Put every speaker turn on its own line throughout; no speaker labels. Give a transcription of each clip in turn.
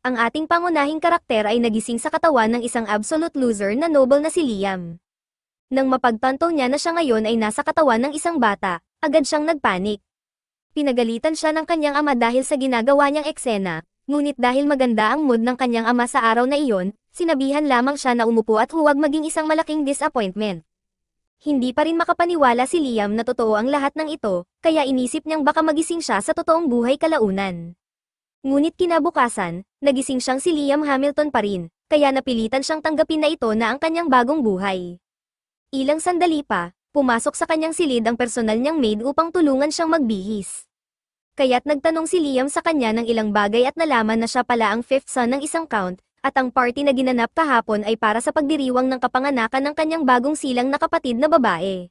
Ang ating pangunahing karakter ay nagising sa katawan ng isang absolute loser na noble na si Liam. Nang mapagtanto niya na siya ngayon ay nasa katawan ng isang bata, agad siyang nagpanik. Pinagalitan siya ng kanyang ama dahil sa ginagawa niyang eksena, ngunit dahil maganda ang mood ng kanyang ama sa araw na iyon, sinabihan lamang siya na umupo at huwag maging isang malaking disappointment. Hindi pa rin makapaniwala si Liam na totoo ang lahat ng ito, kaya inisip niyang baka magising siya sa totoong buhay kalaunan. Ngunit kinabukasan, nagising siyang si Liam Hamilton pa rin, kaya napilitan siyang tanggapin na ito na ang kanyang bagong buhay. Ilang sandali pa, pumasok sa kanyang silid ang personal niyang maid upang tulungan siyang magbihis. Kaya't nagtanong si Liam sa kanya ng ilang bagay at nalaman na siya pala ang fifth son ng isang count, at ang party na ginanap kahapon ay para sa pagdiriwang ng kapanganakan ng kanyang bagong silang na kapatid na babae.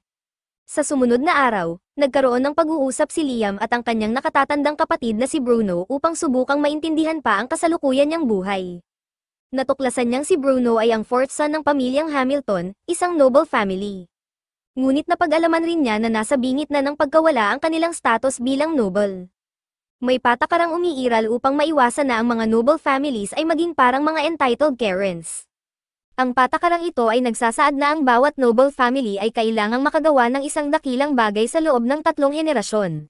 Sa sumunod na araw, nagkaroon ng pag-uusap si Liam at ang kanyang nakatatandang kapatid na si Bruno upang subukang maintindihan pa ang kasalukuyan niyang buhay. Natuklasan niyang si Bruno ay ang fourth son ng pamilyang Hamilton, isang noble family. Ngunit napag-alaman rin niya na nasa bingit na ng pagkawala ang kanilang status bilang noble. May patakarang umiiral upang maiwasan na ang mga noble families ay maging parang mga entitled Karens. Ang patakarang ito ay nagsasaad na ang bawat noble family ay kailangang makagawa ng isang dakilang bagay sa loob ng 3 henerasyon.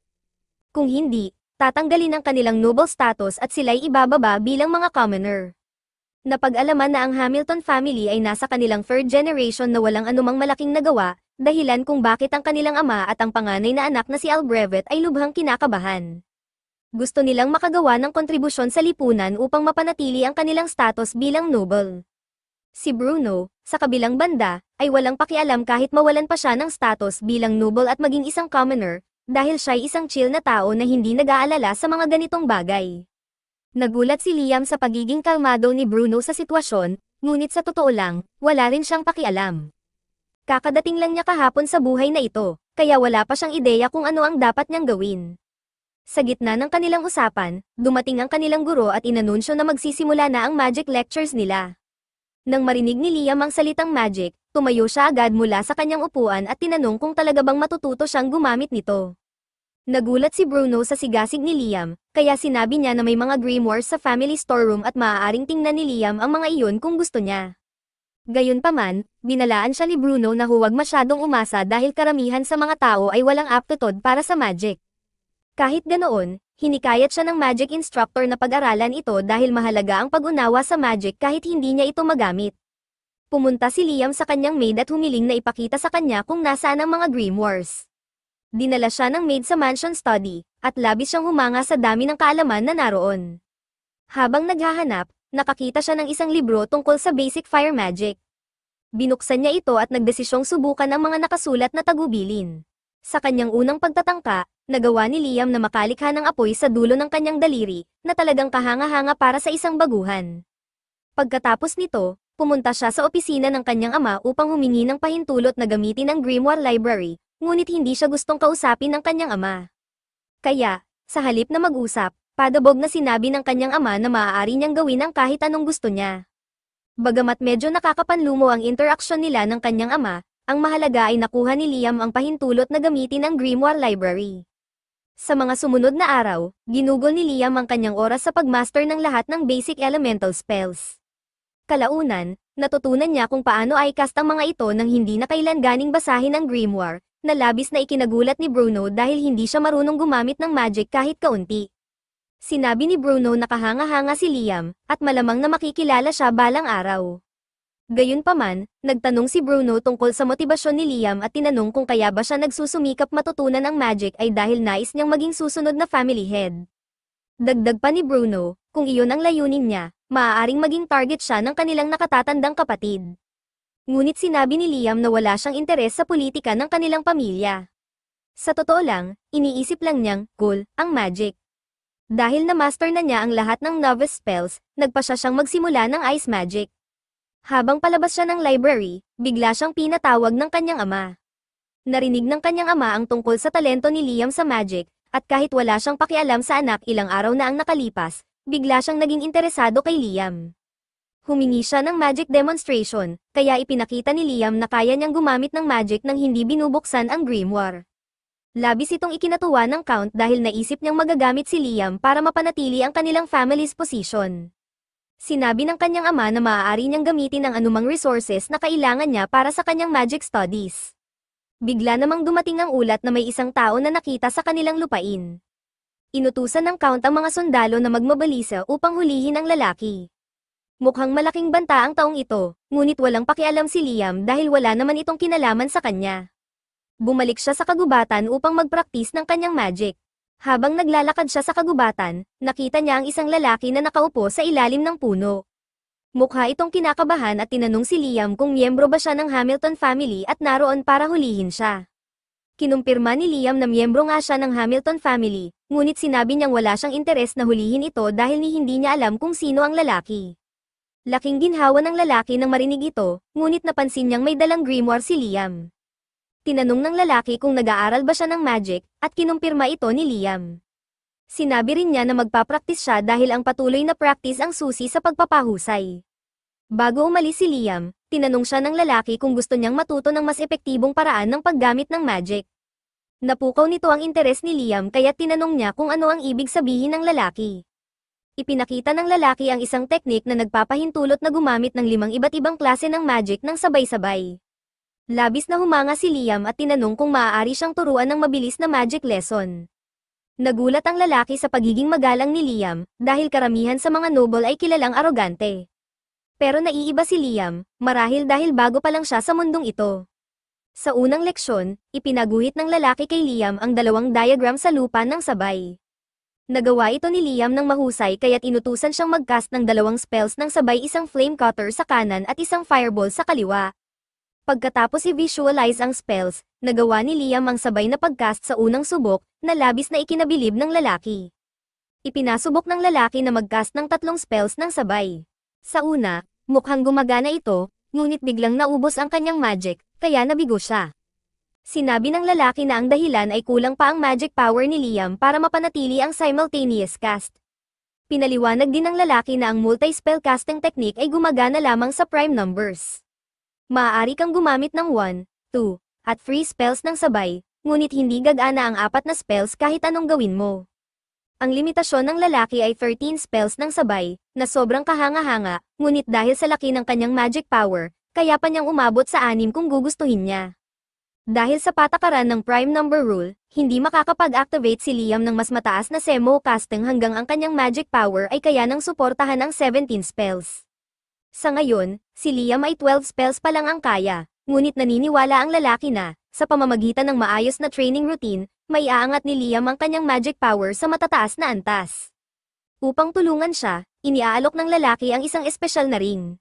Kung hindi, tatanggalin ang kanilang noble status at sila'y ibababa bilang mga commoner. Napag-alaman na ang Hamilton family ay nasa kanilang 3rd generation na walang anumang malaking nagawa, dahilan kung bakit ang kanilang ama at ang panganay na anak na si Albrevet ay lubhang kinakabahan. Gusto nilang makagawa ng kontribusyon sa lipunan upang mapanatili ang kanilang status bilang noble. Si Bruno, sa kabilang banda, ay walang pakialam kahit mawalan pa siya ng status bilang noble at maging isang commoner, dahil siya'y isang chill na tao na hindi nag-aalala sa mga ganitong bagay. Nagulat si Liam sa pagiging kalmado ni Bruno sa sitwasyon, ngunit sa totoo lang, wala rin siyang pakialam. Kakadating lang niya kahapon sa buhay na ito, kaya wala pa siyang ideya kung ano ang dapat niyang gawin. Sa gitna ng kanilang usapan, dumating ang kanilang guro at inanunsyo na magsisimula na ang magic lectures nila. Nang marinig ni Liam ang salitang magic, tumayo siya agad mula sa kanyang upuan at tinanong kung talaga bang matututo siyang gumamit nito. Nagulat si Bruno sa sigasig ni Liam, kaya sinabi niya na may mga grimoires sa family storeroom at maaaring tingnan ni Liam ang mga iyon kung gusto niya. Gayunpaman, binalaan siya ni Bruno na huwag masyadong umasa dahil karamihan sa mga tao ay walang aptitude para sa magic. Kahit ganoon, hinikayat siya ng magic instructor na pag-aralan ito dahil mahalaga ang pag-unawa sa magic kahit hindi niya ito magamit. Pumunta si Liam sa kanyang maid at humiling na ipakita sa kanya kung nasaan ang mga grimoires. Dinala siya ng maid sa mansion study, at labis siyang humanga sa dami ng kaalaman na naroon. Habang naghahanap, nakakita siya ng isang libro tungkol sa basic fire magic. Binuksan niya ito at nagdesisyong subukan ang mga nakasulat na tagubilin. Sa kanyang unang pagtatangka, nagawa ni Liam na makalikha ng apoy sa dulo ng kanyang daliri, na talagang kahanga-hanga para sa isang baguhan. Pagkatapos nito, pumunta siya sa opisina ng kanyang ama upang humingi ng pahintulot na gamitin ang Grimoire Library, ngunit hindi siya gustong kausapin ng kanyang ama. Kaya, sa halip na mag-usap, padabog na sinabi ng kanyang ama na maaari niyang gawin ang kahit anong gusto niya. Bagamat medyo nakakapanlumo ang interaksyon nila ng kanyang ama, ang mahalaga ay nakuha ni Liam ang pahintulot na gamitin ang Grimoire Library. Sa mga sumunod na araw, ginugol ni Liam ang kanyang oras sa pagmaster ng lahat ng basic elemental spells. Kalaunan, natutunan niya kung paano i-cast ang mga ito nang hindi na kailan ganing basahin ang Grimoire, na labis na ikinagulat ni Bruno dahil hindi siya marunong gumamit ng magic kahit kaunti. Sinabi ni Bruno na kahanga-hanga si Liam, at malamang na makikilala siya balang araw. Gayunpaman, nagtanong si Bruno tungkol sa motibasyon ni Liam at tinanong kung kaya ba siya nagsusumikap matutunan ang magic ay dahil nais niyang maging susunod na family head. Dagdag pa ni Bruno, kung iyon ang layunin niya, maaaring maging target siya ng kanilang nakatatandang kapatid. Ngunit sinabi ni Liam na wala siyang interes sa politika ng kanilang pamilya. Sa totoo lang, iniisip lang niyang, cool, ang magic. Dahil na-master na niya ang lahat ng novice spells, nagpa siya siyang magsimula ng ice magic. Habang palabas siya ng library, bigla siyang pinatawag ng kanyang ama. Narinig ng kanyang ama ang tungkol sa talento ni Liam sa magic, at kahit wala siyang pakialam sa anak ilang araw na ang nakalipas, bigla siyang naging interesado kay Liam. Humingi siya ng magic demonstration, kaya ipinakita ni Liam na kaya niyang gumamit ng magic nang hindi binubuksan ang grimoire. Labis itong ikinatuwa ng Count dahil naisip niyang magagamit si Liam para mapanatili ang kanilang family's position. Sinabi ng kanyang ama na maaari niyang gamitin ang anumang resources na kailangan niya para sa kanyang magic studies. Bigla namang dumating ang ulat na may isang tao na nakita sa kanilang lupain. Inutusan ng Count ang mga sundalo na magmabalisa upang hulihin ang lalaki. Mukhang malaking banta ang taong ito, ngunit walang pakialam si Liam dahil wala naman itong kinalaman sa kanya. Bumalik siya sa kagubatan upang magpraktis ng kanyang magic. Habang naglalakad siya sa kagubatan, nakita niya ang isang lalaki na nakaupo sa ilalim ng puno. Mukha itong kinakabahan at tinanong si Liam kung miyembro ba siya ng Hamilton family at naroon para hulihin siya. Kinumpirma ni Liam na miyembro nga siya ng Hamilton family, ngunit sinabi niyang wala siyang interes na hulihin ito dahil hindi niya alam kung sino ang lalaki. Laking ginhawa ng lalaki nang marinig ito, ngunit napansin niyang may dalang grimoire si Liam. Tinanong ng lalaki kung nag-aaral ba siya ng magic, at kinumpirma ito ni Liam. Sinabi rin niya na magpapraktis siya dahil ang patuloy na practice ang susi sa pagpapahusay. Bago umalis si Liam, tinanong siya ng lalaki kung gusto niyang matuto ng mas epektibong paraan ng paggamit ng magic. Napukaw nito ang interes ni Liam kaya tinanong niya kung ano ang ibig sabihin ng lalaki. Ipinakita ng lalaki ang isang teknik na nagpapahintulot na gumamit ng 5 iba't ibang klase ng magic ng sabay-sabay. Labis na humanga si Liam at tinanong kung maaari siyang turuan ng mabilis na magic lesson. Nagulat ang lalaki sa pagiging magalang ni Liam, dahil karamihan sa mga noble ay kilalang arogante. Pero naiiba si Liam, marahil dahil bago pa lang siya sa mundong ito. Sa unang leksyon, ipinaguhit ng lalaki kay Liam ang 2 diagram sa lupa ng sabay. Nagawa ito ni Liam ng mahusay kaya't inutusan siyang mag-cast ng 2 spells ng sabay, isang flame cutter sa kanan at isang fireball sa kaliwa. Pagkatapos i-visualize ang spells, nagawa ni Liam ang sabay na pagcast sa unang subok, na labis na ikinabilib ng lalaki. Ipinasubok ng lalaki na mag-cast ng 3 spells ng sabay. Sa una, mukhang gumagana ito, ngunit biglang naubos ang kanyang magic, kaya nabigo siya. Sinabi ng lalaki na ang dahilan ay kulang pa ang magic power ni Liam para mapanatili ang simultaneous cast. Pinaliwanag din ng lalaki na ang multi-spell casting technique ay gumagana lamang sa prime numbers. Maaari kang gumamit ng 1, 2, at 3 spells ng sabay, ngunit hindi gagana ang 4 na spells kahit anong gawin mo. Ang limitasyon ng lalaki ay 13 spells ng sabay, na sobrang kahanga-hanga, ngunit dahil sa laki ng kanyang magic power, kaya pa niyang umabot sa 6 kung gugustuhin niya. Dahil sa patakaran ng prime number rule, hindi makakapag-activate si Liam ng mas mataas na semo casting hanggang ang kanyang magic power ay kaya nang suportahan ang 17 spells. Sa ngayon, si Liam ay 12 spells pa lang ang kaya, ngunit naniniwala ang lalaki na, sa pamamagitan ng maayos na training routine, may aangat ni Liam ang kanyang magic power sa matataas na antas. Upang tulungan siya, iniaalok ng lalaki ang isang espesyal na ring.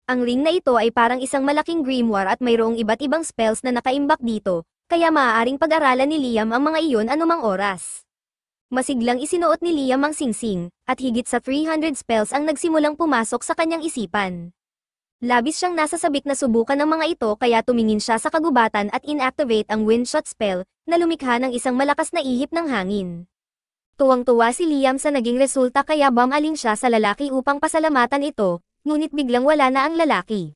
Ang ring na ito ay parang isang malaking grimoire at mayroong iba't ibang spells na nakaimbak dito, kaya maaaring pag-aralan ni Liam ang mga iyon anumang oras. Masiglang isinuot ni Liam ang singsing, at higit sa 300 spells ang nagsimulang pumasok sa kanyang isipan. Labis siyang nasasabik na subukan ng mga ito kaya tumingin siya sa kagubatan at inactivate ang windshot spell, na lumikha ng isang malakas na ihip ng hangin. Tuwang-tuwa si Liam sa naging resulta kaya bumaling siya sa lalaki upang pasalamatan ito, ngunit biglang wala na ang lalaki.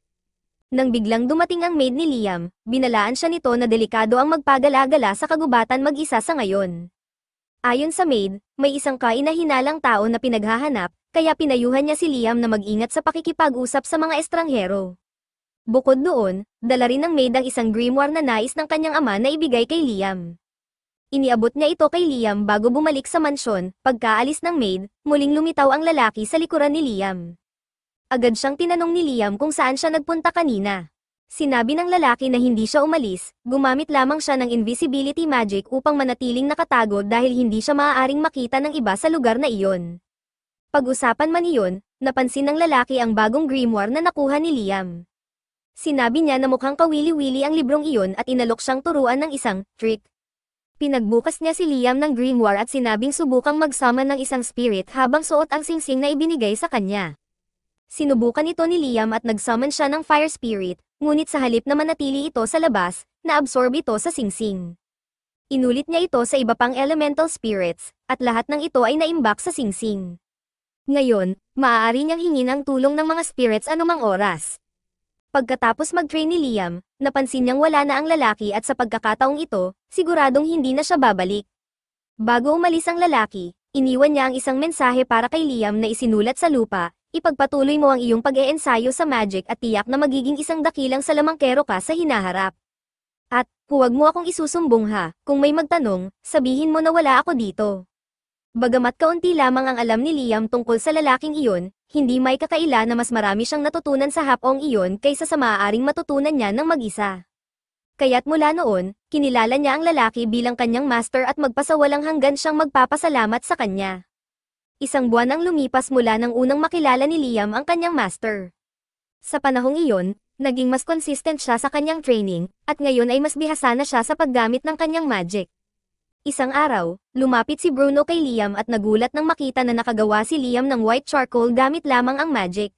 Nang biglang dumating ang maid ni Liam, binalaan siya nito na delikado ang magpagala-gala sa kagubatan mag-isa sa ngayon. Ayon sa maid, may isang kainahinalang tao na pinaghahanap, kaya pinayuhan niya si Liam na mag-ingat sa pakikipag-usap sa mga estranghero. Bukod doon, dala rin ng maid ang isang grimoire na nais ng kanyang ama na ibigay kay Liam. Iniabot niya ito kay Liam bago bumalik sa mansyon. Pagkaalis ng maid, muling lumitaw ang lalaki sa likuran ni Liam. Agad siyang tinanong ni Liam kung saan siya nagpunta kanina. Sinabi ng lalaki na hindi siya umalis, gumamit lamang siya ng invisibility magic upang manatiling nakatago dahil hindi siya maaaring makita ng iba sa lugar na iyon. Pag-usapan man iyon, napansin ng lalaki ang bagong grimoire na nakuha ni Liam. Sinabi niya na mukhang kawili-wili ang librong iyon at inalok siyang turuan ng isang trick. Pinagbukas niya si Liam ng grimoire at sinabing subukang mag-summon ng isang spirit habang suot ang singsing na ibinigay sa kanya. Sinubukan ito ni Liam at nag-summon siya ng fire spirit, ngunit sa halip na manatili ito sa labas, na-absorb ito sa singsing. Inulit niya ito sa iba pang elemental spirits, at lahat ng ito ay naimbak sa singsing. Ngayon, maaari niyang hingin ang tulong ng mga spirits anumang oras. Pagkatapos mag-train ni Liam, napansin niyang wala na ang lalaki at sa pagkakataong ito, siguradong hindi na siya babalik. Bago umalis ang lalaki, iniwan niya ang isang mensahe para kay Liam na isinulat sa lupa. ipagpatuloy mo ang iyong pag-eensayo sa magic at tiyak na magiging isang dakilang salamangkero ka sa hinaharap. At, huwag mo akong isusumbong ha, kung may magtanong, sabihin mo na wala ako dito. Bagamat kaunti lamang ang alam ni Liam tungkol sa lalaking iyon, hindi may kakaila na mas marami siyang natutunan sa hapong iyon kaysa sa maaaring matutunan niya ng mag-isa. Kaya't mula noon, kinilala niya ang lalaki bilang kanyang master at magpasawalang hanggan siyang magpapasalamat sa kanya. Isang buwan ang lumipas mula nang unang makilala ni Liam ang kanyang master. Sa panahong iyon, naging mas consistent siya sa kanyang training, at ngayon ay mas bihasa na siya sa paggamit ng kanyang magic. Isang araw, lumapit si Bruno kay Liam at nagulat nang makita na nakagawa si Liam ng white charcoal gamit lamang ang magic.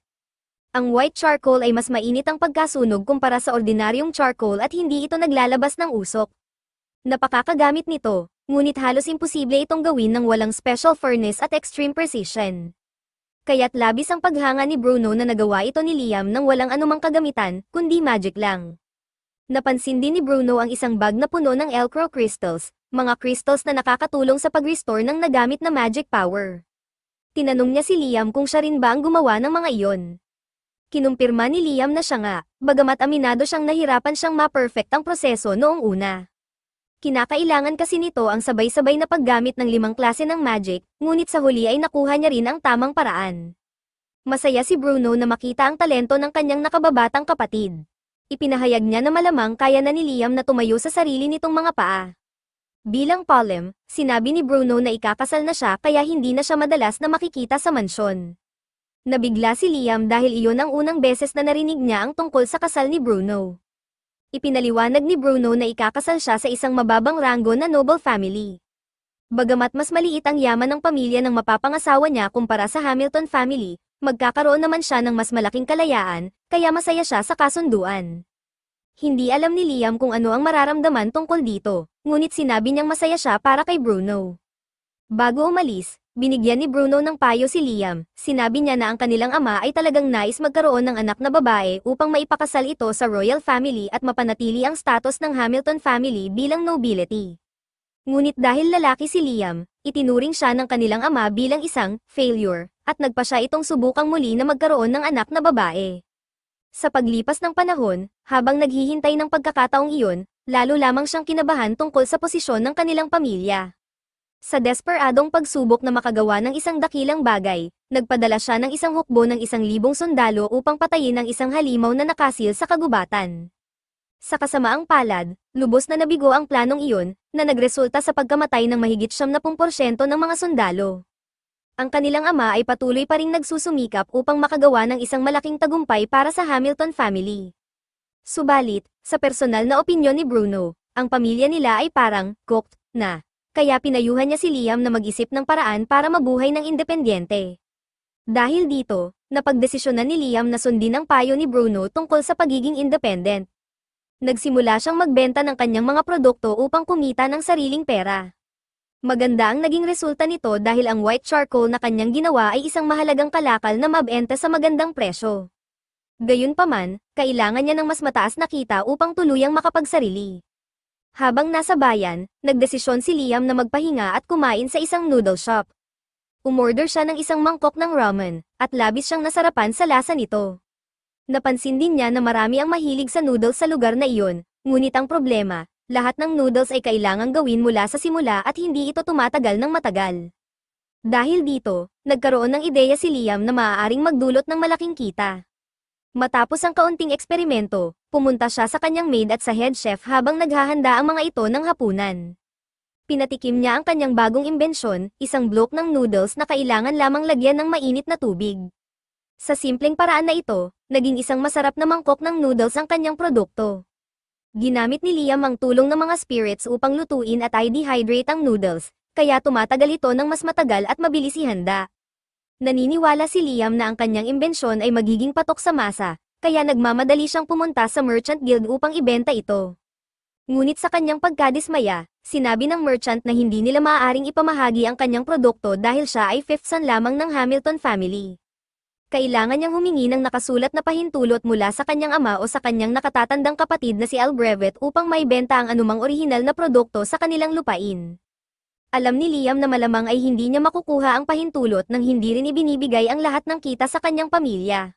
Ang white charcoal ay mas mainit ang pagkasunog kumpara sa ordinaryong charcoal at hindi ito naglalabas ng usok. Napakakagamit nito, ngunit halos imposible itong gawin ng walang special furnace at extreme precision. Kaya't labis ang paghanga ni Bruno na nagawa ito ni Liam nang walang anumang kagamitan, kundi magic lang. Napansin din ni Bruno ang isang bag na puno ng Elcro crystals, mga crystals na nakakatulong sa pag-restore ng nagamit na magic power. Tinanong niya si Liam kung siya rin ba ang gumawa ng mga iyon. Kinumpirma ni Liam na siya nga, bagamat aminado siyang nahirapan siyang ma-perfect ang proseso noong una. Kinakailangan kasi nito ang sabay-sabay na paggamit ng 5 klase ng magic, ngunit sa huli ay nakuha niya rin ang tamang paraan. Masaya si Bruno na makita ang talento ng kanyang nakababatang kapatid. Ipinahayag niya na malamang kaya na ni Liam na tumayo sa sarili nitong mga paa. Bilang Polem, sinabi ni Bruno na ikakasal na siya kaya hindi na siya madalas na makikita sa mansyon. Nabigla si Liam dahil iyon ang unang beses na narinig niya ang tungkol sa kasal ni Bruno. Ipinaliwanag ni Bruno na ikakasal siya sa isang mababang ranggo na noble family. Bagamat mas maliit ang yaman ng pamilya ng mapapangasawa niya kumpara sa Hamilton family, magkakaroon naman siya ng mas malaking kalayaan, kaya masaya siya sa kasunduan. Hindi alam ni Liam kung ano ang mararamdaman tungkol dito, ngunit sinabi niyang masaya siya para kay Bruno. Bago umalis, binigyan ni Bruno ng payo si Liam, sinabi niya na ang kanilang ama ay talagang nais magkaroon ng anak na babae upang maipakasal ito sa royal family at mapanatili ang status ng Hamilton family bilang nobility. Ngunit dahil lalaki si Liam, itinuring siya ng kanilang ama bilang isang failure, at nagpa siya itong subukang muli na magkaroon ng anak na babae. Sa paglipas ng panahon, habang naghihintay ng pagkakataong iyon, lalo lamang siyang kinabahan tungkol sa posisyon ng kanilang pamilya. Sa desperadong pagsubok na makagawa ng isang dakilang bagay, nagpadala siya ng isang hukbo ng 1,000 sundalo upang patayin ang isang halimaw na nakasil sa kagubatan. Sa kasamaang palad, lubos na nabigo ang planong iyon, na nagresulta sa pagkamatay ng mahigit 70% ng mga sundalo. Ang kanilang ama ay patuloy pa ring nagsusumikap upang makagawa ng isang malaking tagumpay para sa Hamilton family. Subalit, sa personal na opinyon ni Bruno, ang pamilya nila ay parang cooked na, kaya pinayuhan niya si Liam na mag-isip ng paraan para mabuhay ng independyente. Dahil dito, napagdesisyonan ni Liam na sundin ang payo ni Bruno tungkol sa pagiging independent. Nagsimula siyang magbenta ng kanyang mga produkto upang kumita ng sariling pera. Maganda ang naging resulta nito dahil ang white charcoal na kanyang ginawa ay isang mahalagang kalakal na mabenta sa magandang presyo. Gayunpaman, kailangan niya ng mas mataas na kita upang tuluyang makapagsarili. Habang nasa bayan, nagdesisyon si Liam na magpahinga at kumain sa isang noodle shop. Umorder siya ng isang mangkok ng ramen, at labis siyang nasarapan sa lasa nito. Napansin din niya na marami ang mahilig sa noodles sa lugar na iyon, ngunit ang problema, lahat ng noodles ay kailangang gawin mula sa simula at hindi ito tumatagal ng matagal. Dahil dito, nagkaroon ng ideya si Liam na maaaring magdulot ng malaking kita. Matapos ang kaunting eksperimento, pumunta siya sa kanyang maid at sa head chef habang naghahanda ang mga ito ng hapunan. Pinatikim niya ang kanyang bagong imbensyon, isang bloke ng noodles na kailangan lamang lagyan ng mainit na tubig. Sa simpleng paraan na ito, naging isang masarap na mangkok ng noodles ang kanyang produkto. Ginamit ni Liam ang tulong ng mga spirits upang lutuin at i-dehydrate ang noodles, kaya tumatagal ito ng mas matagal at mabilis ihanda. Naniniwala si Liam na ang kanyang imbensyon ay magiging patok sa masa, kaya nagmamadali siyang pumunta sa Merchant Guild upang ibenta ito. Ngunit sa kanyang pagkadismaya, sinabi ng merchant na hindi nila maaaring ipamahagi ang kanyang produkto dahil siya ay fifth son lamang ng Hamilton family. Kailangan niyang humingi ng nakasulat na pahintulot mula sa kanyang ama o sa kanyang nakatatandang kapatid na si Al Brevet upang maibenta ang anumang orihinal na produkto sa kanilang lupain. Alam ni Liam na malamang ay hindi niya makukuha ang pahintulot nang hindi rin ibinibigay ang lahat ng kita sa kanyang pamilya.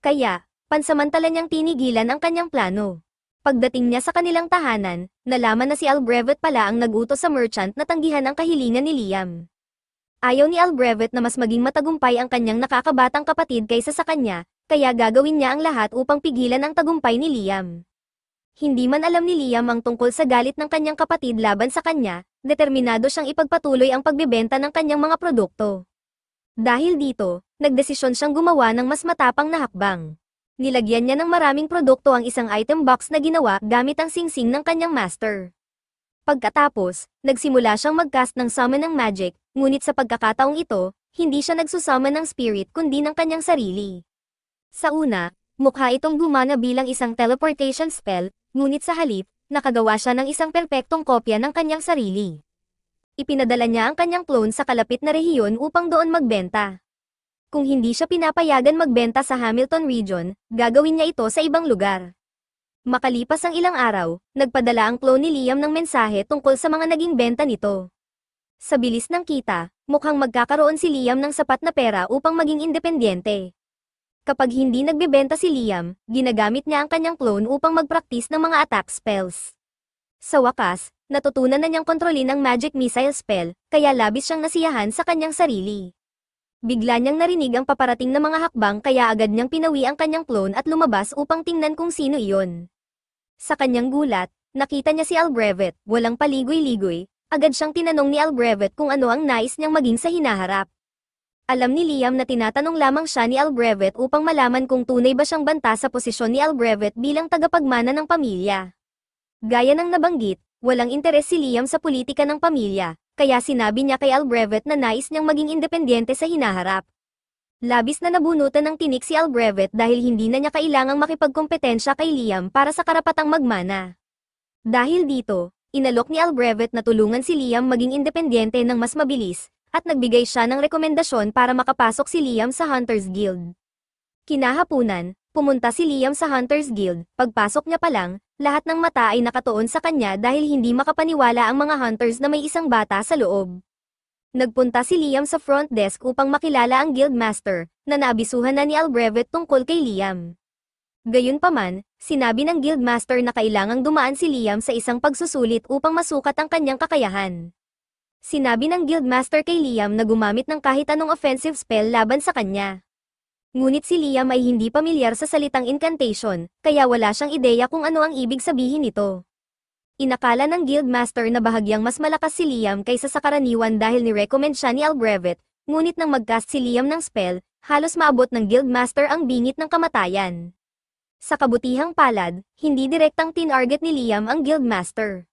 Kaya, pansamantala niyang tinigilan ang kanyang plano. Pagdating niya sa kanilang tahanan, nalaman na si Albrevet pala ang nag-utos sa merchant na tanggihan ang kahilingan ni Liam. Ayaw ni Albrevet na mas maging matagumpay ang kanyang nakakabatang kapatid kaysa sa kanya, kaya gagawin niya ang lahat upang pigilan ang tagumpay ni Liam. Hindi man alam ni Liam ang tungkol sa galit ng kanyang kapatid laban sa kanya, determinado siyang ipagpatuloy ang pagbebenta ng kanyang mga produkto. Dahil dito, nagdesisyon siyang gumawa ng mas matapang na hakbang. Nilagyan niya ng maraming produkto ang isang item box na ginawa gamit ang singsing ng kanyang master. Pagkatapos, nagsimula siyang mag-cast ng summon ng magic, ngunit sa pagkakataong ito, hindi siya nagsusummon ng spirit kundi ng kanyang sarili. Sa una, mukha itong gumana bilang isang teleportation spell, ngunit sa halip, nakagawa siya ng isang perpektong kopya ng kanyang sarili. Ipinadala niya ang kanyang clone sa kalapit na rehiyon upang doon magbenta. Kung hindi siya pinapayagan magbenta sa Hamilton region, gagawin niya ito sa ibang lugar. Makalipas ang ilang araw, nagpadala ang clone ni Liam ng mensahe tungkol sa mga naging benta nito. Sa bilis ng kita, mukhang magkakaroon si Liam ng sapat na pera upang maging independyente. Kapag hindi nagbebenta si Liam, ginagamit niya ang kanyang clone upang magpraktis ng mga attack spells. Sa wakas, natutunan na niyang kontrolin ang magic missile spell, kaya labis siyang nasiyahan sa kanyang sarili. Bigla niyang narinig ang paparating na mga hakbang kaya agad niyang pinawi ang kanyang clone at lumabas upang tingnan kung sino iyon. Sa kanyang gulat, nakita niya si Albrevet, walang paligoy-ligoy, agad siyang tinanong ni Albrevet kung ano ang nais niyang maging sa hinaharap. Alam ni Liam na tinatanong lamang siya ni Albrevet upang malaman kung tunay ba siyang banta sa posisyon ni Albrevet bilang tagapagmana ng pamilya. Gaya ng nabanggit, walang interes si Liam sa politika ng pamilya, kaya sinabi niya kay Albrevet na nais niyang maging independyente sa hinaharap. Labis na nabunutan ng tinik si Albrevet dahil hindi na niya kailangang makipagkompetensya kay Liam para sa karapatang magmana. Dahil dito, inalok ni Albrevet na tulungan si Liam maging independyente ng mas mabilis, at nagbigay siya ng rekomendasyon para makapasok si Liam sa Hunters Guild. Kinahapunan, pumunta si Liam sa Hunters Guild, pagpasok niya pa lang, lahat ng mata ay nakatuon sa kanya dahil hindi makapaniwala ang mga hunters na may isang bata sa loob. Nagpunta si Liam sa front desk upang makilala ang guildmaster, na naabisuhan na ni Albrevet tungkol kay Liam. Gayunpaman, sinabi ng guildmaster na kailangang dumaan si Liam sa isang pagsusulit upang masukat ang kanyang kakayahan. Sinabi ng guildmaster kay Liam na gumamit ng kahit anong offensive spell laban sa kanya. Ngunit si Liam ay hindi pamilyar sa salitang incantation, kaya wala siyang ideya kung ano ang ibig sabihin nito. Inakala ng guildmaster na bahagyang mas malakas si Liam kaysa sa karaniwan dahil ni-recommend siya ni Albrevet, ngunit nang mag-cast si Liam ng spell, halos maabot ng guildmaster ang bingit ng kamatayan. Sa kabutihang palad, hindi direktang tinarget ni Liam ang guildmaster.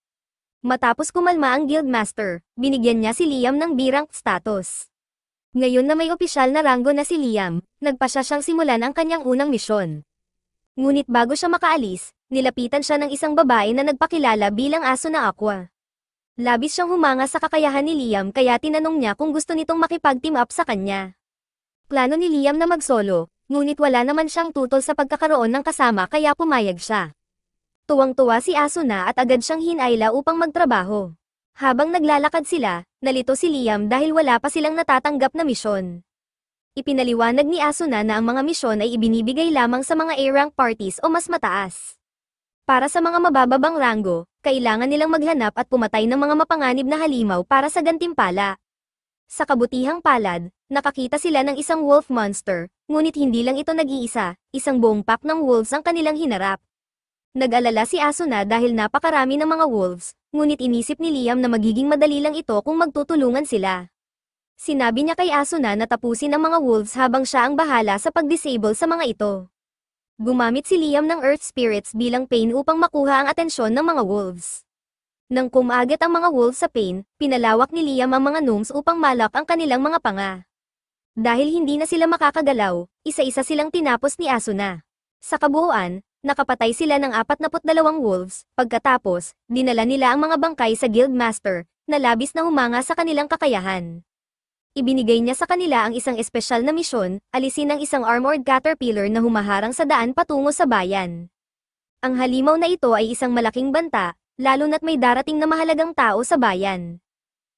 Matapos kumalma ang guildmaster, binigyan niya si Liam ng B-rank status. Ngayon na may opisyal na ranggo na si Liam, nagpasya siyang simulan ang kanyang unang misyon. Ngunit bago siya makaalis, nilapitan siya ng isang babae na nagpakilala bilang aso na aqua. Labis siyang humanga sa kakayahan ni Liam kaya tinanong niya kung gusto nitong makipag-team up sa kanya. Plano ni Liam na mag-solo, ngunit wala naman siyang tutol sa pagkakaroon ng kasama kaya pumayag siya. Tuwang-tuwa si Asuna at agad siyang hinayla upang magtrabaho. Habang naglalakad sila, nalito si Liam dahil wala pa silang natatanggap na misyon. Ipinaliwanag ni Asuna na ang mga misyon ay ibinibigay lamang sa mga A-rank parties o mas mataas. Para sa mga mabababang ranggo, kailangan nilang maghanap at pumatay ng mga mapanganib na halimaw para sa gantimpala. Sa kabutihang palad, nakakita sila ng isang wolf monster, ngunit hindi lang ito nag-iisa, isang buong pack ng wolves ang kanilang hinarap. Nag-alala si Asuna dahil napakarami ng mga wolves, ngunit inisip ni Liam na magiging madali lang ito kung magtutulungan sila. Sinabi niya kay Asuna na tapusin ang mga wolves habang siya ang bahala sa pag-disable sa mga ito. Gumamit si Liam ng Earth Spirits bilang pain upang makuha ang atensyon ng mga wolves. Nang kumagat ang mga wolves sa pain, pinalawak ni Liam ang mga gnomes upang malak ang kanilang mga panga. Dahil hindi na sila makakagalaw, isa-isa silang tinapos ni Asuna. Sa kabuuan, nakapatay sila ng 42 wolves, pagkatapos, dinala nila ang mga bangkay sa guildmaster, na labis na humanga sa kanilang kakayahan. Ibinigay niya sa kanila ang isang espesyal na misyon, alisin ang isang armored caterpillar na humaharang sa daan patungo sa bayan. Ang halimaw na ito ay isang malaking banta, lalo na't may darating na mahalagang tao sa bayan.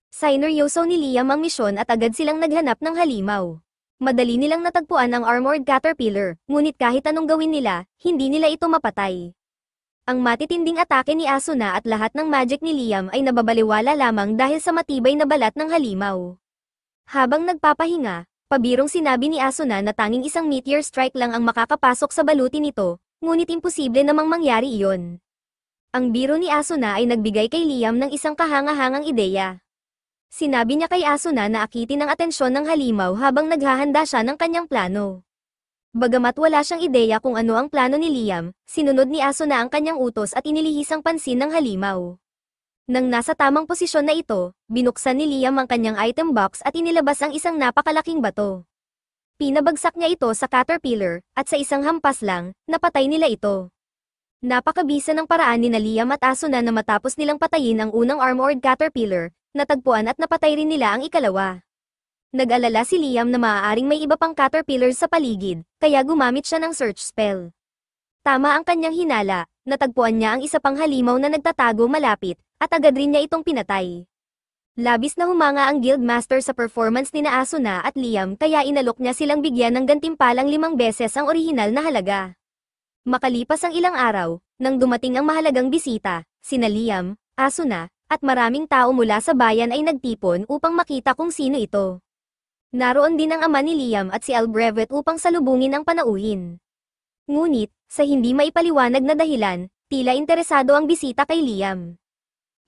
Sineryoso ni Liam ang misyon at agad silang naghanap ng halimaw. Madali nilang natagpuan ang armored caterpillar, ngunit kahit anong gawin nila, hindi nila ito mapatay. Ang matitinding atake ni Asuna at lahat ng magic ni Liam ay nababaliwala lamang dahil sa matibay na balat ng halimaw. Habang nagpapahinga, pabirong sinabi ni Asuna na tanging isang meteor strike lang ang makakapasok sa baluti nito, ngunit imposible namang mangyari iyon. Ang biro ni Asuna ay nagbigay kay Liam ng isang kahanga-hangang ideya. Sinabi niya kay Asuna na akitin ang atensyon ng halimaw habang naghahanda siya ng kanyang plano. Bagamat wala siyang ideya kung ano ang plano ni Liam, sinunod ni Asuna ang kanyang utos at inilihis ang pansin ng halimaw. Nang nasa tamang posisyon na ito, binuksan ni Liam ang kanyang item box at inilabas ang isang napakalaking bato. Pinabagsak niya ito sa caterpillar, at sa isang hampas lang, napatay nila ito. Napakabisa ng paraan ni Liam at Asuna na matapos nilang patayin ang unang armored caterpillar, natagpuan at napatay rin nila ang ikalawa. Nag-alala si Liam na maaaring may iba pang caterpillars sa paligid, kaya gumamit siya ng search spell. Tama ang kanyang hinala, natagpuan niya ang isa pang halimaw na nagtatago malapit, at agad rin niya itong pinatay. Labis na humanga ang guildmaster sa performance ni Asuna at Liam kaya inalok niya silang bigyan ng gantimpalang 5 beses ang orihinal na halaga. Makalipas ang ilang araw, nang dumating ang mahalagang bisita, sina Liam, Asuna, at maraming tao mula sa bayan ay nagtipon upang makita kung sino ito. Naroon din ang ama ni Liam at si Albrevet upang salubungin ang panauhin. Ngunit, sa hindi maipaliwanag na dahilan, tila interesado ang bisita kay Liam.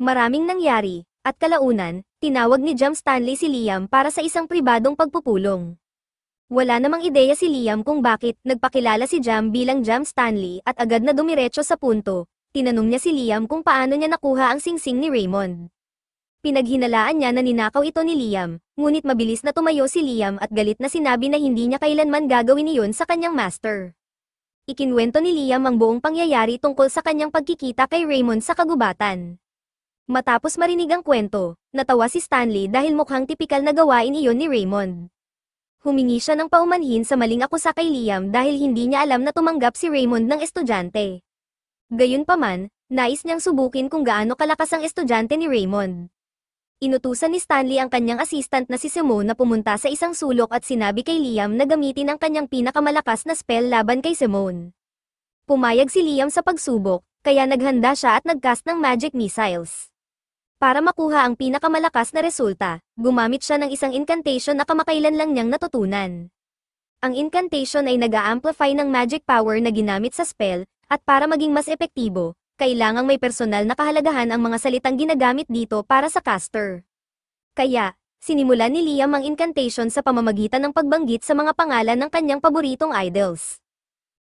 Maraming nangyari, at kalaunan, tinawag ni Jam Stanley si Liam para sa isang pribadong pagpupulong. Wala namang ideya si Liam kung bakit nagpakilala si Jam bilang Jam Stanley at agad na dumiretso sa punto. Tinanong niya si Liam kung paano niya nakuha ang singsing ni Raymond. Pinaghinalaan niya na ninakaw ito ni Liam, ngunit mabilis na tumayo si Liam at galit na sinabi na hindi niya kailanman gagawin iyon sa kanyang master. Ikinwento ni Liam ang buong pangyayari tungkol sa kanyang pagkikita kay Raymond sa kagubatan. Matapos marinig ang kwento, natawa si Stanley dahil mukhang tipikal na gawain iyon ni Raymond. Humingi siya ng paumanhin sa maling akusa kay Liam dahil hindi niya alam na tumanggap si Raymond ng estudyante. Gayunpaman, nais niyang subukin kung gaano kalakas ang estudyante ni Raymond. Inutusan ni Stanley ang kanyang assistant na si Simone na pumunta sa isang sulok at sinabi kay Liam na gamitin ang kanyang pinakamalakas na spell laban kay Simone. Pumayag si Liam sa pagsubok, kaya naghanda siya at nagcast ng magic missiles. Para makuha ang pinakamalakas na resulta, gumamit siya ng isang incantation na kamakailan lang niyang natutunan. Ang incantation ay nag-a-amplify ng magic power na ginamit sa spell, at para maging mas epektibo, kailangang may personal na kahalagahan ang mga salitang ginagamit dito para sa caster. Kaya, sinimulan ni Liam ang incantation sa pamamagitan ng pagbanggit sa mga pangalan ng kanyang paboritong idols.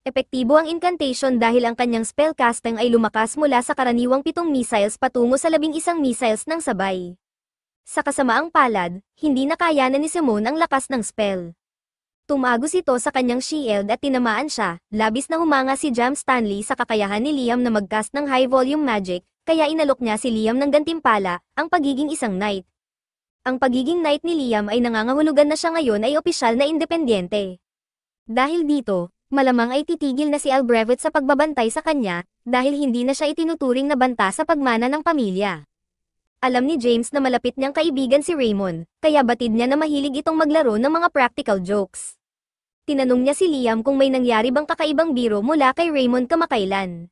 Epektibo ang incantation dahil ang kanyang spellcasting ay lumakas mula sa karaniwang 7 missiles patungo sa 11 missiles ng sabay. Sa kasamaang palad, hindi nakayanan ni Simone ang lakas ng spell. Tumagos ito sa kanyang shield at tinamaan siya, labis na humanga si Jam Stanley sa kakayahan ni Liam na mag-cast ng high-volume magic, kaya inalok niya si Liam ng gantimpala, ang pagiging isang knight. Ang pagiging knight ni Liam ay nangangahulugan na siya ngayon ay opisyal na independyente. Dahil dito, malamang ay titigil na si Albrevet sa pagbabantay sa kanya, dahil hindi na siya itinuturing na banta sa pagmana ng pamilya. Alam ni James na malapit niyang kaibigan si Raymond, kaya batid niya na mahilig itong maglaro ng mga practical jokes. Tinanong niya si Liam kung may nangyari bang kakaibang biro mula kay Raymond kamakailan.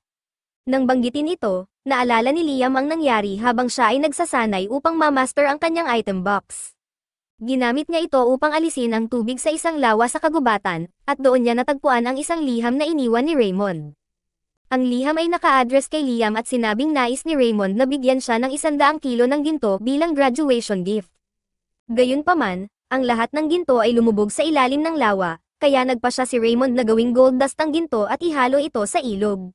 Nang banggitin ito, naalala ni Liam ang nangyari habang siya ay nagsasanay upang ma-master ang kanyang item box. Ginamit niya ito upang alisin ang tubig sa isang lawa sa kagubatan, at doon niya natagpuan ang isang liham na iniwan ni Raymond. Ang liham ay naka-address kay Liam at sinabing nais ni Raymond na bigyan siya ng 100 kilo ng ginto bilang graduation gift. Gayunpaman, ang lahat ng ginto ay lumubog sa ilalim ng lawa, kaya nagpasya si Raymond na gawing gold dust ang ginto at ihalo ito sa ilog.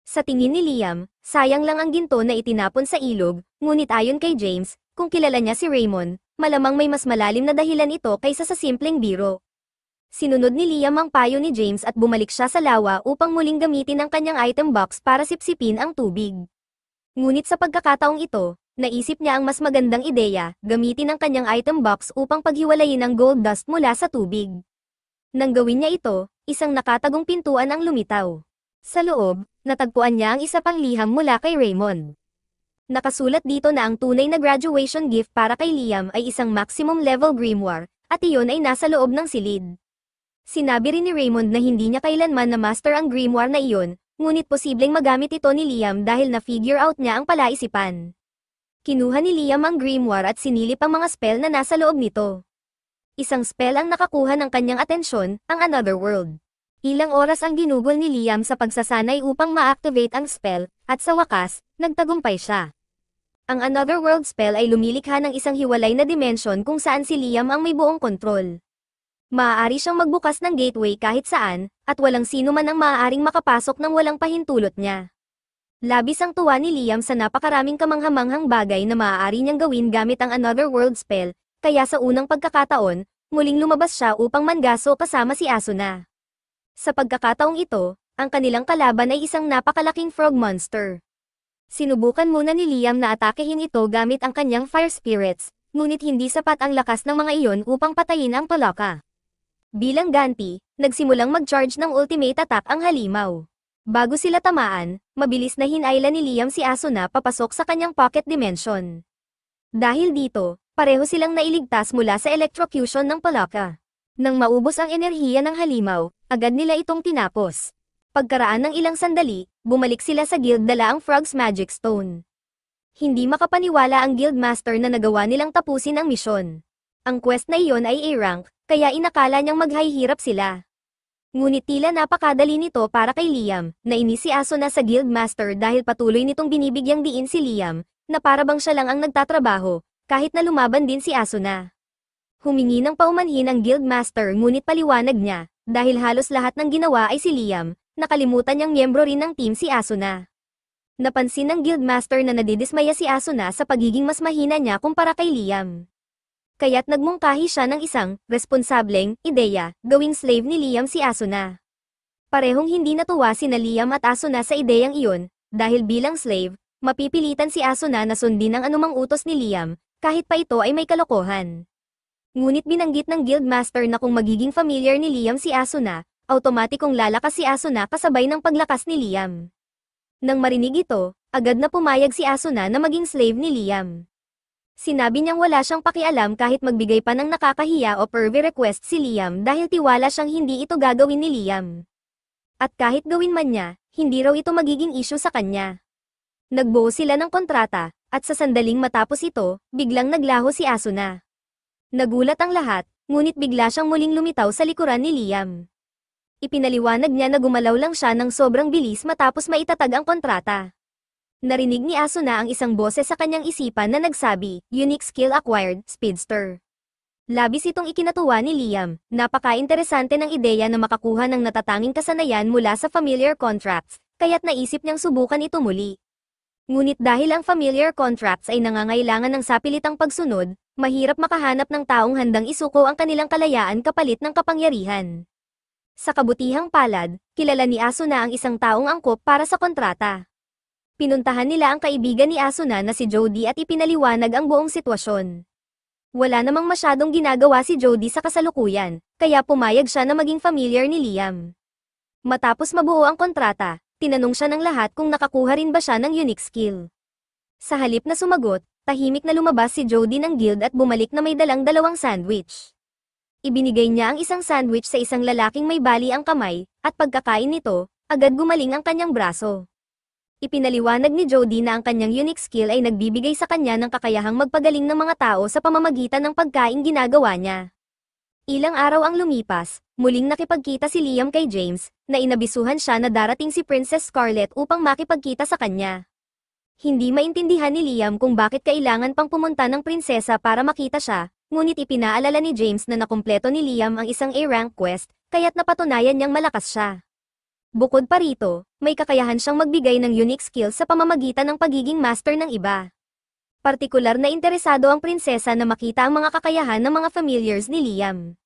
Sa tingin ni Liam, sayang lang ang ginto na itinapon sa ilog, ngunit ayon kay James, kung kilala niya si Raymond, malamang may mas malalim na dahilan ito kaysa sa simpleng biro. Sinunod ni Liam ang payo ni James at bumalik siya sa lawa upang muling gamitin ang kanyang item box para sipsipin ang tubig. Ngunit sa pagkakataong ito, naisip niya ang mas magandang ideya, gamitin ang kanyang item box upang paghiwalayin ang gold dust mula sa tubig. Nang gawin niya ito, isang nakatagong pintuan ang lumitaw. Sa loob, natagpuan niya ang isa pang liham mula kay Raymond. Nakasulat dito na ang tunay na graduation gift para kay Liam ay isang maximum level grimoire, at iyon ay nasa loob ng silid. Sinabi rin ni Raymond na hindi niya kailanman na master ang grimoire na iyon, ngunit posibleng magamit ito ni Liam dahil na-figure out niya ang palaisipan. Kinuha ni Liam ang grimoire at sinilip ang mga spell na nasa loob nito. Isang spell ang nakakuha ng kanyang atensyon, ang Another World. Ilang oras ang ginugol ni Liam sa pagsasanay upang ma-activate ang spell, at sa wakas, nagtagumpay siya. Ang Another World spell ay lumilikha ng isang hiwalay na dimension kung saan si Liam ang may buong kontrol. Maaari siyang magbukas ng gateway kahit saan, at walang sino man ang maaaring makapasok nang walang pahintulot niya. Labis ang tuwa ni Liam sa napakaraming kamanghamanghang bagay na maaari niyang gawin gamit ang Another World spell, kaya sa unang pagkakataon, muling lumabas siya upang mangaso kasama si Asuna. Sa pagkakataong ito, ang kanilang kalaban ay isang napakalaking frog monster. Sinubukan muna ni Liam na atakehin ito gamit ang kanyang fire spirits, ngunit hindi sapat ang lakas ng mga iyon upang patayin ang Palaka. Bilang ganti, nagsimulang mag-charge ng ultimate attack ang halimaw. Bago sila tamaan, mabilis na hinayla ni Liam si Asuna papasok sa kanyang pocket dimension. Dahil dito, pareho silang nailigtas mula sa electrocution ng Palaka. Nang maubos ang enerhiya ng halimaw, agad nila itong tinapos. Pagkaraan ng ilang sandali, bumalik sila sa guild dala ang Frog's Magic Stone. Hindi makapaniwala ang guildmaster na nagawa nilang tapusin ang misyon. Ang quest na iyon ay A-rank, kaya inakala niyang maghihirap sila. Ngunit tila napakadali nito para kay Liam, na inis si Asuna sa guildmaster dahil patuloy nitong binibigyang diin si Liam, na para bang siya lang ang nagtatrabaho, kahit na lumaban din si Asuna. Humingi ng paumanhin ang guildmaster ngunit paliwanag niya, dahil halos lahat ng ginawa ay si Liam, nakalimutan niyang miyembro rin ng team si Asuna. Napansin ng guildmaster na nadidismaya si Asuna sa pagiging mas mahina niya kumpara kay Liam. Kaya't nagmungkahi siya ng isang responsableng ideya, gawing slave ni Liam si Asuna. Parehong hindi natuwa sina Liam at Asuna sa ideyang iyon, dahil bilang slave, mapipilitan si Asuna na sundin ang anumang utos ni Liam, kahit pa ito ay may kalokohan. Ngunit binanggit ng guildmaster na kung magiging familiar ni Liam si Asuna, automatikong lalakas si Asuna kasabay ng paglakas ni Liam. Nang marinig ito, agad na pumayag si Asuna na maging slave ni Liam. Sinabi niyang wala siyang pakialam kahit magbigay pa ng nakakahiya o pervy request si Liam dahil tiwala siyang hindi ito gagawin ni Liam. At kahit gawin man niya, hindi raw ito magiging issue sa kanya. Nagbuo sila ng kontrata, at sa sandaling matapos ito, biglang naglaho si Asuna. Nagulat ang lahat, ngunit bigla siyang muling lumitaw sa likuran ni Liam. Ipinaliwanag niya na gumalaw lang siya ng sobrang bilis matapos maitatag ang kontrata. Narinig ni Asuna ang isang boses sa kanyang isipan na nagsabi, "Unique skill acquired, Speedster." Labis itong ikinatuwa ni Liam, napaka-interesante ng ideya na makakuha ng natatanging kasanayan mula sa familiar contracts, kaya't naisip niyang subukan ito muli. Ngunit dahil ang familiar contracts ay nangangailangan ng sapilitang pagsunod, mahirap makahanap ng taong handang isuko ang kanilang kalayaan kapalit ng kapangyarihan. Sa kabutihang palad, kilala ni Asuna ang isang taong angkop para sa kontrata. Pinuntahan nila ang kaibigan ni Asuna na si Jody at ipinaliwanag ang buong sitwasyon. Wala namang masyadong ginagawa si Jody sa kasalukuyan, kaya pumayag siya na maging familiar ni Liam. Matapos mabuo ang kontrata, tinanong siya ng lahat kung nakakuha rin ba siya ng unique skill. Sa halip na sumagot, tahimik na lumabas si Jody ng guild at bumalik na may dalang dalawang sandwich. Ibinigay niya ang isang sandwich sa isang lalaking may bali ang kamay, at pagkakain nito, agad gumaling ang kanyang braso. Ipinaliwanag ni Jody na ang kanyang unique skill ay nagbibigay sa kanya ng kakayahang magpagaling ng mga tao sa pamamagitan ng pagkaing ginagawa niya. Ilang araw ang lumipas, muling nakipagkita si Liam kay James, na inabisuhan siya na darating si Princess Scarlet upang makipagkita sa kanya. Hindi maintindihan ni Liam kung bakit kailangan pang pumunta ng prinsesa para makita siya, ngunit ipinaalala ni James na nakumpleto ni Liam ang isang A-rank quest, kaya't napatunayan niyang malakas siya. Bukod pa rito, may kakayahan siyang magbigay ng unique skill sa pamamagitan ng pagiging master ng iba. Partikular na interesado ang prinsesa na makita ang mga kakayahan ng mga familiars ni Liam.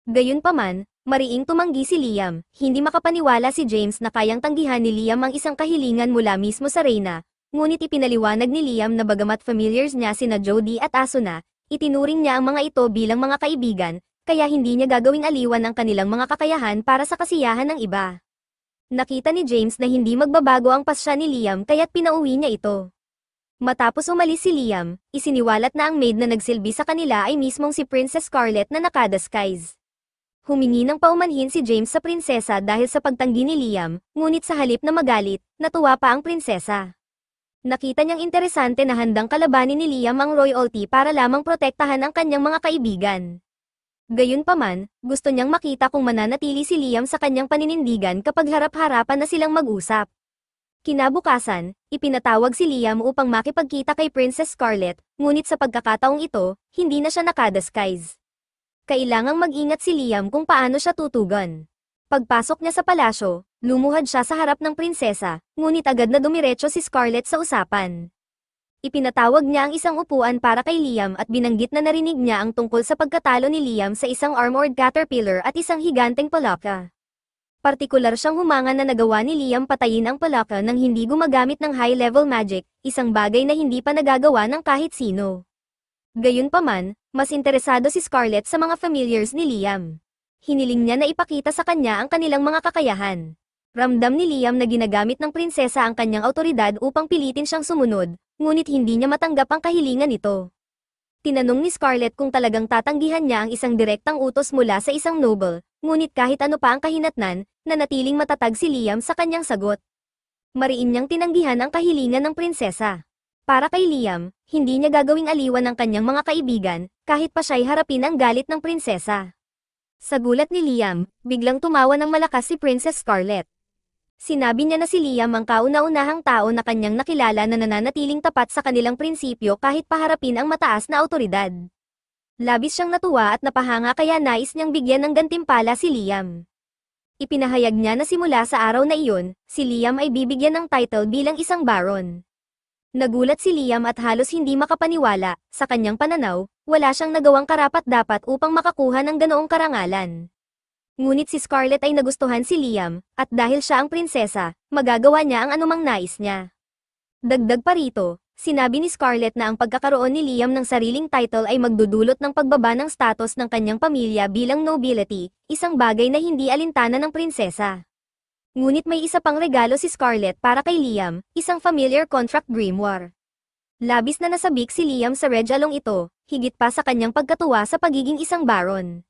Gayunpaman, mariing tumanggi si Liam, hindi makapaniwala si James na kayang tanggihan ni Liam ang isang kahilingan mula mismo sa reyna, ngunit ipinaliwanag ni Liam na bagamat familiars niya sina Jody at Asuna, itinuring niya ang mga ito bilang mga kaibigan, kaya hindi niya gagawing aliwan ang kanilang mga kakayahan para sa kasiyahan ng iba. Nakita ni James na hindi magbabago ang pasya ni Liam kaya't pinauwi niya ito. Matapos umalis si Liam, isiniwalat na ang maid na nagsilbi sa kanila ay mismong si Princess Scarlet na nakadisguise. Humingi ng paumanhin si James sa prinsesa dahil sa pagtanggi ni Liam, ngunit sa halip na magalit, natuwa pa ang prinsesa. Nakita niyang interesante na handang kalabanin ni Liam ang royalty para lamang protektahan ang kanyang mga kaibigan. Gayunpaman, gusto niyang makita kung mananatili si Liam sa kanyang paninindigan kapag harap-harapan na silang mag-usap. Kinabukasan, ipinatawag si Liam upang makipagkita kay Princess Scarlet, ngunit sa pagkakataong ito, hindi na siya nakadisguise. Kailangang mag-ingat si Liam kung paano siya tutugon. Pagpasok niya sa palasyo, lumuhad siya sa harap ng prinsesa, ngunit agad na dumiretso si Scarlet sa usapan. Ipinatawag niya ang isang upuan para kay Liam at binanggit na narinig niya ang tungkol sa pagkatalo ni Liam sa isang armored caterpillar at isang higanteng palaka. Partikular siyang humangan na nagawa ni Liam patayin ang palaka nang hindi gumagamit ng high-level magic, isang bagay na hindi pa nagagawa ng kahit sino. Gayunpaman, mas interesado si Scarlet sa mga familiars ni Liam. Hiniling niya na ipakita sa kanya ang kanilang mga kakayahan. Ramdam ni Liam na ginagamit ng prinsesa ang kanyang awtoridad upang pilitin siyang sumunod, ngunit hindi niya matanggap ang kahilingan nito. Tinanong ni Scarlet kung talagang tatanggihan niya ang isang direktang utos mula sa isang noble, ngunit kahit ano pa ang kahinatnan, nanatiling matatag si Liam sa kanyang sagot. Mariin niyang tinanggihan ang kahilingan ng prinsesa. Para kay Liam, hindi niya gagawing aliwan ang kanyang mga kaibigan, kahit pa siya'y harapin ang galit ng prinsesa. Sa gulat ni Liam, biglang tumawa ng malakas si Princess Scarlet. Sinabi niya na si Liam ang kauna-unahang tao na kanyang nakilala na nananatiling tapat sa kanilang prinsipyo kahit paharapin ang mataas na awtoridad. Labis siyang natuwa at napahanga kaya nais niyang bigyan ng gantimpala si Liam. Ipinahayag niya na simula sa araw na iyon, si Liam ay bibigyan ng title bilang isang baron. Nagulat si Liam at halos hindi makapaniwala, sa kanyang pananaw, wala siyang nagawang karapat-dapat upang makakuha ng ganoong karangalan. Ngunit si Scarlet ay nagustuhan si Liam, at dahil siya ang prinsesa, magagawa niya ang anumang nais niya. Dagdag pa rito, sinabi ni Scarlet na ang pagkakaroon ni Liam ng sariling title ay magdudulot ng pagbaba ng status ng kanyang pamilya bilang nobility, isang bagay na hindi alintana ng prinsesa. Ngunit may isa pang regalo si Scarlet para kay Liam, isang familiar contract grimoire. Labis na nasabik si Liam sa regalong ito, higit pa sa kanyang pagkatuwa sa pagiging isang baron.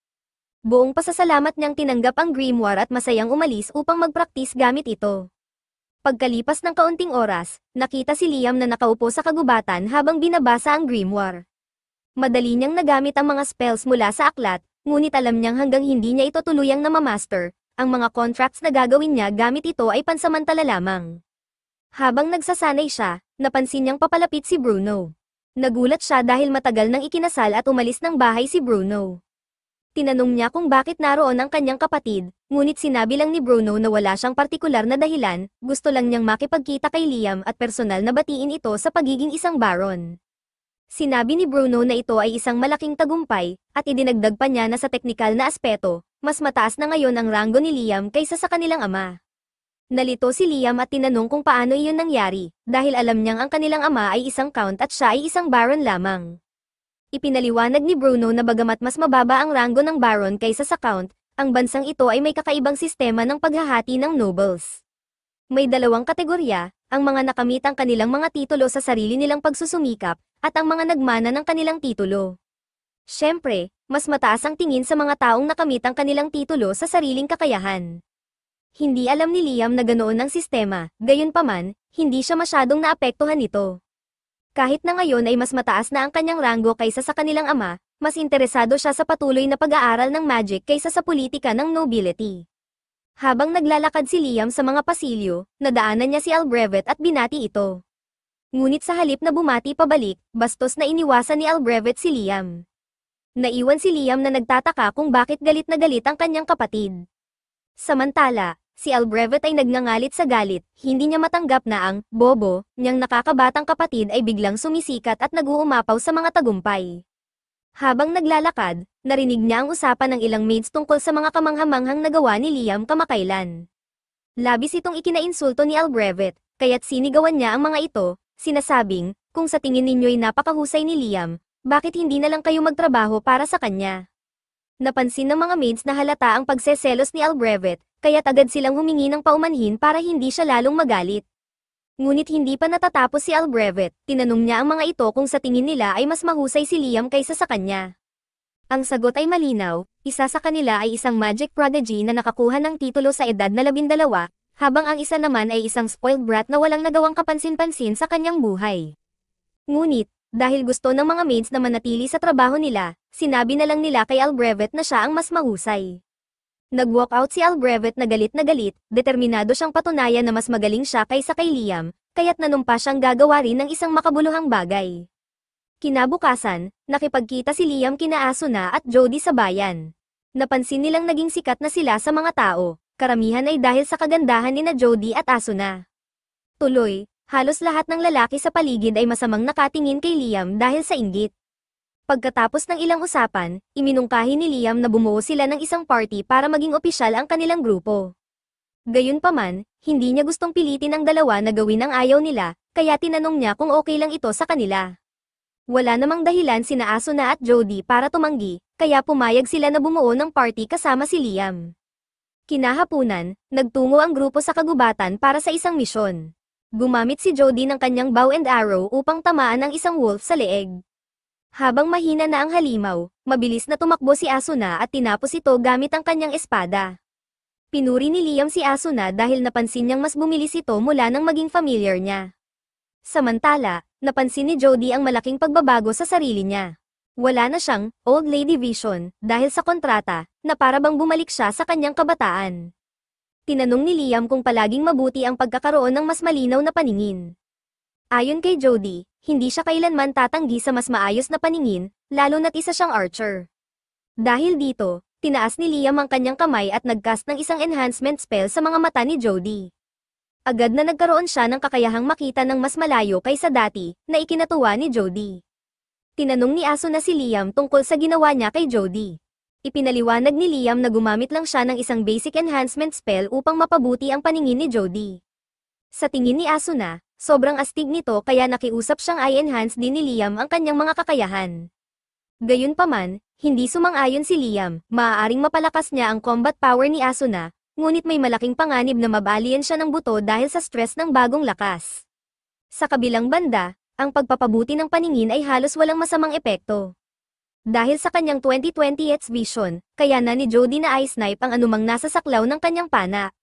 Buong pasasalamat niyang tinanggap ang grimoire at masayang umalis upang magpraktis gamit ito. Pagkalipas ng kaunting oras, nakita si Liam na nakaupo sa kagubatan habang binabasa ang grimoire. Madali niyang nagamit ang mga spells mula sa aklat, ngunit alam niyang hanggang hindi niya ito tuluyang namamaster, ang mga contracts na gagawin niya gamit ito ay pansamantala lamang. Habang nagsasanay siya, napansin niyang papalapit si Bruno. Nagulat siya dahil matagal nang ikinasal at umalis ng bahay si Bruno. Tinanong niya kung bakit naroon ang kanyang kapatid, ngunit sinabi lang ni Bruno na wala siyang partikular na dahilan, gusto lang niyang makipagkita kay Liam at personal na batiin ito sa pagiging isang baron. Sinabi ni Bruno na ito ay isang malaking tagumpay, at idinagdag pa niya na sa teknikal na aspeto, mas mataas na ngayon ang ranggo ni Liam kaysa sa kanilang ama. Nalito si Liam at tinanong kung paano iyon nangyari, dahil alam niyang ang kanilang ama ay isang count at siya ay isang baron lamang. Ipinaliwanag ni Bruno na bagamat mas mababa ang ranggo ng baron kaysa sa count, ang bansang ito ay may kakaibang sistema ng paghahati ng nobles. May dalawang kategorya, ang mga nakamit ang kanilang mga titulo sa sarili nilang pagsusumikap, at ang mga nagmana ng kanilang titulo. Siyempre, mas mataas ang tingin sa mga taong nakamit ang kanilang titulo sa sariling kakayahan. Hindi alam ni Liam na ganoon ang sistema, gayunpaman, hindi siya masyadong naapektuhan nito. Kahit na ngayon ay mas mataas na ang kanyang ranggo kaysa sa kanilang ama, mas interesado siya sa patuloy na pag-aaral ng magic kaysa sa politika ng nobility. Habang naglalakad si Liam sa mga pasilyo, nadaanan niya si Albrevet at binati ito. Ngunit sa halip na bumati pabalik, bastos na iniwasan ni Albrevet si Liam. Naiwan si Liam na nagtataka kung bakit galit na galit ang kanyang kapatid. Samantala, si Albrevet ay nagngangalit sa galit, hindi niya matanggap na ang bobo niyang nakakabatang kapatid ay biglang sumisikat at nag-uumapaw sa mga tagumpay. Habang naglalakad, narinig niya ang usapan ng ilang maids tungkol sa mga kamanghamanghang nagawa ni Liam kamakailan. Labis itong ikinainsulto ni Albrevet, kaya't sinigawan niya ang mga ito, sinasabing, kung sa tingin ninyo'y napakahusay ni Liam, bakit hindi na lang kayo magtrabaho para sa kanya? Napansin ng mga maids na halata ang pagseselos ni Albrevet, kaya't agad silang humingi ng paumanhin para hindi siya lalong magalit. Ngunit hindi pa natatapos si Albrevet, tinanong niya ang mga ito kung sa tingin nila ay mas mahusay si Liam kaysa sa kanya. Ang sagot ay malinaw, isa sa kanila ay isang magic prodigy na nakakuha ng titulo sa edad na 12, habang ang isa naman ay isang spoiled brat na walang nagawang kapansin-pansin sa kanyang buhay. Ngunit, dahil gusto ng mga maids na manatili sa trabaho nila, sinabi na lang nila kay Albrevet na siya ang mas mahusay. Nag-walk out si Albrevet na galit, determinado siyang patunayan na mas magaling siya kaysa kay Liam, kaya't nanumpa siyang gagawa rin ng isang makabuluhang bagay. Kinabukasan, nakipagkita si Liam kina Asuna at Jody sa bayan. Napansin nilang naging sikat na sila sa mga tao, karamihan ay dahil sa kagandahan ni na Jody at Asuna. Tuloy, halos lahat ng lalaki sa paligid ay masamang nakatingin kay Liam dahil sa inggit. Pagkatapos ng ilang usapan, iminungkahi ni Liam na bumuo sila ng isang party para maging opisyal ang kanilang grupo. Gayunpaman, hindi niya gustong pilitin ang dalawa na gawin ang ayaw nila, kaya tinanong niya kung okay lang ito sa kanila. Wala namang dahilan sina Asuna at Jody para tumanggi, kaya pumayag sila na bumuo ng party kasama si Liam. Kinahapunan, nagtungo ang grupo sa kagubatan para sa isang misyon. Gumamit si Jody ng kanyang bow and arrow upang tamaan ang isang wolf sa leeg. Habang mahina na ang halimaw, mabilis na tumakbo si Asuna at tinapos ito gamit ang kanyang espada. Pinuri ni Liam si Asuna dahil napansin niyang mas bumilis ito mula nang maging familiar niya. Samantala, napansin ni Jody ang malaking pagbabago sa sarili niya. Wala na siyang old lady vision dahil sa kontrata na para bang bumalik siya sa kanyang kabataan. Tinanong ni Liam kung palaging mabuti ang pagkakaroon ng mas malinaw na paningin. Ayon kay Jody, hindi siya kailanman tatanggi sa mas maayos na paningin, lalo na't isa siyang archer. Dahil dito, tinaas ni Liam ang kanyang kamay at nagcast ng isang enhancement spell sa mga mata ni Jody. Agad na nagkaroon siya ng kakayahang makita ng mas malayo kaysa dati, na ikinatuwa ni Jody. Tinanong ni Asuna si Liam tungkol sa ginawa niya kay Jody. Ipinaliwanag ni Liam na gumamit lang siya ng isang basic enhancement spell upang mapabuti ang paningin ni Jody. Sa tingin ni Asuna, sobrang astig nito kaya nakiusap siyang i-enhance din ni Liam ang kanyang mga kakayahan. Gayunpaman, hindi sumang-ayon si Liam, maaaring mapalakas niya ang combat power ni Asuna, ngunit may malaking panganib na mabalian siya ng buto dahil sa stress ng bagong lakas. Sa kabilang banda, ang pagpapabuti ng paningin ay halos walang masamang epekto. Dahil sa kanyang 20/20 vision, kaya na ni Jody na i-snipe ang anumang nasa saklaw ng kanyang pana.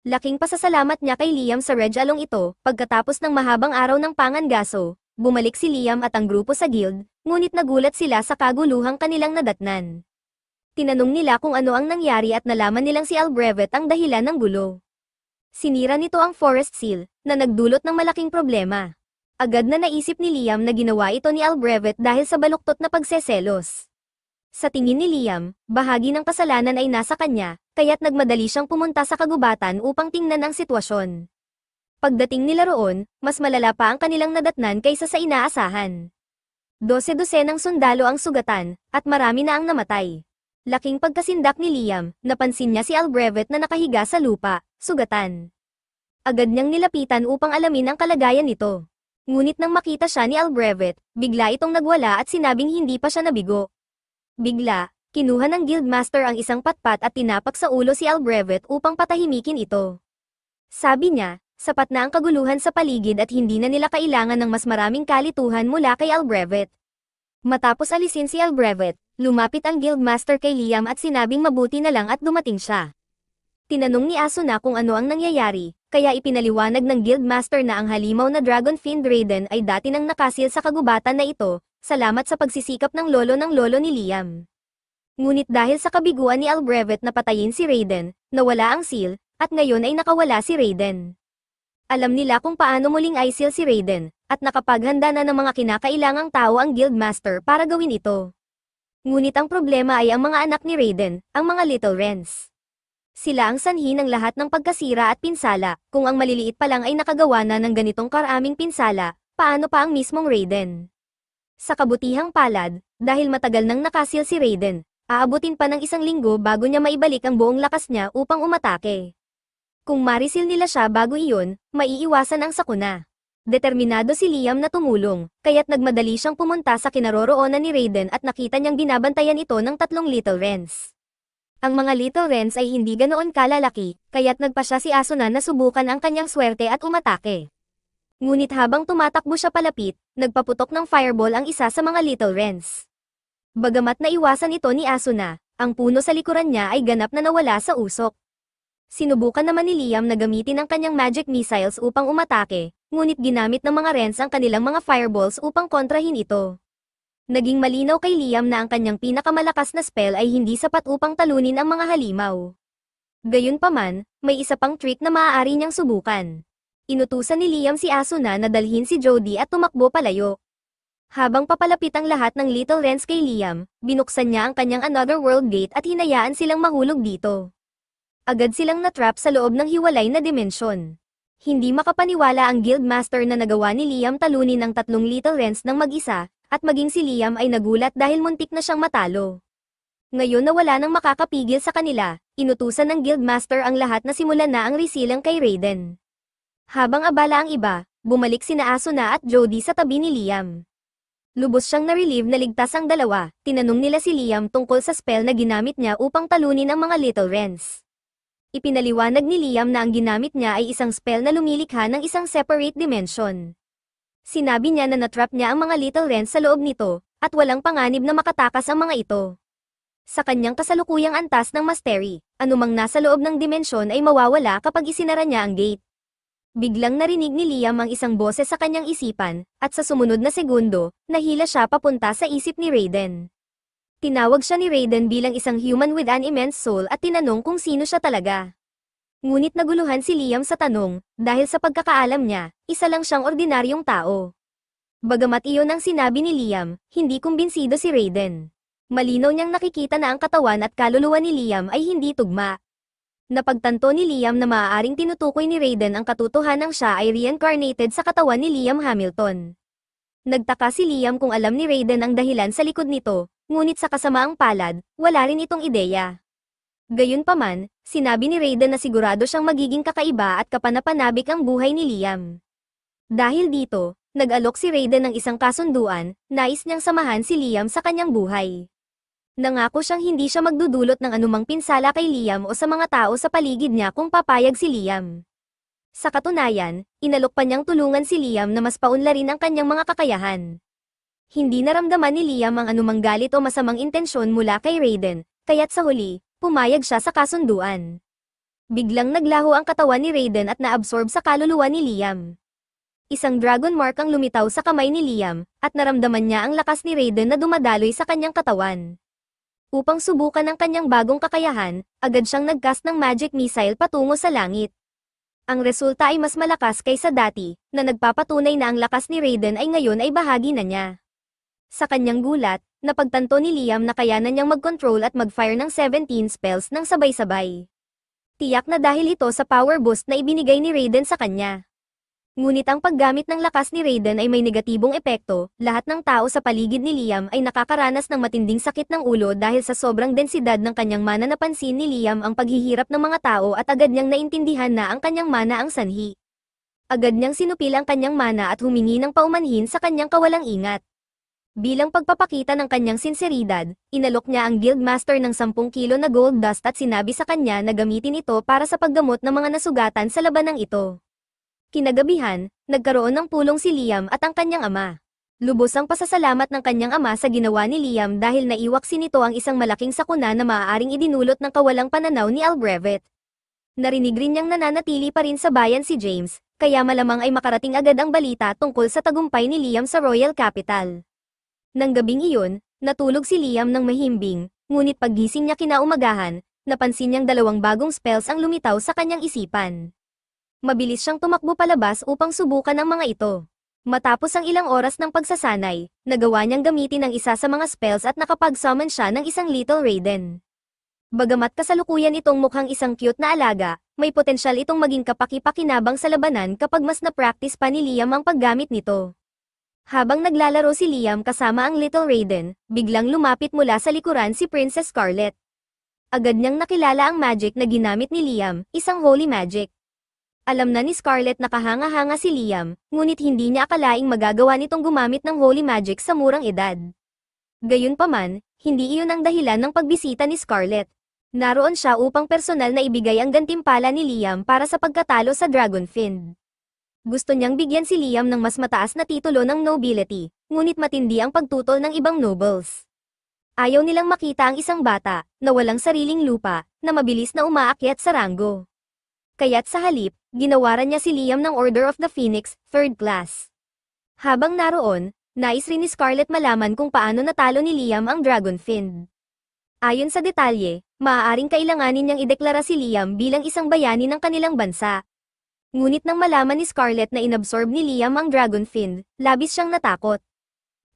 Laking pasasalamat niya kay Liam sa Red Along ito, pagkatapos ng mahabang araw ng pangangaso, bumalik si Liam at ang grupo sa guild, ngunit nagulat sila sa kaguluhang kanilang nadatnan. Tinanong nila kung ano ang nangyari at nalaman nilang si Albrevet ang dahilan ng gulo. Sinira nito ang forest seal, na nagdulot ng malaking problema. Agad na naisip ni Liam na ginawa ito ni Albrevet dahil sa baluktot na pagseselos. Sa tingin ni Liam, bahagi ng kasalanan ay nasa kanya, kaya't nagmadali siyang pumunta sa kagubatan upang tingnan ang sitwasyon. Pagdating nila roon, mas malala pa ang kanilang nadatnan kaysa sa inaasahan. 12 ng sundalo ang sugatan, at marami na ang namatay. Laking pagkasindak ni Liam, napansin niya si Albrevet na nakahiga sa lupa, sugatan. Agad niyang nilapitan upang alamin ang kalagayan nito. Ngunit nang makita siya ni Albrevet, bigla itong nagwala at sinabing hindi pa siya nabigo. Bigla, kinuha ng guildmaster ang isang patpat at tinapak sa ulo si Albrevet upang patahimikin ito. Sabi niya, sapat na ang kaguluhan sa paligid at hindi na nila kailangan ng mas maraming kalituhan mula kay Albrevet. Matapos alisin si Albrevet, lumapit ang guildmaster kay Liam at sinabing mabuti na lang at dumating siya. Tinanong ni Asuna kung ano ang nangyayari, kaya ipinaliwanag ng guildmaster na ang halimaw na Dragonfiend Raiden ay dati nang nakasil sa kagubatan na ito, salamat sa pagsisikap ng lolo ni Liam. Ngunit dahil sa kabiguan ni Albrevet na patayin si Raiden, nawala ang seal, at ngayon ay nakawala si Raiden. Alam nila kung paano muling i-seal si Raiden, at nakapaghanda na ng mga kinakailangang tao ang guildmaster para gawin ito. Ngunit ang problema ay ang mga anak ni Raiden, ang mga Little Wrens. Sila ang sanhi ng lahat ng pagkasira at pinsala, kung ang maliliit pa lang ay nakagawa na ng ganitong karaming pinsala, paano pa ang mismong Raiden? Sa kabutihang palad, dahil matagal nang nakasil si Raiden, aabutin pa ng 1 linggo bago niya maibalik ang buong lakas niya upang umatake. Kung marisil nila siya bago iyon, maiiwasan ang sakuna. Determinado si Liam na tumulong, kaya't nagmadali siyang pumunta sa kinaroroonan ni Raiden at nakita niyang binabantayan ito ng 3 Little Wrens. Ang mga Little Wrens ay hindi ganoon kalalaki, kaya't nagpa siya si Asuna na subukan ang kanyang swerte at umatake. Ngunit habang tumatakbo siya palapit, nagpaputok ng fireball ang isa sa mga Little Wrens. Bagamat naiwasan ito ni Asuna, ang puno sa likuran niya ay ganap na nawala sa usok. Sinubukan naman ni Liam na gamitin ang kanyang magic missiles upang umatake, ngunit ginamit ng mga Wrens ang kanilang mga fireballs upang kontrahin ito. Naging malinaw kay Liam na ang kanyang pinakamalakas na spell ay hindi sapat upang talunin ang mga halimaw. Gayunpaman, may isa pang trick na maaari niyang subukan. Inutusan ni Liam si Asuna na dalhin si Jody at tumakbo palayo. Habang papalapit ang lahat ng Little Wrens kay Liam, binuksan niya ang kanyang Another World Gate at hinayaan silang mahulog dito. Agad silang natrap sa loob ng hiwalay na dimensyon. Hindi makapaniwala ang Guildmaster na nagawa ni Liam talunin ang tatlong Little Wrens ng mag-isa, at maging si Liam ay nagulat dahil muntik na siyang matalo. Ngayon na wala nang makakapigil sa kanila, inutusan ng Guildmaster ang lahat na simulan na ang resilang kay Raiden. Habang abala ang iba, bumalik sina Asuna at Jody sa tabi ni Liam. Lubos siyang na-relieve na ligtas ang dalawa, tinanong nila si Liam tungkol sa spell na ginamit niya upang talunin ang mga Little Wrens. Ipinaliwanag ni Liam na ang ginamit niya ay isang spell na lumilikha ng isang separate dimension. Sinabi niya na natrap niya ang mga Little Wrens sa loob nito, at walang panganib na makatakas ang mga ito. Sa kanyang kasalukuyang antas ng mastery, anumang nasa loob ng dimensyon ay mawawala kapag isinara niya ang gate. Biglang narinig ni Liam ang isang boses sa kanyang isipan, at sa sumunod na segundo, nahila siya papunta sa isip ni Raiden. Tinawag siya ni Raiden bilang isang human with an immense soul at tinanong kung sino siya talaga. Ngunit naguluhan si Liam sa tanong, dahil sa pagkakaalam niya, isa lang siyang ordinaryong tao. Bagamat iyon ang sinabi ni Liam, hindi kumbinsido si Raiden. Malinaw niyang nakikita na ang katawan at kaluluwa ni Liam ay hindi tugma. Napagtanto ni Liam na maaaring tinutukoy ni Raiden ang katotohanang siya ay reincarnated sa katawan ni Liam Hamilton. Nagtaka si Liam kung alam ni Raiden ang dahilan sa likod nito, ngunit sa kasamaang palad, wala rin itong ideya. Gayunpaman, sinabi ni Raiden na sigurado siyang magiging kakaiba at kapanapanabik ang buhay ni Liam. Dahil dito, nag-alok si Raiden ng isang kasunduan, nais niyang samahan si Liam sa kanyang buhay. Nangako siyang hindi siya magdudulot ng anumang pinsala kay Liam o sa mga tao sa paligid niya kung papayag si Liam. Sa katunayan, inalok pa niyang tulungan si Liam na mas paunlarin ang kanyang mga kakayahan. Hindi naramdaman ni Liam ang anumang galit o masamang intensyon mula kay Raiden, kaya't sa huli, pumayag siya sa kasunduan. Biglang naglaho ang katawan ni Raiden at naabsorb sa kaluluwa ni Liam. Isang dragon mark ang lumitaw sa kamay ni Liam, at naramdaman niya ang lakas ni Raiden na dumadaloy sa kanyang katawan. Upang subukan ang kanyang bagong kakayahan, agad siyang nag-cast ng magic missile patungo sa langit. Ang resulta ay mas malakas kaysa dati, na nagpapatunay na ang lakas ni Raiden ay ngayon ay bahagi na niya. Sa kanyang gulat, napagtanto ni Liam na kayanan niyang mag-control at mag-fire ng 17 spells ng sabay-sabay. Tiyak na dahil ito sa power boost na ibinigay ni Raiden sa kanya. Ngunit ang paggamit ng lakas ni Raiden ay may negatibong epekto, lahat ng tao sa paligid ni Liam ay nakakaranas ng matinding sakit ng ulo dahil sa sobrang densidad ng kanyang mana. Napansin ni Liam ang paghihirap ng mga tao at agad niyang naintindihan na ang kanyang mana ang sanhi. Agad niyang sinupil ang kanyang mana at humingi ng paumanhin sa kanyang kawalang ingat. Bilang pagpapakita ng kanyang sinseridad, inalok niya ang Guildmaster ng 10 kilo na gold dust at sinabi sa kanya na gamitin ito para sa paggamot ng mga nasugatan sa labanang ito. Kinagabihan, nagkaroon ng pulong si Liam at ang kanyang ama. Lubos ang pasasalamat ng kanyang ama sa ginawa ni Liam dahil naiwaksi nito ang isang malaking sakuna na maaaring idinulot ng kawalang pananaw ni Albrevet. Narinig rin niyang nananatili pa rin sa bayan si James, kaya malamang ay makarating agad ang balita tungkol sa tagumpay ni Liam sa Royal Capital. Nang gabing iyon, natulog si Liam ng mahimbing, ngunit paggising niya kinaumagahan, napansin niyang 2 bagong spells ang lumitaw sa kanyang isipan. Mabilis siyang tumakbo palabas upang subukan ang mga ito. Matapos ang ilang oras ng pagsasanay, nagawa niyang gamitin ang isa sa mga spells at nakapag-summon siya ng isang Little Raiden. Bagamat kasalukuyan itong mukhang isang cute na alaga, may potensyal itong maging kapaki-pakinabang sa labanan kapag mas na-practice pa ni Liam ang paggamit nito. Habang naglalaro si Liam kasama ang Little Raiden, biglang lumapit mula sa likuran si Princess Scarlet. Agad niyang nakilala ang magic na ginamit ni Liam, isang holy magic. Alam na ni Scarlet na kahanga-hanga si Liam, ngunit hindi niya akalaing magagawa nitong gumamit ng holy magic sa murang edad. Gayunpaman, hindi iyon ang dahilan ng pagbisita ni Scarlet. Naroon siya upang personal na ibigay ang gantimpala ni Liam para sa pagkatalo sa Dragon Fiend. Gusto niyang bigyan si Liam ng mas mataas na titulo ng nobility, ngunit matindi ang pagtutol ng ibang nobles. Ayaw nilang makita ang isang bata, na walang sariling lupa, na mabilis na umaakyat sa ranggo. Kaya't sa halip, ginawaran niya si Liam ng Order of the Phoenix, 3rd class. Habang naroon, nais rin ni Scarlett malaman kung paano natalo ni Liam ang Dragon Fiend. Ayon sa detalye, maaaring kailanganin niyang ideklara si Liam bilang isang bayani ng kanilang bansa. Ngunit nang malaman ni Scarlett na inabsorb ni Liam ang Dragon Fiend, labis siyang natakot.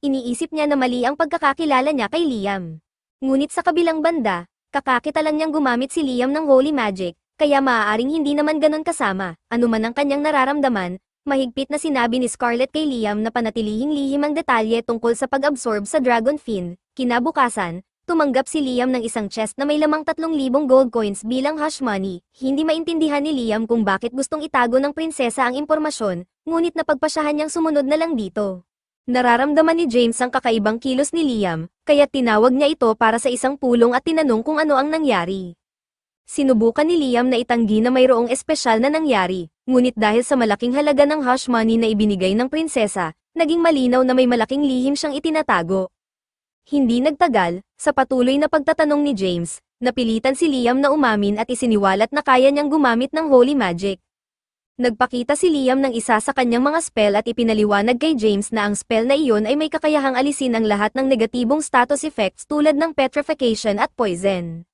Iniisip niya na mali ang pagkakakilala niya kay Liam. Ngunit sa kabilang banda, kakakita lang niyang gumamit si Liam ng Holy Magic, kaya maaaring hindi naman ganon kasama, anuman ang kanyang nararamdaman. Mahigpit na sinabi ni Scarlett kay Liam na panatilihing lihim ang detalye tungkol sa pag-absorb sa Dragon Fiend. Kinabukasan, tumanggap si Liam ng isang chest na may lamang 3,000 gold coins bilang hush money. Hindi maintindihan ni Liam kung bakit gustong itago ng prinsesa ang impormasyon, ngunit napagpasyahan niyang sumunod na lang dito. Nararamdaman ni James ang kakaibang kilos ni Liam, kaya tinawag niya ito para sa isang pulong at tinanong kung ano ang nangyari. Sinubukan ni Liam na itanggi na mayroong espesyal na nangyari, ngunit dahil sa malaking halaga ng hush money na ibinigay ng prinsesa, naging malinaw na may malaking lihim siyang itinatago. Hindi nagtagal, sa patuloy na pagtatanong ni James, napilitan si Liam na umamin at isiniwalat na kaya niyang gumamit ng Holy Magic. Nagpakita si Liam ng isa sa kanyang mga spell at ipinaliwanag kay James na ang spell na iyon ay may kakayahang alisin ang lahat ng negatibong status effects tulad ng petrification at poison.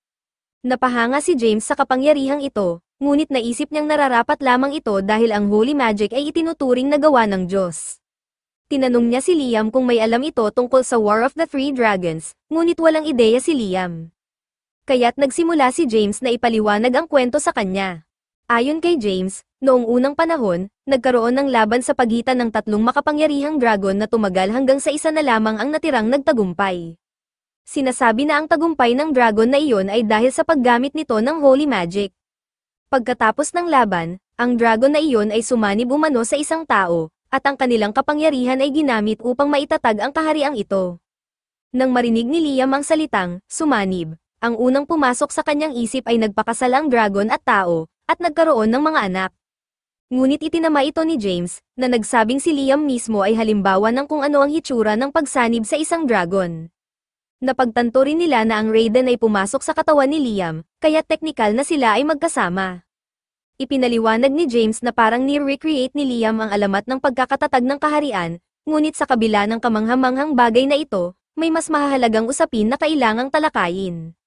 Napahanga si James sa kapangyarihang ito, ngunit naisip niyang nararapat lamang ito dahil ang Holy Magic ay itinuturing na gawa ng Diyos. Tinanong niya si Liam kung may alam ito tungkol sa War of the Three Dragons, ngunit walang ideya si Liam. Kaya't nagsimula si James na ipaliwanag ang kwento sa kanya. Ayon kay James, noong unang panahon, nagkaroon ng laban sa pagitan ng 3 makapangyarihang dragon na tumagal hanggang sa isa na lamang ang natirang nagtagumpay. Sinasabi na ang tagumpay ng dragon na iyon ay dahil sa paggamit nito ng Holy Magic. Pagkatapos ng laban, ang dragon na iyon ay sumanib umano sa isang tao, at ang kanilang kapangyarihan ay ginamit upang maitatag ang kahariang ito. Nang marinig ni Liam ang salitang, sumanib, ang unang pumasok sa kanyang isip ay nagpakasal ang dragon at tao, at nagkaroon ng mga anak. Ngunit itinama ito ni James, na nagsabing si Liam mismo ay halimbawa ng kung ano ang hitsura ng pagsanib sa isang dragon. Napagtanto rin nila na ang Raiden ay pumasok sa katawan ni Liam, kaya teknikal na sila ay magkasama. Ipinaliwanag ni James na parang ni-recreate ni Liam ang alamat ng pagkakatatag ng kaharian, ngunit sa kabila ng kamanghamanghang bagay na ito, may mas mahahalagang usapin na kailangang talakayin.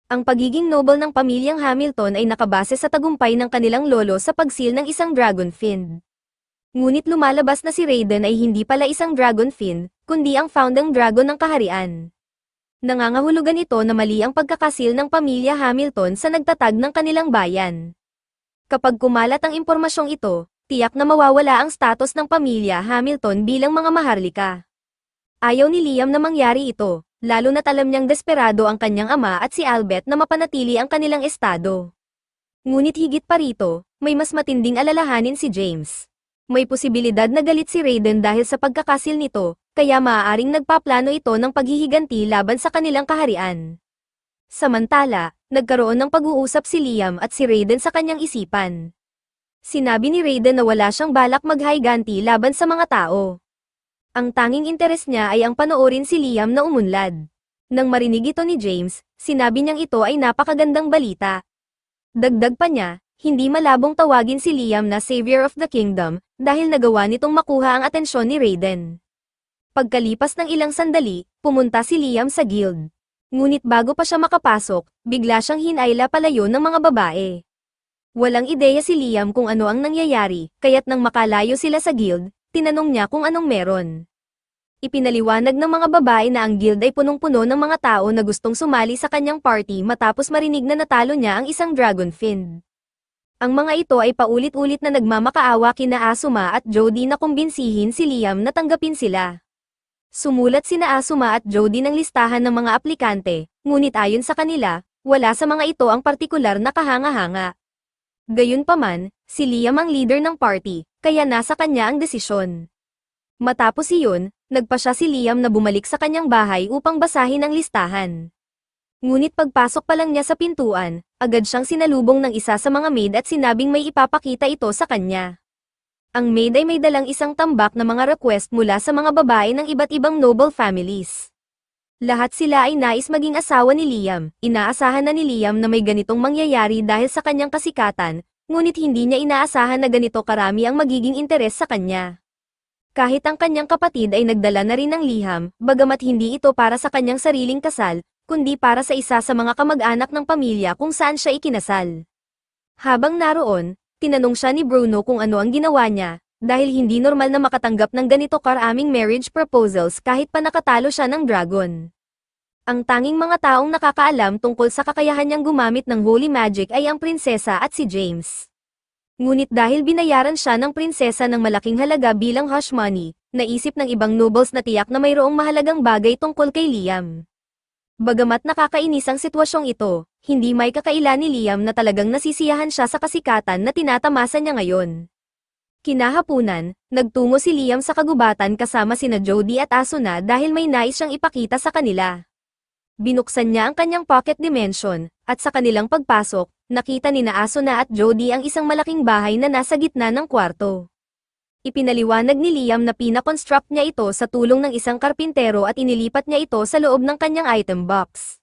Ang pagiging noble ng pamilyang Hamilton ay nakabase sa tagumpay ng kanilang lolo sa pagsil ng isang Dragon Fiend. Ngunit lumalabas na si Raiden ay hindi pala isang Dragon Fiend, kundi ang founding dragon ng kaharian. Nangangahulugan ito na mali ang pagkakasil ng pamilya Hamilton sa nagtatag ng kanilang bayan. Kapag kumalat ang impormasyong ito, tiyak na mawawala ang status ng pamilya Hamilton bilang mga maharlika. Ayaw ni Liam na mangyari ito, lalo na't alam niyang desperado ang kanyang ama at si Albert na mapanatili ang kanilang estado. Ngunit higit pa rito, may mas matinding alalahanin si James. May posibilidad na galit si Raiden dahil sa pagkakasil nito, kaya maaaring nagpaplano ito ng paghihiganti laban sa kanilang kaharian. Samantala, nagkaroon ng pag-uusap si Liam at si Raiden sa kanyang isipan. Sinabi ni Raiden na wala siyang balak maghiganti laban sa mga tao. Ang tanging interes niya ay ang panoorin si Liam na umunlad. Nang marinig ito ni James, sinabi niyang ito ay napakagandang balita. Dagdag pa niya, hindi malabong tawagin si Liam na Savior of the Kingdom, dahil nagawa nitong makuha ang atensyon ni Raiden. Pagkalipas ng ilang sandali, pumunta si Liam sa guild. Ngunit bago pa siya makapasok, bigla siyang hinayla palayo ng mga babae. Walang ideya si Liam kung ano ang nangyayari, kaya't nang makalayo sila sa guild, tinanong niya kung anong meron. Ipinaliwanag ng mga babae na ang guild ay punong-puno ng mga tao na gustong sumali sa kanyang party matapos marinig na natalo niya ang isang Dragon Fiend. Ang mga ito ay paulit-ulit na nagmamakaawa kina Asuma at Jody na kumbinsihin si Liam na tanggapin sila. Sumulat sina Asuma at Jody ng listahan ng mga aplikante, ngunit ayon sa kanila, wala sa mga ito ang partikular na kahanga-hanga. Gayunpaman, si Liam ang leader ng party, kaya nasa kanya ang desisyon. Matapos iyon, nagpasya si Liam na bumalik sa kanyang bahay upang basahin ang listahan. Ngunit pagpasok pa lang niya sa pintuan, agad siyang sinalubong ng isa sa mga maid at sinabing may ipapakita ito sa kanya. Ang maid ay may dalang isang tambak na mga request mula sa mga babae ng iba't ibang noble families. Lahat sila ay nais maging asawa ni Liam. Inaasahan na ni Liam na may ganitong mangyayari dahil sa kanyang kasikatan, ngunit hindi niya inaasahan na ganito karami ang magiging interes sa kanya. Kahit ang kanyang kapatid ay nagdala na rin ng liham, bagamat hindi ito para sa kanyang sariling kasal, kundi para sa isa sa mga kamag-anak ng pamilya kung saan siya ikinasal. Habang naroon, tinanong siya ni Bruno kung ano ang ginawa niya, dahil hindi normal na makatanggap ng ganito karaming marriage proposals kahit pa nakatalo siya ng dragon. Ang tanging mga taong nakakaalam tungkol sa kakayahan niyang gumamit ng holy magic ay ang prinsesa at si James. Ngunit dahil binayaran siya ng prinsesa ng malaking halaga bilang hush money, naisip ng ibang nobles na tiyak na mayroong mahalagang bagay tungkol kay Liam. Bagamat nakakainis ang sitwasyong ito, hindi may kakaila ni Liam na talagang nasisiyahan siya sa kasikatan na tinatamasa niya ngayon. Kinahapunan, nagtungo si Liam sa kagubatan kasama sina Jody at Asuna dahil may nais siyang ipakita sa kanila. Binuksan niya ang kanyang pocket dimension, at sa kanilang pagpasok, nakita ni Asuna at Jody ang isang malaking bahay na nasa gitna ng kwarto. Ipinaliwanag ni Liam na pinakonstruct niya ito sa tulong ng isang karpintero at inilipat niya ito sa loob ng kanyang item box.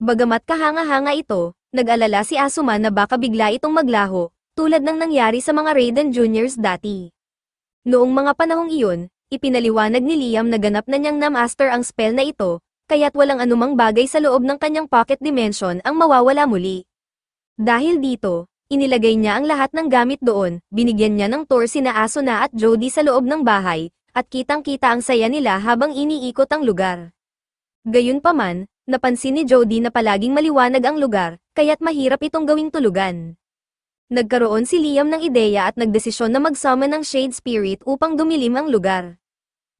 Bagamat kahanga-hanga ito, nag-alala si Asuma na baka bigla itong maglaho, tulad ng nangyari sa mga Raiden Juniors dati. Noong mga panahong iyon, ipinaliwanag ni Liam na ganap na niyang na-master ang spell na ito, kaya't walang anumang bagay sa loob ng kanyang pocket dimension ang mawawala muli. Dahil dito, inilagay niya ang lahat ng gamit doon, binigyan niya ng tour sina Asuna at Jody sa loob ng bahay, at kitang-kita ang saya nila habang iniikot ang lugar. Gayunpaman, napansin ni Jody na palaging maliwanag ang lugar, kaya't mahirap itong gawing tulugan. Nagkaroon si Liam ng ideya at nagdesisyon na mag-summon ng Shade Spirit upang dumilim ang lugar.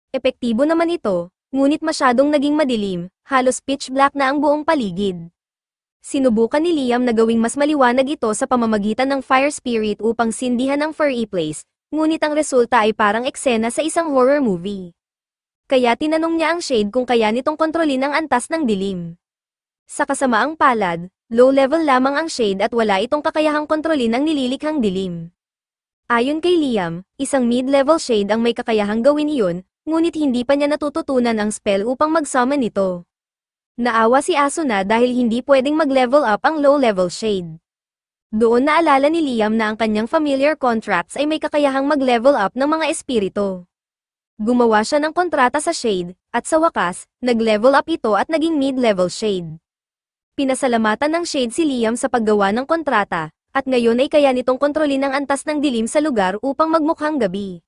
Epektibo naman ito, ngunit masyadong naging madilim, halos pitch black na ang buong paligid. Sinubukan ni Liam na gawing mas maliwanag ito sa pamamagitan ng Fire Spirit upang sindihan ang furry place, ngunit ang resulta ay parang eksena sa isang horror movie. Kaya tinanong niya ang Shade kung kaya nitong kontrolin ang antas ng dilim. Sa kasamaang palad, low level lamang ang Shade at wala itong kakayahang kontrolin ang nililikhang dilim. Ayon kay Liam, isang mid-level Shade ang may kakayahang gawin iyon, ngunit hindi pa niya natututunan ang spell upang mag-summon ito. Naawa si Asuna dahil hindi pwedeng mag-level up ang low-level Shade. Doon naalala ni Liam na ang kanyang familiar contracts ay may kakayahang mag-level up ng mga espiritu. Gumawa siya ng kontrata sa Shade, at sa wakas, nag-level up ito at naging mid-level Shade. Pinasalamatan ng Shade si Liam sa paggawa ng kontrata, at ngayon ay kaya nitong kontrolin ang antas ng dilim sa lugar upang magmukhang gabi.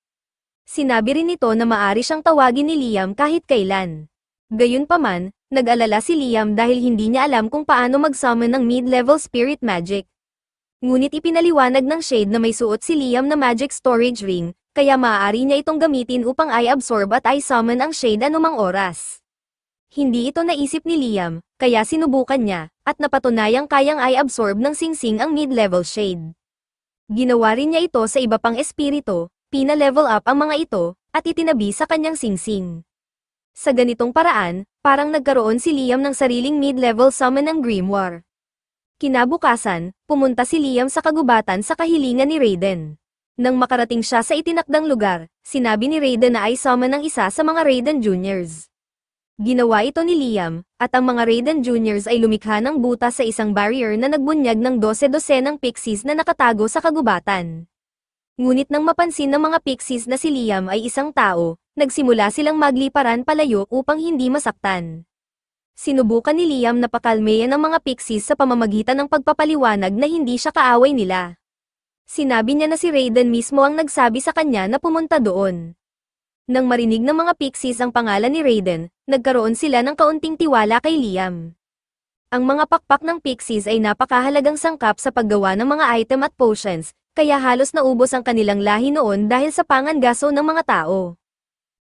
Sinabi rin nito na maari siyang tawagin ni Liam kahit kailan. Gayunpaman, nag-alala si Liam dahil hindi niya alam kung paano mag-summon ng mid-level spirit magic. Ngunit ipinaliwanag ng Shade na may suot si Liam na magic storage ring, kaya maaari niya itong gamitin upang i-absorb at i-summon ang Shade anumang oras. Hindi ito naisip ni Liam, kaya sinubukan niya, at napatunayang kayang i-absorb ng singsing ang mid-level Shade. Ginawa rin niya ito sa iba pang espiritu, pina-level up ang mga ito, at itinabi sa kanyang singsing. Sa ganitong paraan, parang nagkaroon si Liam ng sariling mid-level summon ng Grimoire. Kinabukasan, pumunta si Liam sa kagubatan sa kahilingan ni Raiden. Nang makarating siya sa itinakdang lugar, sinabi ni Raiden na i-summon ng isa sa mga Raiden Juniors. Ginawa ito ni Liam, at ang mga Raiden Juniors ay lumikha ng butas sa isang barrier na nagbunyag ng 12-dosenang pixies na nakatago sa kagubatan. Ngunit nang mapansin ng mga pixies na si Liam ay isang tao, nagsimula silang magliparan palayo upang hindi masaktan. Sinubukan ni Liam na pakalmeyan ang mga pixies sa pamamagitan ng pagpapaliwanag na hindi siya kaaway nila. Sinabi niya na si Raiden mismo ang nagsabi sa kanya na pumunta doon. Nang marinig ng mga pixies ang pangalan ni Raiden, nagkaroon sila ng kaunting tiwala kay Liam. Ang mga pakpak ng pixies ay napakahalagang sangkap sa paggawa ng mga item at potions, kaya halos naubos ang kanilang lahi noon dahil sa pangangaso ng mga tao.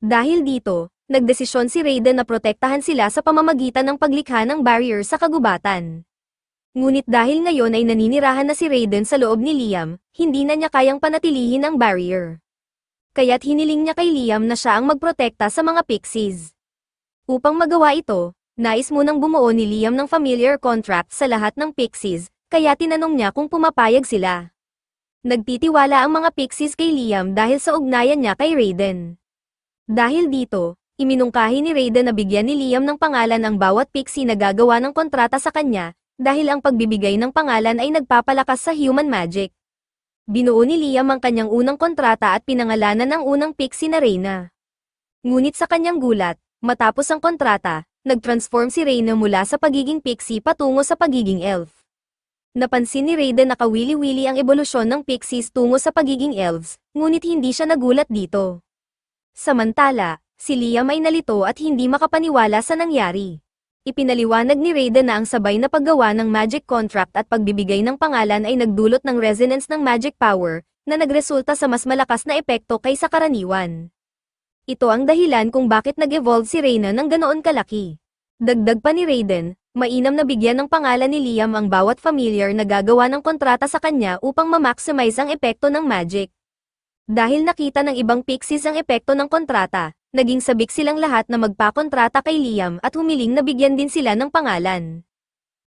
Dahil dito, nagdesisyon si Raiden na protektahan sila sa pamamagitan ng paglikha ng barrier sa kagubatan. Ngunit dahil ngayon ay naninirahan na si Raiden sa loob ni Liam, hindi na niya kayang panatilihin ang barrier. Kaya't hiniling niya kay Liam na siya ang magprotekta sa mga pixies. Upang magawa ito, nais munang bumuo ni Liam ng familiar contract sa lahat ng pixies, kaya tinanong niya kung pumapayag sila. Nagtitiwala ang mga pixies kay Liam dahil sa ugnayan niya kay Raiden. Dahil dito, iminungkahi ni Raiden na bigyan ni Liam ng pangalan ang bawat pixie na gagawa ng kontrata sa kanya, dahil ang pagbibigay ng pangalan ay nagpapalakas sa human magic. Binuo ni Liam ang kanyang unang kontrata at pinangalanan ang unang pixie na Reyna. Ngunit sa kanyang gulat, matapos ang kontrata, nag-transform si Reyna mula sa pagiging pixie patungo sa pagiging elf. Napansin ni Raiden na kawili-wili ang ebolusyon ng pixies tungo sa pagiging elves, ngunit hindi siya nagulat dito. Samantala, si Liam ay nalito at hindi makapaniwala sa nangyari. Ipinaliwanag ni Raiden na ang sabay na paggawa ng magic contract at pagbibigay ng pangalan ay nagdulot ng resonance ng magic power, na nagresulta sa mas malakas na epekto kaysa karaniwan. Ito ang dahilan kung bakit nag-evolve si Reyna ng ganoon kalaki. Dagdag pa ni Raiden, mainam na bigyan ng pangalan ni Liam ang bawat familiar na gagawa ng kontrata sa kanya upang ma-maximize ang epekto ng magic. Dahil nakita ng ibang pixies ang epekto ng kontrata, naging sabik silang lahat na magpakontrata kay Liam at humiling na bigyan din sila ng pangalan.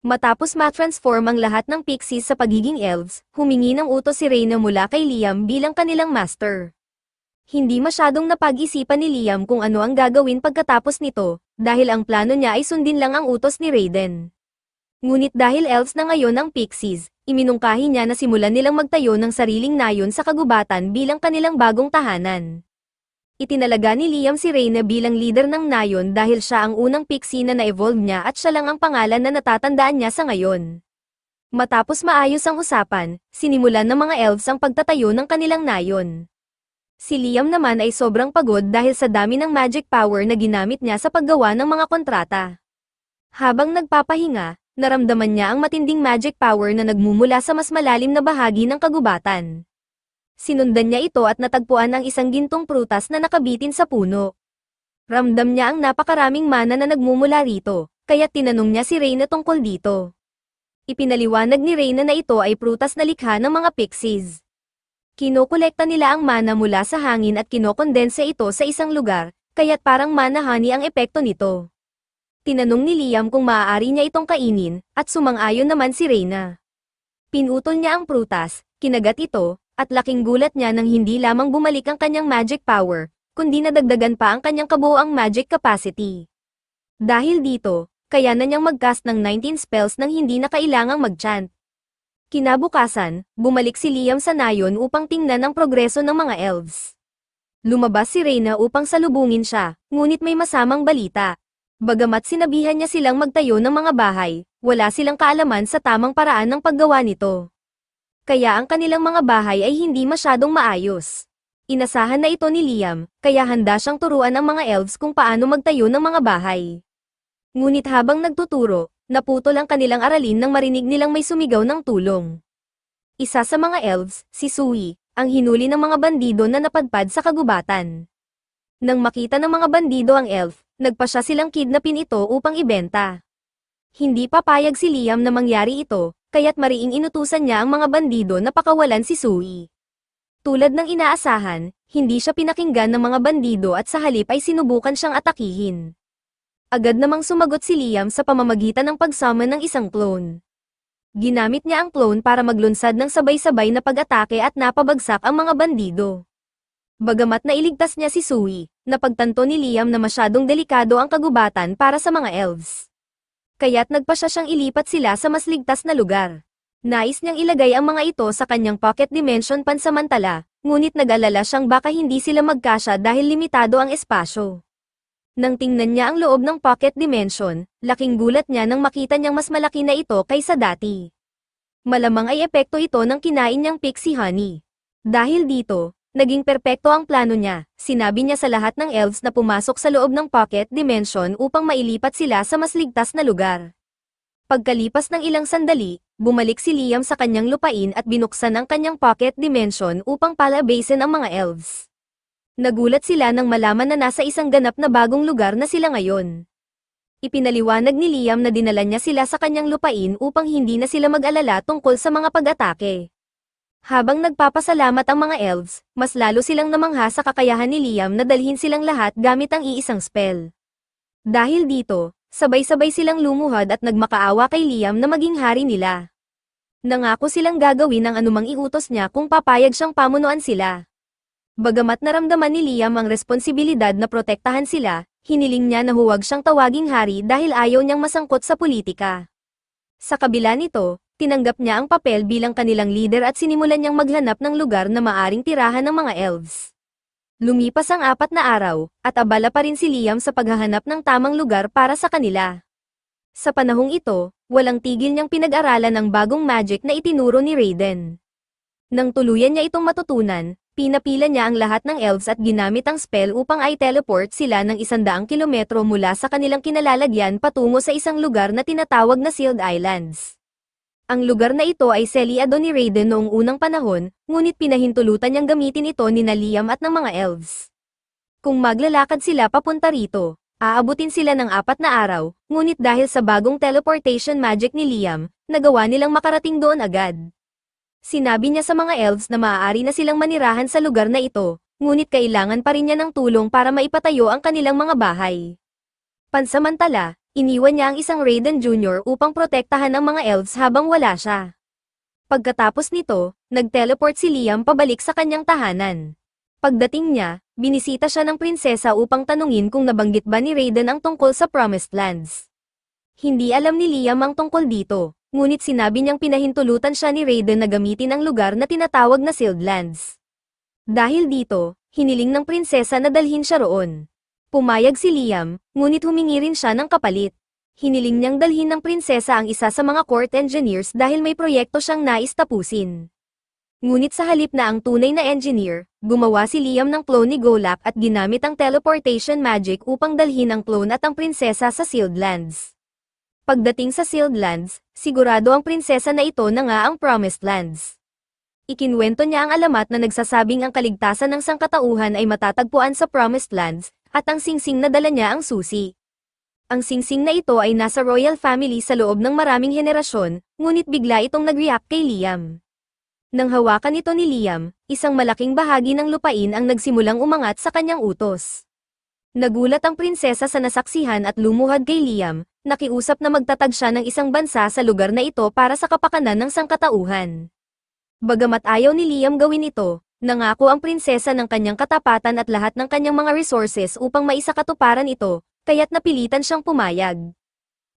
Matapos ma-transform ang lahat ng pixies sa pagiging elves, humingi ng utos si Reyna mula kay Liam bilang kanilang master. Hindi masyadong napag-isipan ni Liam kung ano ang gagawin pagkatapos nito, dahil ang plano niya ay sundin lang ang utos ni Raiden. Ngunit dahil elves na ngayon ang pixies, iminungkahi niya na simulan nilang magtayo ng sariling nayon sa kagubatan bilang kanilang bagong tahanan. Itinalaga ni Liam si Reyna bilang leader ng nayon dahil siya ang unang pixie na na-evolve niya at siya lang ang pangalan na natatandaan niya sa ngayon. Matapos maayos ang usapan, sinimulan ng mga elves ang pagtatayo ng kanilang nayon. Si Liam naman ay sobrang pagod dahil sa dami ng magic power na ginamit niya sa paggawa ng mga kontrata. Habang nagpapahinga, naramdaman niya ang matinding magic power na nagmumula sa mas malalim na bahagi ng kagubatan. Sinundan niya ito at natagpuan ang isang gintong prutas na nakabitin sa puno. Ramdam niya ang napakaraming mana na nagmumula rito, kaya tinanong niya si Reyna tungkol dito. Ipinaliwanag ni Reyna na ito ay prutas na likha ng mga pixies. Kinokolekta nila ang mana mula sa hangin at kinokondense ito sa isang lugar, kaya't parang mana honey ang epekto nito. Tinanong ni Liam kung maaari niya itong kainin, at sumang-ayon naman si Reyna. Pinutol niya ang prutas, kinagat ito, at laking gulat niya nang hindi lamang bumalik ang kanyang magic power, kundi nadagdagan pa ang kanyang kabuoang magic capacity. Dahil dito, kaya na niyang mag-cast ng 19 spells nang hindi na kailangang mag-chant. Kinabukasan, bumalik si Liam sa nayon upang tingnan ang progreso ng mga elves. Lumabas si Reyna upang salubungin siya, ngunit may masamang balita. Bagamat sinabihan niya silang magtayo ng mga bahay, wala silang kaalaman sa tamang paraan ng paggawa nito. Kaya ang kanilang mga bahay ay hindi masyadong maayos. Inasahan na ito ni Liam, kaya handa siyang turuan ang mga elves kung paano magtayo ng mga bahay. Ngunit habang nagtuturo, naputol ang kanilang aralin nang marinig nilang may sumigaw ng tulong. Isa sa mga elves, si Sui, ang hinuli ng mga bandido na napadpad sa kagubatan. Nang makita ng mga bandido ang elf, nagpasya silang kidnapin ito upang ibenta. Hindi papayag si Liam na mangyari ito, kaya't mariing inutusan niya ang mga bandido na pakawalan si Sui. Tulad ng inaasahan, hindi siya pinakinggan ng mga bandido at sa halip ay sinubukan siyang atakihin. Agad namang sumagot si Liam sa pamamagitan ng pag-summon ng isang clone. Ginamit niya ang clone para maglunsad ng sabay-sabay na pag-atake at napabagsak ang mga bandido. Bagamat nailigtas niya si Sui, napagtanto ni Liam na masyadong delikado ang kagubatan para sa mga elves. Kaya't nagpasya siyang ilipat sila sa mas ligtas na lugar. Nais niyang ilagay ang mga ito sa kanyang pocket dimension pansamantala, ngunit nag-alala siyang baka hindi sila magkasya dahil limitado ang espasyo. Nang tingnan niya ang loob ng pocket dimension, laking gulat niya nang makita niyang mas malaki na ito kaysa dati. Malamang ay epekto ito ng kinain niyang pixie honey. Dahil dito, naging perpekto ang plano niya. Sinabi niya sa lahat ng elves na pumasok sa loob ng pocket dimension upang mailipat sila sa mas ligtas na lugar. Pagkalipas ng ilang sandali, bumalik si Liam sa kanyang lupain at binuksan ang kanyang pocket dimension upang palabasin ang mga elves. Nagulat sila nang malaman na nasa isang ganap na bagong lugar na sila ngayon. Ipinaliwanag ni Liam na dinala niya sila sa kanyang lupain upang hindi na sila mag-alala tungkol sa mga pag-atake. Habang nagpapasalamat ang mga elves, mas lalo silang namangha sa kakayahan ni Liam na dalhin silang lahat gamit ang iisang spell. Dahil dito, sabay-sabay silang lumuhod at nagmakaawa kay Liam na maging hari nila. Nangako silang gagawin ang anumang iutos niya kung papayag siyang pamunuan sila. Bagamat naramdaman ni Liam ang responsibilidad na protektahan sila, hiniling niya na huwag siyang tawaging hari dahil ayaw niyang masangkot sa politika. Sa kabila nito, tinanggap niya ang papel bilang kanilang leader at sinimulan niyang maghanap ng lugar na maaring tirahan ng mga elves. Lumipas ang 4 na araw, at abala pa rin si Liam sa paghahanap ng tamang lugar para sa kanila. Sa panahong ito, walang tigil niyang pinag-aralan ang bagong magic na itinuro ni Raiden. Nang tuluyan niya itong matutunan, pinapila niya ang lahat ng elves at ginamit ang spell upang i-teleport sila ng 100 kilometro mula sa kanilang kinalalagyan patungo sa isang lugar na tinatawag na Sealed Islands. Ang lugar na ito ay seliado ni Raiden noong unang panahon, ngunit pinahintulutan niyang gamitin ito ni Liam at ng mga elves. Kung maglalakad sila papunta rito, aabutin sila ng 4 na araw, ngunit dahil sa bagong teleportation magic ni Liam, nagawa nilang makarating doon agad. Sinabi niya sa mga elves na maaari na silang manirahan sa lugar na ito, ngunit kailangan pa rin niya ng tulong para maipatayo ang kanilang mga bahay. Pansamantala, iniwan niya ang isang Raiden Jr. upang protektahan ang mga elves habang wala siya. Pagkatapos nito, nag-teleport si Liam pabalik sa kanyang tahanan. Pagdating niya, binisita siya ng prinsesa upang tanungin kung nabanggit ba ni Raiden ang tungkol sa Promised Lands. Hindi alam ni Liam ang tungkol dito, ngunit sinabi niyang pinahintulutan siya ni Raiden na gamitin ang lugar na tinatawag na Sealed Lands. Dahil dito, hiniling ng prinsesa na dalhin siya roon. Pumayag si Liam, ngunit humingi rin siya ng kapalit. Hiniling niyang dalhin ng prinsesa ang isa sa mga court engineers dahil may proyekto siyang nais tapusin. Ngunit sa halip na ang tunay na engineer, gumawa si Liam ng clone ni Golak at ginamit ang teleportation magic upang dalhin ang clone at ang prinsesa sa Sealed Lands. Pagdating sa Sealed Lands, sigurado ang prinsesa na ito na nga ang Promised Lands. Ikinwento niya ang alamat na nagsasabing ang kaligtasan ng sangkatauhan ay matatagpuan sa Promised Lands, at ang singsing na dala niya ang susi. Ang singsing na ito ay nasa royal family sa loob ng maraming henerasyon, ngunit bigla itong nag-react kay Liam. Nang hawakan ito ni Liam, isang malaking bahagi ng lupain ang nagsimulang umangat sa kanyang utos. Nagulat ang prinsesa sa nasaksihan at lumuhad kay Liam, nakiusap na magtatag siya ng isang bansa sa lugar na ito para sa kapakanan ng sangkatauhan. Bagamat ayaw ni Liam gawin ito, nangako ang prinsesa ng kanyang katapatan at lahat ng kanyang mga resources upang maisakatuparan ito, kaya't napilitan siyang pumayag.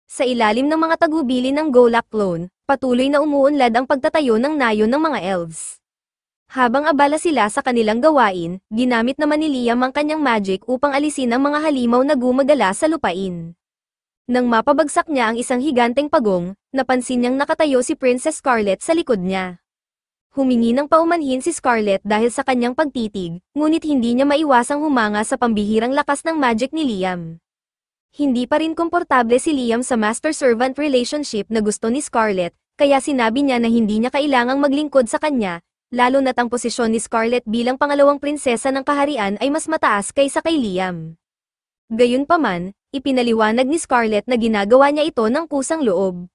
Sa ilalim ng mga tagubilin ng Golak clone, patuloy na umuunlad ang pagtatayo ng nayon ng mga elves. Habang abala sila sa kanilang gawain, ginamit naman ni Liam ang kanyang magic upang alisin ang mga halimaw na gumagala sa lupain. Nang mapabagsak niya ang isang higanteng pagong, napansin niyang nakatayo si Princess Scarlet sa likod niya. Humingi ng paumanhin si Scarlet dahil sa kanyang pagtitig, ngunit hindi niya maiwasang humanga sa pambihirang lakas ng magic ni Liam. Hindi pa rin komportable si Liam sa master-servant relationship na gusto ni Scarlet, kaya sinabi niya na hindi niya kailangang maglingkod sa kanya, lalo na't ang posisyon ni Scarlet bilang pangalawang prinsesa ng kaharian ay mas mataas kaysa kay Liam. Gayunpaman, ipinaliwanag ni Scarlet na ginagawa niya ito ng kusang loob.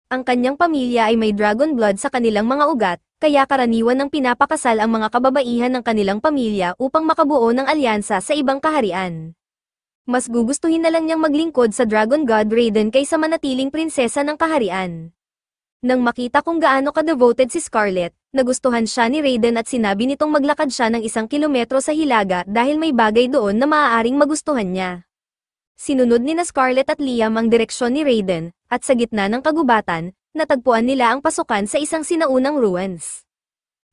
Ang kanyang pamilya ay may dragon blood sa kanilang mga ugat, kaya karaniwan ng pinapakasal ang mga kababaihan ng kanilang pamilya upang makabuo ng alyansa sa ibang kaharian. Mas gugustuhin na lang niyang maglingkod sa Dragon God Raiden kaysa manatiling prinsesa ng kaharian. Nang makita kung gaano ka-devoted si Scarlet, nagustuhan siya ni Raiden at sinabi nitong maglakad siya ng 1 kilometro sa hilaga dahil may bagay doon na maaaring magustuhan niya. Sinunod ni na Scarlet at Liam ang direksyon ni Raiden, at sa gitna ng kagubatan, natagpuan nila ang pasukan sa isang sinaunang ruins.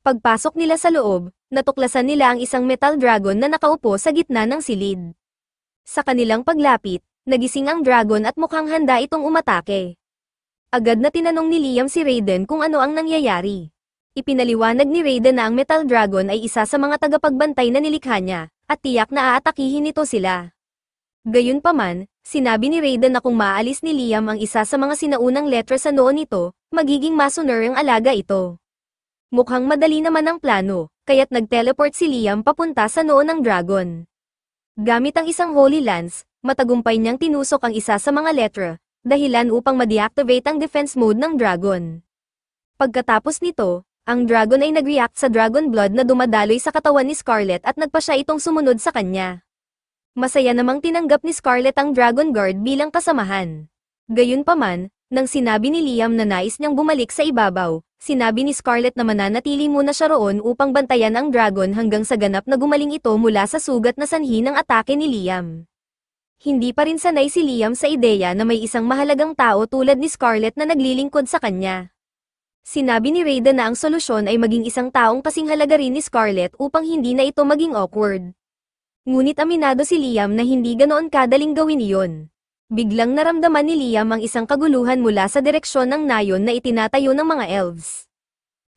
Pagpasok nila sa loob, natuklasan nila ang isang metal dragon na nakaupo sa gitna ng silid. Sa kanilang paglapit, nagising ang dragon at mukhang handa itong umatake. Agad na tinanong ni Liam si Raiden kung ano ang nangyayari. Ipinaliwanag ni Raiden na ang metal dragon ay isa sa mga tagapagbantay na nilikha niya, at tiyak na aatakihin nito sila. Gayunpaman, sinabi ni Raiden na kung maaalis ni Liam ang isa sa mga sinaunang letra sa noo nito, magiging masoner ang alaga ito. Mukhang madali naman ang plano, kaya't nag-teleport si Liam papunta sa noo ng dragon. Gamit ang isang Holy Lance, matagumpay niyang tinusok ang isa sa mga letra, dahilan upang ma-deactivate ang defense mode ng dragon. Pagkatapos nito, ang dragon ay nag-react sa dragon blood na dumadaloy sa katawan ni Scarlet at nagpa siya itong sumunod sa kanya. Masaya namang tinanggap ni Scarlet ang Dragon Guard bilang kasamahan. Gayunpaman, nang sinabi ni Liam na nais niyang bumalik sa ibabaw, Sinabi ni Scarlet na mananatili muna siya roon upang bantayan ang dragon hanggang sa ganap na gumaling ito mula sa sugat na sanhi ng atake ni Liam. Hindi pa rin sanay si Liam sa ideya na may isang mahalagang tao tulad ni Scarlet na naglilingkod sa kanya. Sinabi ni Raiden na ang solusyon ay maging isang taong kasing halaga rin ni Scarlet upang hindi na ito maging awkward. Ngunit aminado si Liam na hindi ganoon kadaling gawin iyon. Biglang naramdaman ni Liam ang isang kaguluhan mula sa direksyon ng nayon na itinatayo ng mga elves.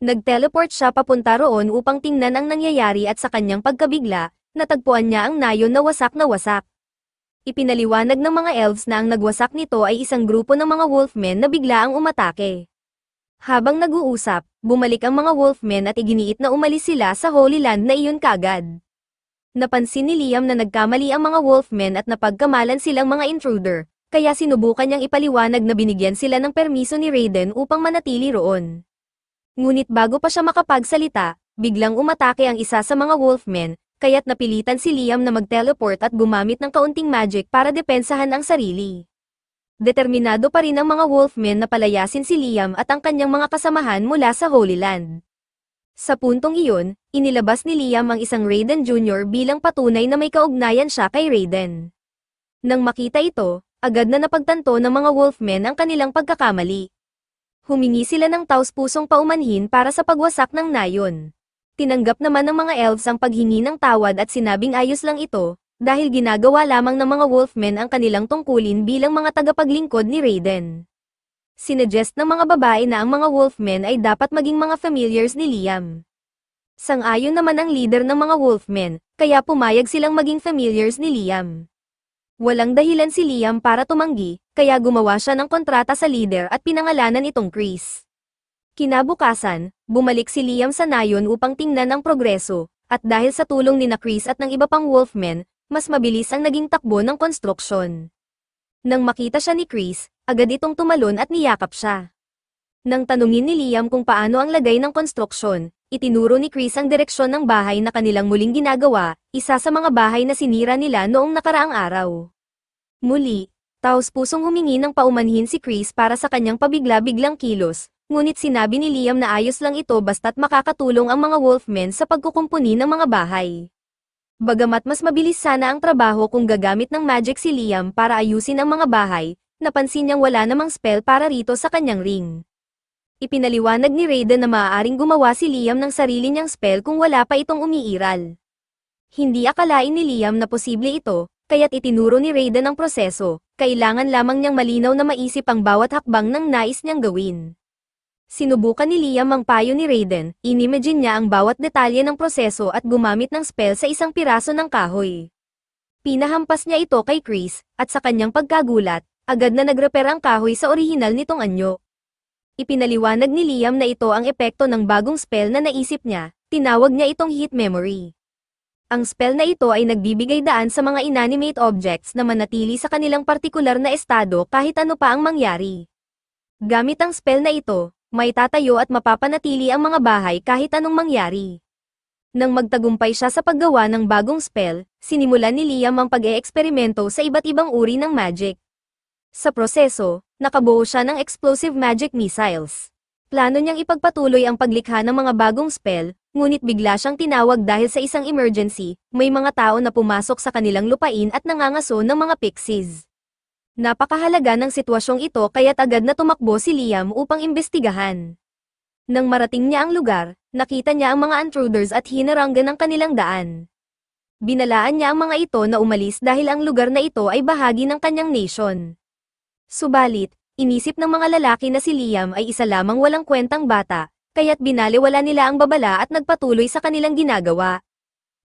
Nag-teleport siya papunta roon upang tingnan ang nangyayari at sa kanyang pagkabigla, natagpuan niya ang nayon na wasak na wasak. Ipinaliwanag ng mga elves na ang nagwasak nito ay isang grupo ng mga wolfmen na bigla ang umatake. Habang nag-uusap, bumalik ang mga wolfmen at iginiit na umalis sila sa Holy Land na iyon kaagad. Napansin ni Liam na nagkamali ang mga wolfmen at napagkamalan silang mga intruder, kaya sinubukan niyang ipaliwanag na binigyan sila ng permiso ni Raiden upang manatili roon. Ngunit bago pa siya makapagsalita, biglang umatake ang isa sa mga wolfmen, kaya't napilitan si Liam na mag-teleport at gumamit ng kaunting magic para depensahan ang sarili. Determinado pa rin ang mga wolfmen na palayasin si Liam at ang kanyang mga kasamahan mula sa Holy Land. Sa puntong iyon, inilabas ni Liam ang isang Raiden Jr. bilang patunay na may kaugnayan siya kay Raiden. Nang makita ito, agad na napagtanto ng mga wolfmen ang kanilang pagkakamali. Humingi sila ng taos-pusong paumanhin para sa pagwasak ng nayon. Tinanggap naman ng mga elves ang paghingi ng tawad at sinabing ayos lang ito, dahil ginagawa lamang ng mga wolfmen ang kanilang tungkulin bilang mga tagapaglingkod ni Raiden. Sinuggest ng mga babae na ang mga wolfmen ay dapat maging mga familiars ni Liam. Sang-ayon naman ang leader ng mga wolfmen, kaya pumayag silang maging familiars ni Liam. Walang dahilan si Liam para tumanggi, kaya gumawa siya ng kontrata sa leader at pinangalanan itong Chris. Kinabukasan, bumalik si Liam sa nayon upang tingnan ang progreso, at dahil sa tulong ni Chris at ng iba pang wolfmen, mas mabilis ang naging takbo ng konstruksyon. Nang makita siya ni Chris, agad itong tumalon at niyakap siya. Nang tanungin ni Liam kung paano ang lagay ng konstruksyon, itinuro ni Chris ang direksyon ng bahay na kanilang muling ginagawa, isa sa mga bahay na sinira nila noong nakaraang araw. Muli, taos-pusong humingi ng paumanhin si Chris para sa kanyang pabigla-biglang kilos, ngunit sinabi ni Liam na ayos lang ito basta't makakatulong ang mga wolfmen sa pagkukumpuni ng mga bahay. Bagamat mas mabilis sana ang trabaho kung gagamit ng magic si Liam para ayusin ang mga bahay, napansin niyang wala namang spell para rito sa kanyang ring. Ipinaliwanag ni Raiden na maaaring gumawa si Liam ng sarili niyang spell kung wala pa itong umiiral. Hindi akalain ni Liam na posible ito, kaya't itinuro ni Raiden ang proseso, kailangan lamang niyang malinaw na maisip ang bawat hakbang ng nais niyang gawin. Sinubukan ni Liam ang payo ni Raiden, inimagine niya ang bawat detalye ng proseso at gumamit ng spell sa isang piraso ng kahoy. Pinahampas niya ito kay Chris, at sa kanyang pagkagulat, agad na nag-repair ang kahoy sa orihinal nitong anyo. Ipinaliwanag ni Liam na ito ang epekto ng bagong spell na naisip niya, tinawag niya itong Heat Memory. Ang spell na ito ay nagbibigay daan sa mga inanimate objects na manatili sa kanilang partikular na estado kahit ano pa ang mangyari. Gamit ang spell na ito, may tatayo at mapapanatili ang mga bahay kahit anong mangyari. Nang magtagumpay siya sa paggawa ng bagong spell, sinimulan ni Liam ang pag-eeksperimento sa iba't ibang uri ng magic. Sa proseso, nakabuo siya ng explosive magic missiles. Plano niyang ipagpatuloy ang paglikha ng mga bagong spell, ngunit bigla siyang tinawag dahil sa isang emergency, may mga tao na pumasok sa kanilang lupain at nangangaso ng mga pixies. Napakahalaga ng sitwasyong ito kaya't agad na tumakbo si Liam upang imbestigahan. Nang marating niya ang lugar, nakita niya ang mga intruders at hinaranggan ang kanilang daan. Binalaan niya ang mga ito na umalis dahil ang lugar na ito ay bahagi ng kanyang nation. Subalit, inisip ng mga lalaki na si Liam ay isa lamang walang kwentang bata, kaya't binaliwala nila ang babala at nagpatuloy sa kanilang ginagawa.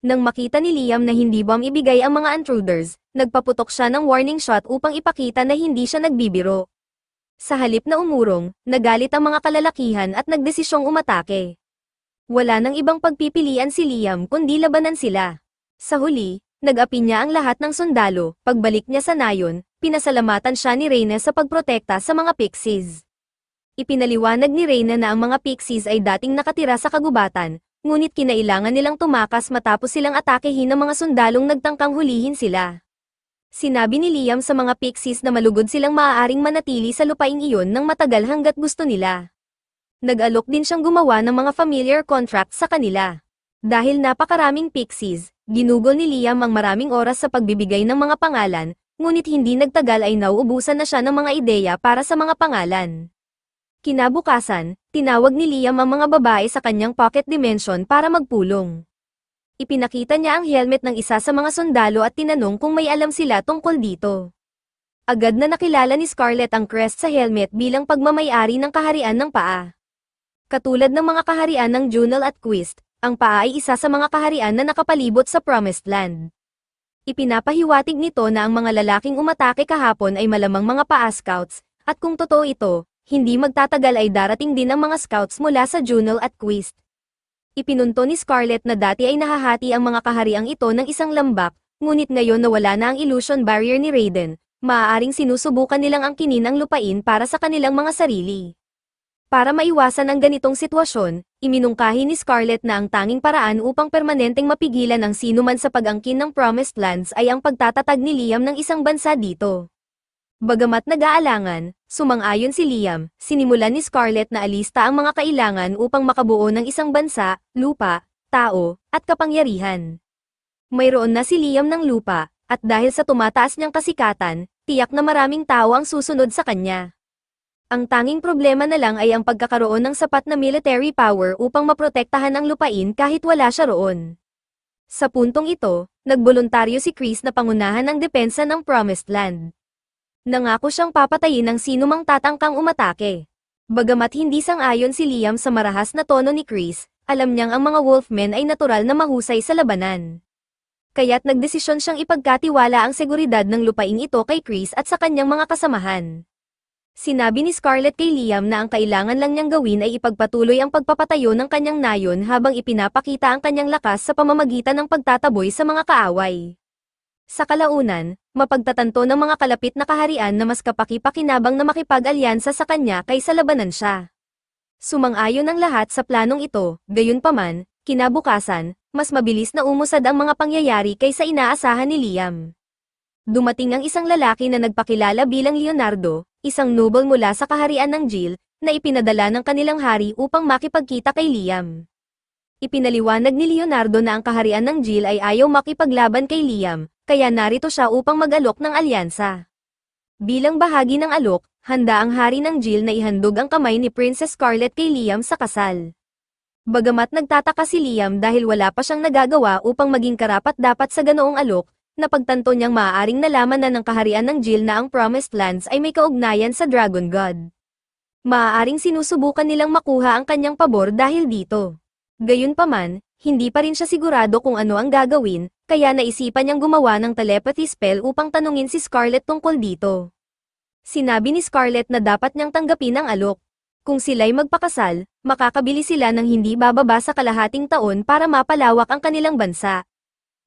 Nang makita ni Liam na hindi bomb ibigay ang mga intruders, nagpaputok siya ng warning shot upang ipakita na hindi siya nagbibiro. Sa halip na umurong, nagalit ang mga kalalakihan at nagdesisyong umatake. Wala nang ibang pagpipilian si Liam kundi labanan sila. Sa huli, nag-api niya ang lahat ng sundalo, pagbalik niya sa nayon, pinasalamatan siya ni Reyna sa pagprotekta sa mga pixies. Ipinaliwanag ni Reyna na ang mga pixies ay dating nakatira sa kagubatan, ngunit kinailangan nilang tumakas matapos silang atakehin ng mga sundalong nagtangkang hulihin sila. Sinabi ni Liam sa mga pixies na malugod silang maaaring manatili sa lupaing iyon ng matagal hanggat gusto nila. Nag-alok din siyang gumawa ng mga familiar contract sa kanila. Dahil napakaraming pixies, ginugol ni Liam ang maraming oras sa pagbibigay ng mga pangalan, ngunit hindi nagtagal ay nauubusan na siya ng mga ideya para sa mga pangalan. Kinabukasan, tinawag ni Liam ang mga babae sa kanyang pocket dimension para magpulong. Ipinakita niya ang helmet ng isa sa mga sundalo at tinanong kung may alam sila tungkol dito. Agad na nakilala ni Scarlett ang crest sa helmet bilang pagmamay-ari ng kaharian ng paa. Katulad ng mga kaharian ng Junel at Quist, ang paa ay isa sa mga kaharian na nakapalibot sa Promised Land. Ipinapahiwatig nito na ang mga lalaking umatake kahapon ay malamang mga paa scouts, at kung totoo ito, hindi magtatagal ay darating din ang mga scouts mula sa Junel at Quist. Ipinunto ni Scarlett na dati ay nahahati ang mga kahariang ito ng isang lambak, ngunit ngayon nawala na ang illusion barrier ni Raiden, maaaring sinusubukan nilang angkinin ang lupain para sa kanilang mga sarili. Para maiwasan ang ganitong sitwasyon, iminungkahi ni Scarlett na ang tanging paraan upang permanenteng mapigilan ang sinuman sa pag-angkin ng Promised Lands ay ang pagtatatag ni Liam ng isang bansa dito. Bagamat nag-aalangan, sumang-ayon si Liam, sinimulan ni Scarlett na alista ang mga kailangan upang makabuo ng isang bansa, lupa, tao, at kapangyarihan. Mayroon na si Liam ng lupa, at dahil sa tumataas niyang kasikatan, tiyak na maraming tao ang susunod sa kanya. Ang tanging problema na lang ay ang pagkakaroon ng sapat na military power upang maprotektahan ang lupain kahit wala siya roon. Sa puntong ito, nagboluntaryo si Chris na pangunahan ang depensa ng Promised Land. Nangako siyang papatayin ang sinumang tatangkang umatake. Bagamat hindi sang-ayon si Liam sa marahas na tono ni Chris, alam niyang ang mga Wolfmen ay natural na mahusay sa labanan. Kaya't nagdesisyon siyang ipagkatiwala ang seguridad ng lupain ito kay Chris at sa kanyang mga kasamahan. Sinabi ni Scarlett kay Liam na ang kailangan lang niyang gawin ay ipagpatuloy ang pagpapatayo ng kanyang nayon habang ipinapakita ang kanyang lakas sa pamamagitan ng pagtataboy sa mga kaaway. Sa kalaunan, mapagtatanto ng mga kalapit na kaharian na mas kapaki-pakinabang na makipag-alyansa sa kanya kaysa labanan siya. Sumang-ayon ang lahat sa planong ito, gayunpaman, kinabukasan, mas mabilis na umusad ang mga pangyayari kaysa inaasahan ni Liam. Dumating ang isang lalaki na nagpakilala bilang Leonardo, isang noble mula sa kaharian ng Jill, na ipinadala ng kanilang hari upang makipagkita kay Liam. Ipinaliwanag ni Leonardo na ang kaharian ng Jill ay ayaw makipaglaban kay Liam, kaya narito siya upang mag-alok ng alyansa. Bilang bahagi ng alok, handa ang hari ng Jill na ihandog ang kamay ni Princess Scarlett kay Liam sa kasal. Bagamat nagtataka si Liam dahil wala pa siyang nagagawa upang maging karapat-dapat sa ganoong alok, napagtanto niyang maaaring nalaman na ng kaharian ng Jill na ang Promised Lands ay may kaugnayan sa Dragon God. Maaaring sinusubukan nilang makuha ang kanyang pabor dahil dito. Gayunpaman, hindi pa rin siya sigurado kung ano ang gagawin, kaya naisipan niyang gumawa ng telepathy spell upang tanungin si Scarlett tungkol dito. Sinabi ni Scarlett na dapat niyang tanggapin ang alok. Kung sila'y magpakasal, makakabili sila ng hindi bababa sa kalahating taon para mapalawak ang kanilang bansa.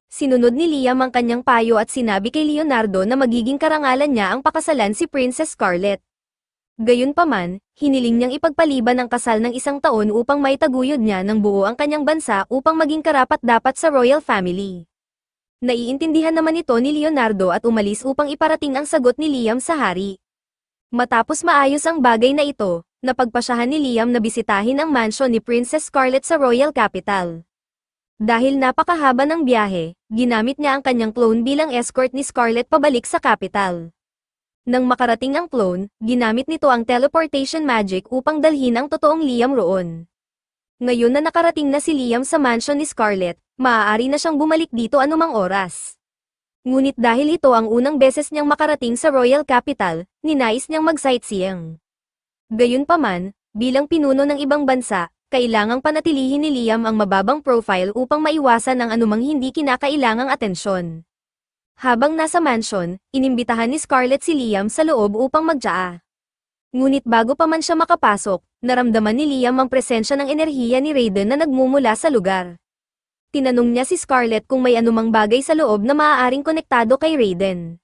Sinunod ni Liam ang kanyang payo at sinabi kay Leonardo na magiging karangalan niya ang pakasalan si Princess Scarlett. Gayunpaman, hiniling niyang ipagpaliban ang kasal ng isang taon upang maitaguyod niya ng buo ang kanyang bansa upang maging karapat-dapat sa royal family. Naiintindihan naman ito ni Leonardo at umalis upang iparating ang sagot ni Liam sa hari. Matapos maayos ang bagay na ito, napagpasyahan ni Liam na bisitahin ang mansyon ni Princess Scarlett sa royal capital. Dahil napakahaba ng biyahe, ginamit niya ang kanyang clone bilang escort ni Scarlett pabalik sa capital. Nang makarating ang clone, ginamit nito ang teleportation magic upang dalhin ang totoong Liam roon. Ngayon na nakarating na si Liam sa mansion ni Scarlett, maaari na siyang bumalik dito anumang oras. Ngunit dahil ito ang unang beses niyang makarating sa royal capital, ninais niyang mag-sightseeing. Gayunpaman, bilang pinuno ng ibang bansa, kailangang panatilihin ni Liam ang mababang profile upang maiwasan ang anumang hindi kinakailangang atensyon. Habang nasa mansion, inimbitahan ni Scarlett si Liam sa loob upang magtsaa. Ngunit bago pa man siya makapasok, naramdaman ni Liam ang presensya ng enerhiya ni Raiden na nagmumula sa lugar. Tinanong niya si Scarlett kung may anumang bagay sa loob na maaaring konektado kay Raiden.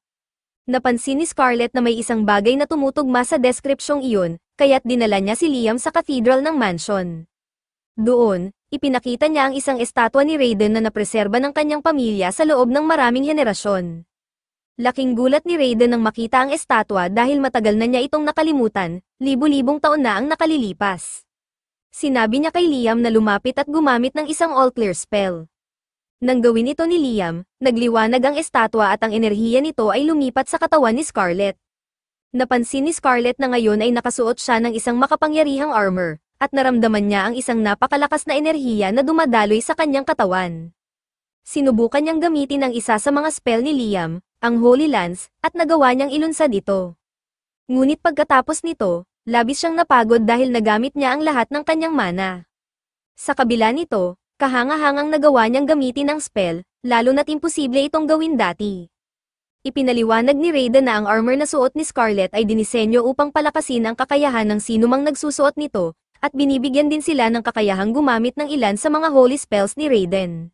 Napansin ni Scarlett na may isang bagay na tumutugma sa deskripsyong iyon, kaya't dinala niya si Liam sa cathedral ng mansion. Doon, ipinakita niya ang isang estatwa ni Raiden na napreserba ng kanyang pamilya sa loob ng maraming henerasyon. Laking gulat ni Raiden nang makita ang estatwa dahil matagal na niya itong nakalimutan, libu-libong taon na ang nakalilipas. Sinabi niya kay Liam na lumapit at gumamit ng isang all-clear spell. Nang gawin ito ni Liam, nagliwanag ang estatwa at ang enerhiya nito ay lumipat sa katawan ni Scarlet. Napansin ni Scarlet na ngayon ay nakasuot siya ng isang makapangyarihang armor, at naramdaman niya ang isang napakalakas na enerhiya na dumadaloy sa kanyang katawan. Sinubukan niyang gamitin ang isa sa mga spell ni Liam, ang Holy Lance, at nagawa niyang ilunsad ito. Ngunit pagkatapos nito, labis siyang napagod dahil nagamit niya ang lahat ng kanyang mana. Sa kabila nito, kahanga-hangang nagawa niyang gamitin ang spell, lalo na't imposible itong gawin dati. Ipinaliwanag ni Raiden na ang armor na suot ni Scarlet ay dinisenyo upang palakasin ang kakayahan ng sinumang nagsusuot nito, at binibigyan din sila ng kakayahang gumamit ng ilan sa mga holy spells ni Raiden.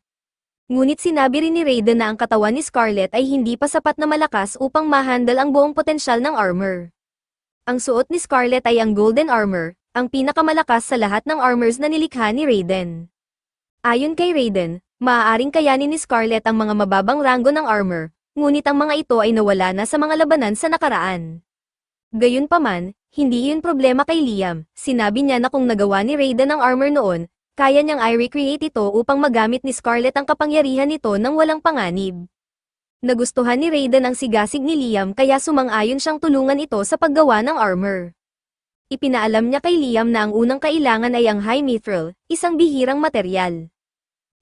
Ngunit sinabi rin ni Raiden na ang katawan ni Scarlet ay hindi pa sapat na malakas upang ma-handle ang buong potensyal ng armor. Ang suot ni Scarlet ay ang Golden Armor, ang pinakamalakas sa lahat ng armors na nilikha ni Raiden. Ayon kay Raiden, maaaring kayanin ni Scarlet ang mga mababang ranggo ng armor, ngunit ang mga ito ay nawala na sa mga labanan sa nakaraan. Gayunpaman, hindi yun problema kay Liam. Sinabi niya na kung nagawa ni Raiden ang armor noon, kaya niyang i-recreate ito upang magamit ni Scarlet ang kapangyarihan nito nang walang panganib. Nagustuhan ni Raiden ang sigasig ni Liam kaya sumang-ayon siyang tulungan ito sa paggawa ng armor. Ipinaalam niya kay Liam na ang unang kailangan ay ang High Mithril, isang bihirang materyal.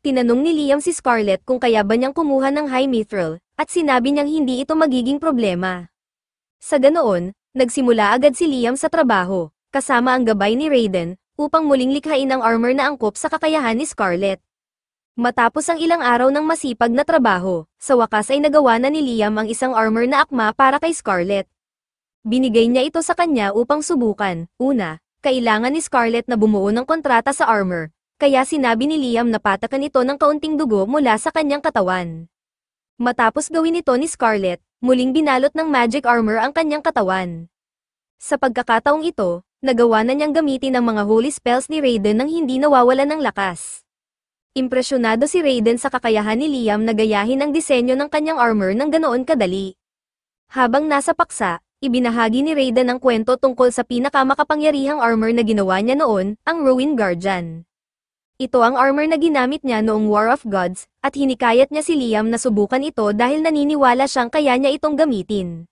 Tinanong ni Liam si Scarlet kung kaya ba niyang kumuha ng High Mithril, at sinabi niyang hindi ito magiging problema. Sa ganoon, nagsimula agad si Liam sa trabaho, kasama ang gabay ni Raiden, upang muling likhain ang armor na angkop sa kakayahan ni Scarlet. Matapos ang ilang araw ng masipag na trabaho, sa wakas ay nagawa na ni Liam ang isang armor na akma para kay Scarlet. Binigay niya ito sa kanya upang subukan. Una, kailangan ni Scarlet na bumuo ng kontrata sa armor, kaya sinabi ni Liam na patakan ito ng kaunting dugo mula sa kanyang katawan. Matapos gawin ito ni Scarlet, muling binalot ng magic armor ang kanyang katawan. Sa pagkakataong ito, nagawa na niyang gamitin ang mga holy spells ni Raiden nang hindi nawawalan ng lakas. Impresyonado si Raiden sa kakayahan ni Liam na gayahin ang disenyo ng kanyang armor ng ganoon kadali. Habang nasa paksa, ibinahagi ni Raiden ang kwento tungkol sa pinakamakapangyarihang armor na ginawa niya noon, ang Ruin Guardian. Ito ang armor na ginamit niya noong War of Gods, at hinikayat niya si Liam na subukan ito dahil naniniwala siyang kaya niya itong gamitin.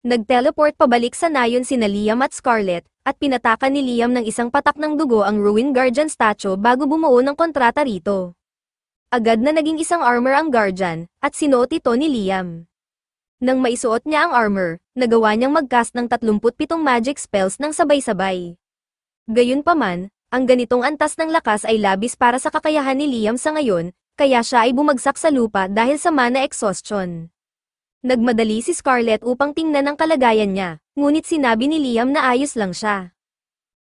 Nag-teleport pabalik sa nayon sina Liam at Scarlet, at pinatakan ni Liam ng isang patak ng dugo ang Ruin Guardian statue bago bumuo ng kontrata rito. Agad na naging isang armor ang Guardian, at sinuot ito ni Liam. Nang maisuot niya ang armor, nagawa niyang mag-cast ng 37 magic spells ng sabay-sabay. Gayunpaman, ang ganitong antas ng lakas ay labis para sa kakayahan ni Liam sa ngayon, kaya siya ay bumagsak sa lupa dahil sa mana exhaustion. Nagmadali si Scarlet upang tingnan ang kalagayan niya, ngunit sinabi ni Liam na ayos lang siya.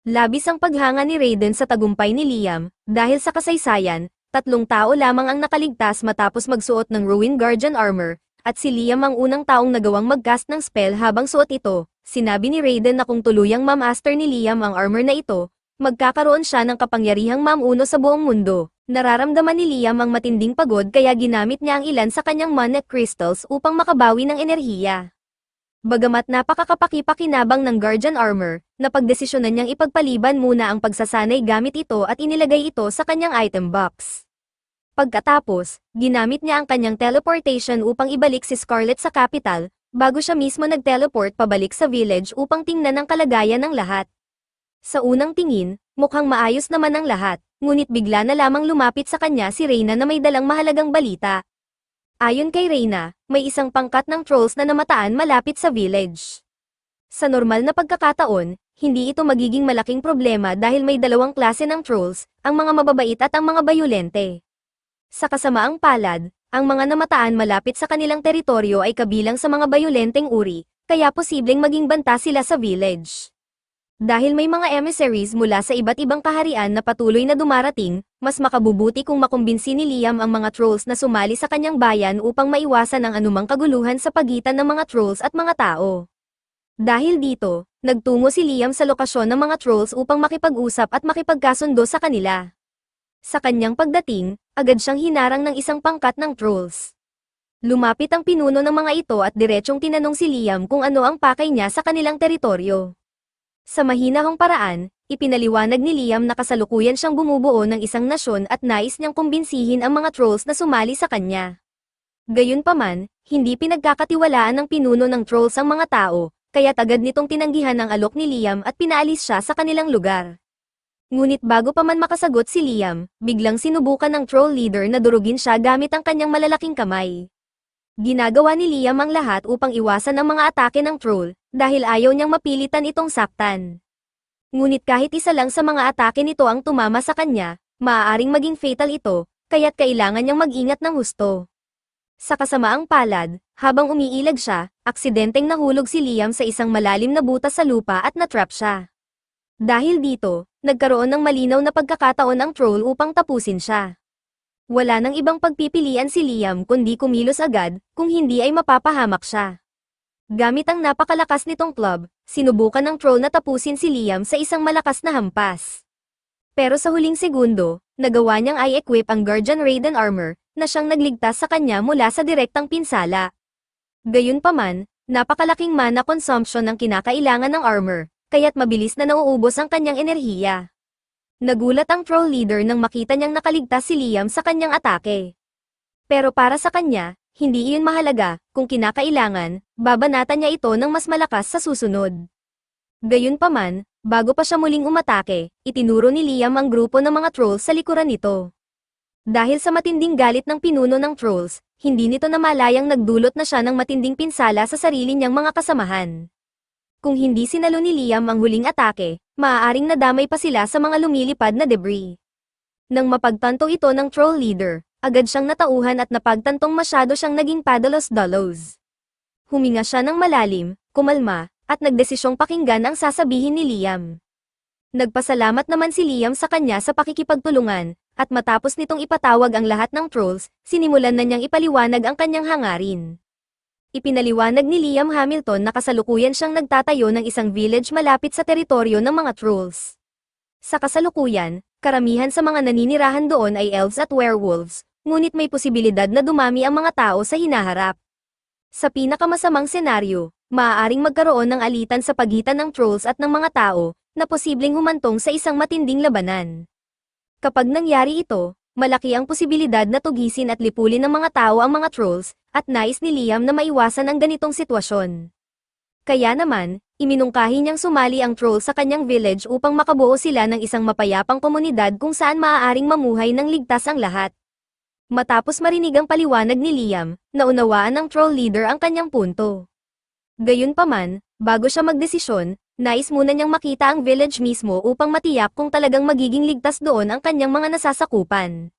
Labis ang paghanga ni Raiden sa tagumpay ni Liam, dahil sa kasaysayan, 3 tao lamang ang nakaligtas matapos magsuot ng Ruin Guardian armor, at si Liam ang unang taong nagawang mag-cast ng spell habang suot ito. Sinabi ni Raiden na kung tuluyang ma-master ni Liam ang armor na ito, magkakaroon siya ng kapangyarihang mamuno sa buong mundo. Nararamdaman ni Liam ang matinding pagod kaya ginamit niya ang ilan sa kanyang mana crystals upang makabawi ng enerhiya. Bagamat napakakapaki-pakinabang ng Guardian Armor, napagdesisyonan niyang ipagpaliban muna ang pagsasanay gamit ito at inilagay ito sa kanyang item box. Pagkatapos, ginamit niya ang kanyang teleportation upang ibalik si Scarlet sa capital, bago siya mismo nag-teleport pabalik sa village upang tingnan ang kalagayan ng lahat. Sa unang tingin, mukhang maayos naman ang lahat, ngunit bigla na lamang lumapit sa kanya si Reyna na may dalang mahalagang balita. Ayon kay Reyna, may isang pangkat ng trolls na namataan malapit sa village. Sa normal na pagkakataon, hindi ito magiging malaking problema dahil may 2 klase ng trolls, ang mga mababait at ang mga bayolente. Sa kasamaang palad, ang mga namataan malapit sa kanilang teritoryo ay kabilang sa mga bayolenteng uri, kaya posibleng maging banta sila sa village. Dahil may mga emissaries mula sa iba't ibang kaharian na patuloy na dumarating, mas makabubuti kung makumbinsi ni Liam ang mga trolls na sumali sa kanyang bayan upang maiwasan ang anumang kaguluhan sa pagitan ng mga trolls at mga tao. Dahil dito, nagtungo si Liam sa lokasyon ng mga trolls upang makipag-usap at makipagkasundo sa kanila. Sa kanyang pagdating, agad siyang hinarang ng isang pangkat ng trolls. Lumapit ang pinuno ng mga ito at diretsyong tinanong si Liam kung ano ang pakay niya sa kanilang teritoryo. Sa mahinahong paraan, Ipinaliwanag ni Liam na kasalukuyan siyang bumubuo ng isang nasyon at nais niyang kumbinsihin ang mga trolls na sumali sa kanya. Gayunpaman, hindi pinagkakatiwalaan ng pinuno ng trolls ang mga tao, kaya't agad nitong tinanggihan ang alok ni Liam at pinaalis siya sa kanilang lugar. Ngunit bago pa man makasagot si Liam, biglang sinubukan ng troll leader na durugin siya gamit ang kanyang malalaking kamay. Ginagawa ni Liam ang lahat upang iwasan ang mga atake ng troll, dahil ayaw niyang mapilitan itong saktan. Ngunit kahit isa lang sa mga atake nito ang tumama sa kanya, maaaring maging fatal ito, kaya't kailangan niyang mag-ingat ng husto. Sa kasamaang palad, habang umiilag siya, aksidenteng nahulog si Liam sa isang malalim na butas sa lupa at natrap siya. Dahil dito, nagkaroon ng malinaw na pagkakataon ang troll upang tapusin siya. Wala nang ibang pagpipilian si Liam kundi kumilos agad, kung hindi ay mapapahamak siya. Gamit ang napakalakas nitong club, sinubukan ng troll na tapusin si Liam sa isang malakas na hampas. Pero sa huling segundo, nagawa niyang i-equip ang Guardian Raiden Armor, na siyang nagligtas sa kanya mula sa direktang pinsala. Gayunpaman, napakalaking mana consumption ang kinakailangan ng armor, kaya't mabilis na nauubos ang kanyang enerhiya. Nagulat ang troll leader nang makita niyang nakaligtas si Liam sa kanyang atake. Pero para sa kanya, hindi iyon mahalaga, kung kinakailangan, babanatan niya ito ng mas malakas sa susunod. Gayunpaman, bago pa siya muling umatake, itinuro ni Liam ang grupo ng mga trolls sa likuran nito. Dahil sa matinding galit ng pinuno ng trolls, hindi nito namalayang nagdulot na siya ng matinding pinsala sa sarili niyang mga kasamahan. Kung hindi sinalo ni Liam ang huling atake, maaaring nadamay pa sila sa mga lumilipad na debris. Nang mapagtanto ito ng troll leader, agad siyang natauhan at napagtantong masyado siyang naging padalos-dalos. Huminga siya ng malalim, kumalma, at nagdesisyong pakinggan ang sasabihin ni Liam. Nagpasalamat naman si Liam sa kanya sa pakikipagtulungan, at matapos nitong ipatawag ang lahat ng trolls, sinimulan na niyang ipaliwanag ang kanyang hangarin. Ipinaliwanag ni Liam Hamilton na kasalukuyan siyang nagtatayo ng isang village malapit sa teritoryo ng mga trolls. Sa kasalukuyan, karamihan sa mga naninirahan doon ay elves at werewolves, ngunit may posibilidad na dumami ang mga tao sa hinaharap. Sa pinakamasamang senaryo, maaaring magkaroon ng alitan sa pagitan ng trolls at ng mga tao, na posibleng humantong sa isang matinding labanan. Kapag nangyari ito, malaki ang posibilidad na tugisin at lipulin ng mga tao ang mga trolls, at nais ni Liam na maiwasan ang ganitong sitwasyon. Kaya naman, iminungkahi niyang sumali ang troll sa kanyang village upang makabuo sila ng isang mapayapang komunidad kung saan maaaring mamuhay ng ligtas ang lahat. Matapos marinig ang paliwanag ni Liam, naunawaan ng troll leader ang kanyang punto. Gayunpaman, bago siya magdesisyon, nais muna niyang makita ang village mismo upang matiyak kung talagang magiging ligtas doon ang kanyang mga nasasakupan.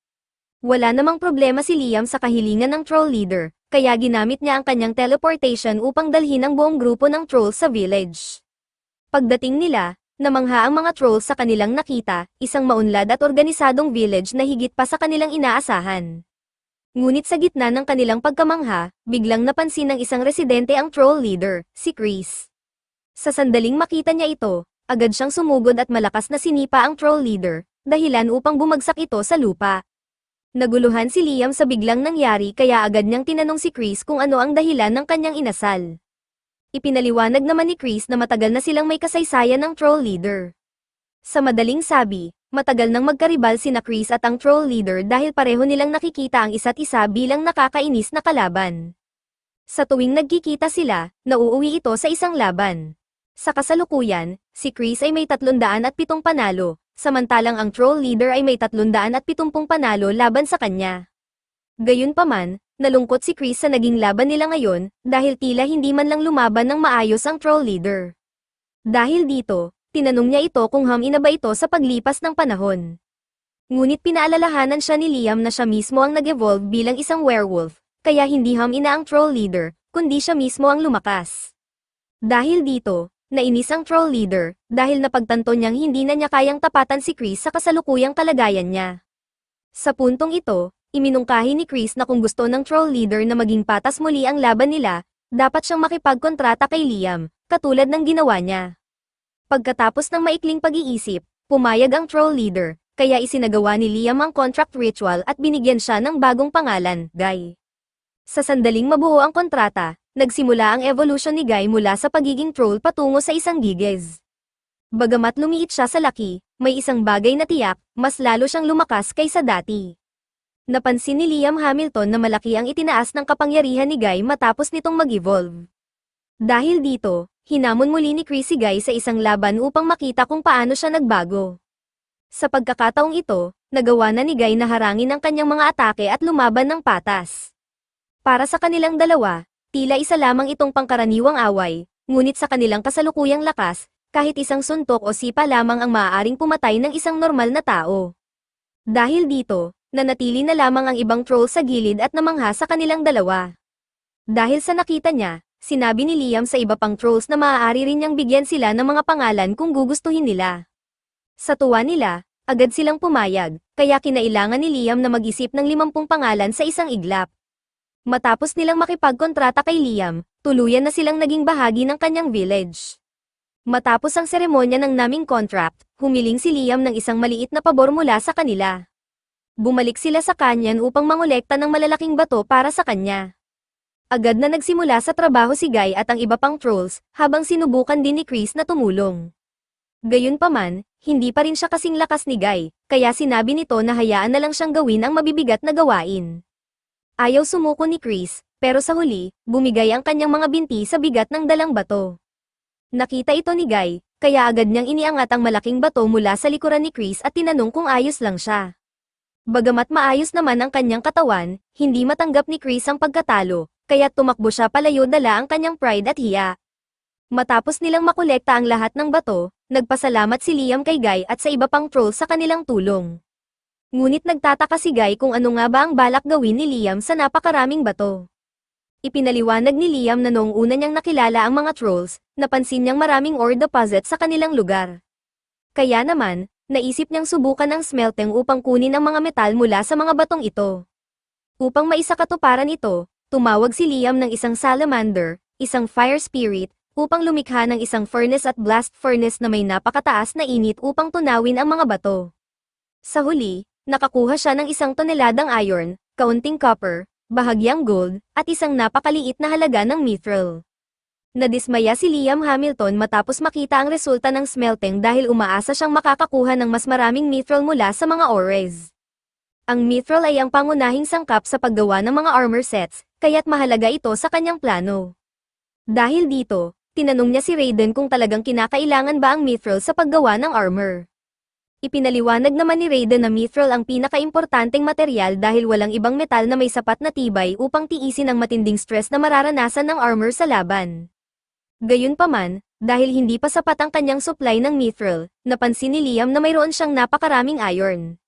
Wala namang problema si Liam sa kahilingan ng troll leader, kaya ginamit niya ang kanyang teleportation upang dalhin ang buong grupo ng trolls sa village. Pagdating nila, namangha ang mga trolls sa kanilang nakita, isang maunlad at organisadong village na higit pa sa kanilang inaasahan. Ngunit sa gitna ng kanilang pagkamangha, biglang napansin ng isang residente ang troll leader, si Chris. Sa sandaling makita niya ito, agad siyang sumugod at malakas na sinipa ang troll leader, dahilan upang bumagsak ito sa lupa. Naguluhan si Liam sa biglang nangyari kaya agad niyang tinanong si Chris kung ano ang dahilan ng kanyang inasal. Ipinaliwanag naman ni Chris na matagal na silang may kasaysayan ng troll leader. Sa madaling sabi, matagal nang magkaribal sina Chris at ang troll leader dahil pareho nilang nakikita ang isa't isa bilang nakakainis na kalaban. Sa tuwing nagkikita sila, nauuwi ito sa isang laban. Sa kasalukuyan, si Chris ay may 307 panalo, samantalang ang troll leader ay may 370 panalo laban sa kanya. Gayunpaman, nalungkot si Chris sa naging laban nila ngayon, dahil tila hindi man lang lumaban ng maayos ang troll leader. Dahil dito, tinanong niya ito kung hamin na ba ito sa paglipas ng panahon. Ngunit pinaalalahanan siya ni Liam na siya mismo ang nag-evolve bilang isang werewolf, kaya hindi hamin na ang troll leader, kundi siya mismo ang lumakas. Dahil dito, nainis ang troll leader, dahil napagtanto niyang hindi na niya kayang tapatan si Chris sa kasalukuyang kalagayan niya. Sa puntong ito, iminungkahi ni Chris na kung gusto ng troll leader na maging patas muli ang laban nila, dapat siyang makipagkontrata kay Liam, katulad ng ginawa niya. Pagkatapos ng maikling pag-iisip, pumayag ang troll leader, kaya isinagawa ni Liam ang contract ritual at binigyan siya ng bagong pangalan, Guy. Sa sandaling mabuo ang kontrata, nagsimula ang evolution ni Guy mula sa pagiging troll patungo sa isang gigez. Bagamat lumiit siya sa laki, may isang bagay na tiyak, mas lalo siyang lumakas kaysa dati. Napansin ni Liam Hamilton na malaki ang itinaas ng kapangyarihan ni Guy matapos nitong mag-evolve. Dahil dito, hinamon muli ni Chris si Guy sa isang laban upang makita kung paano siya nagbago. Sa pagkakataong ito, nagawa na ni Guy na harangin ang kanyang mga atake at lumaban ng patas. Para sa kanilang dalawa, tila isa lamang itong pangkaraniwang away, ngunit sa kanilang kasalukuyang lakas, kahit isang suntok o sipa lamang ang maaaring pumatay ng isang normal na tao. Dahil dito, nanatili na lamang ang ibang troll sa gilid at namangha sa kanilang dalawa. Dahil sa nakita niya, sinabi ni Liam sa iba pang trolls na maaari rin niyang bigyan sila ng mga pangalan kung gugustuhin nila. Sa tuwa nila, agad silang pumayag, kaya kinailangan ni Liam na mag-isip ng 50 pangalan sa isang iglap. Matapos nilang makipagkontrata kay Liam, tuluyan na silang naging bahagi ng kanyang village. Matapos ang seremonya ng naming contract, humiling si Liam ng isang maliit na pabor mula sa kanila. Bumalik sila sa kanyan upang mangolekta ng malalaking bato para sa kanya. Agad na nagsimula sa trabaho si Guy at ang iba pang trolls, habang sinubukan din ni Chris na tumulong. Gayunpaman, hindi pa rin siya kasing lakas ni Guy, kaya sinabi nito na hayaan na lang siyang gawin ang mabibigat na gawain. Ayaw sumuko ni Chris, pero sa huli, bumigay ang kanyang mga binti sa bigat ng dalang bato. Nakita ito ni Guy, kaya agad niyang iniangat ang malaking bato mula sa likuran ni Chris at tinanong kung ayos lang siya. Bagamat maayos naman ang kanyang katawan, hindi matanggap ni Chris ang pagkatalo, kaya tumakbo siya palayo dala ang kanyang pride at hiya. Matapos nilang makolekta ang lahat ng bato, nagpasalamat si Liam kay Guy at sa iba pang trolls sa kanilang tulong. Ngunit nagtataka si Guy kung ano nga ba ang balak gawin ni Liam sa napakaraming bato. Ipinaliwanag ni Liam na noong una niyang nakilala ang mga trolls, napansin niyang maraming ore deposit sa kanilang lugar. Kaya naman, naisip niyang subukan ang smelting upang kunin ang mga metal mula sa mga batong ito. Upang maisakatuparan ito, tumawag si Liam ng isang salamander, isang fire spirit, upang lumikha ng isang furnace at blast furnace na may napakataas na init upang tunawin ang mga bato. Sa huli, nakakuha siya ng 1 toneladang iron, kaunting copper, bahagyang gold, at isang napakaliit na halaga ng mithril. Nadismaya si Liam Hamilton matapos makita ang resulta ng smelting dahil umaasa siyang makakakuha ng mas maraming mithril mula sa mga ores. Ang mithril ay ang pangunahing sangkap sa paggawa ng mga armor sets, kaya't mahalaga ito sa kanyang plano. Dahil dito, tinanong niya si Raiden kung talagang kinakailangan ba ang mithril sa paggawa ng armor. Ipinaliwanag naman ni Raiden na mithril ang pinakaimportanteng material dahil walang ibang metal na may sapat na tibay upang tiisin ang matinding stress na mararanasan ng armor sa laban. Gayunpaman, dahil hindi pa sapat ang kanyang supply ng mithril, napansin ni Liam na mayroon siyang napakaraming iron.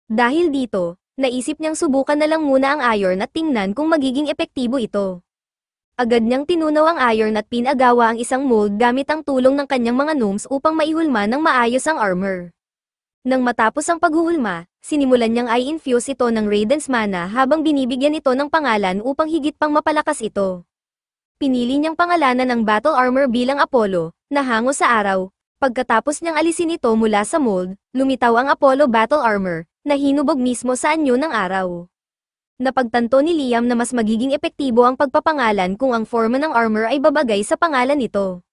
Dahil dito, naisip niyang subukan na lang muna ang iron at tingnan kung magiging epektibo ito. Agad niyang tinunaw ang iron at pinagawa ang isang mold gamit ang tulong ng kanyang mga gnomes upang maihulma ng maayos ang armor. Nang matapos ang paghuhulma, sinimulan niyang i-infuse ito ng Raiden's mana habang binibigyan ito ng pangalan upang higit pang mapalakas ito. Pinili niyang pangalanan ng battle armor bilang Apollo, na hango sa araw. Pagkatapos niyang alisin ito mula sa mold, lumitaw ang Apollo battle armor, na hinubog mismo sa anyo ng araw. Napagtanto ni Liam na mas magiging epektibo ang pagpapangalan kung ang forma ng armor ay babagay sa pangalan nito.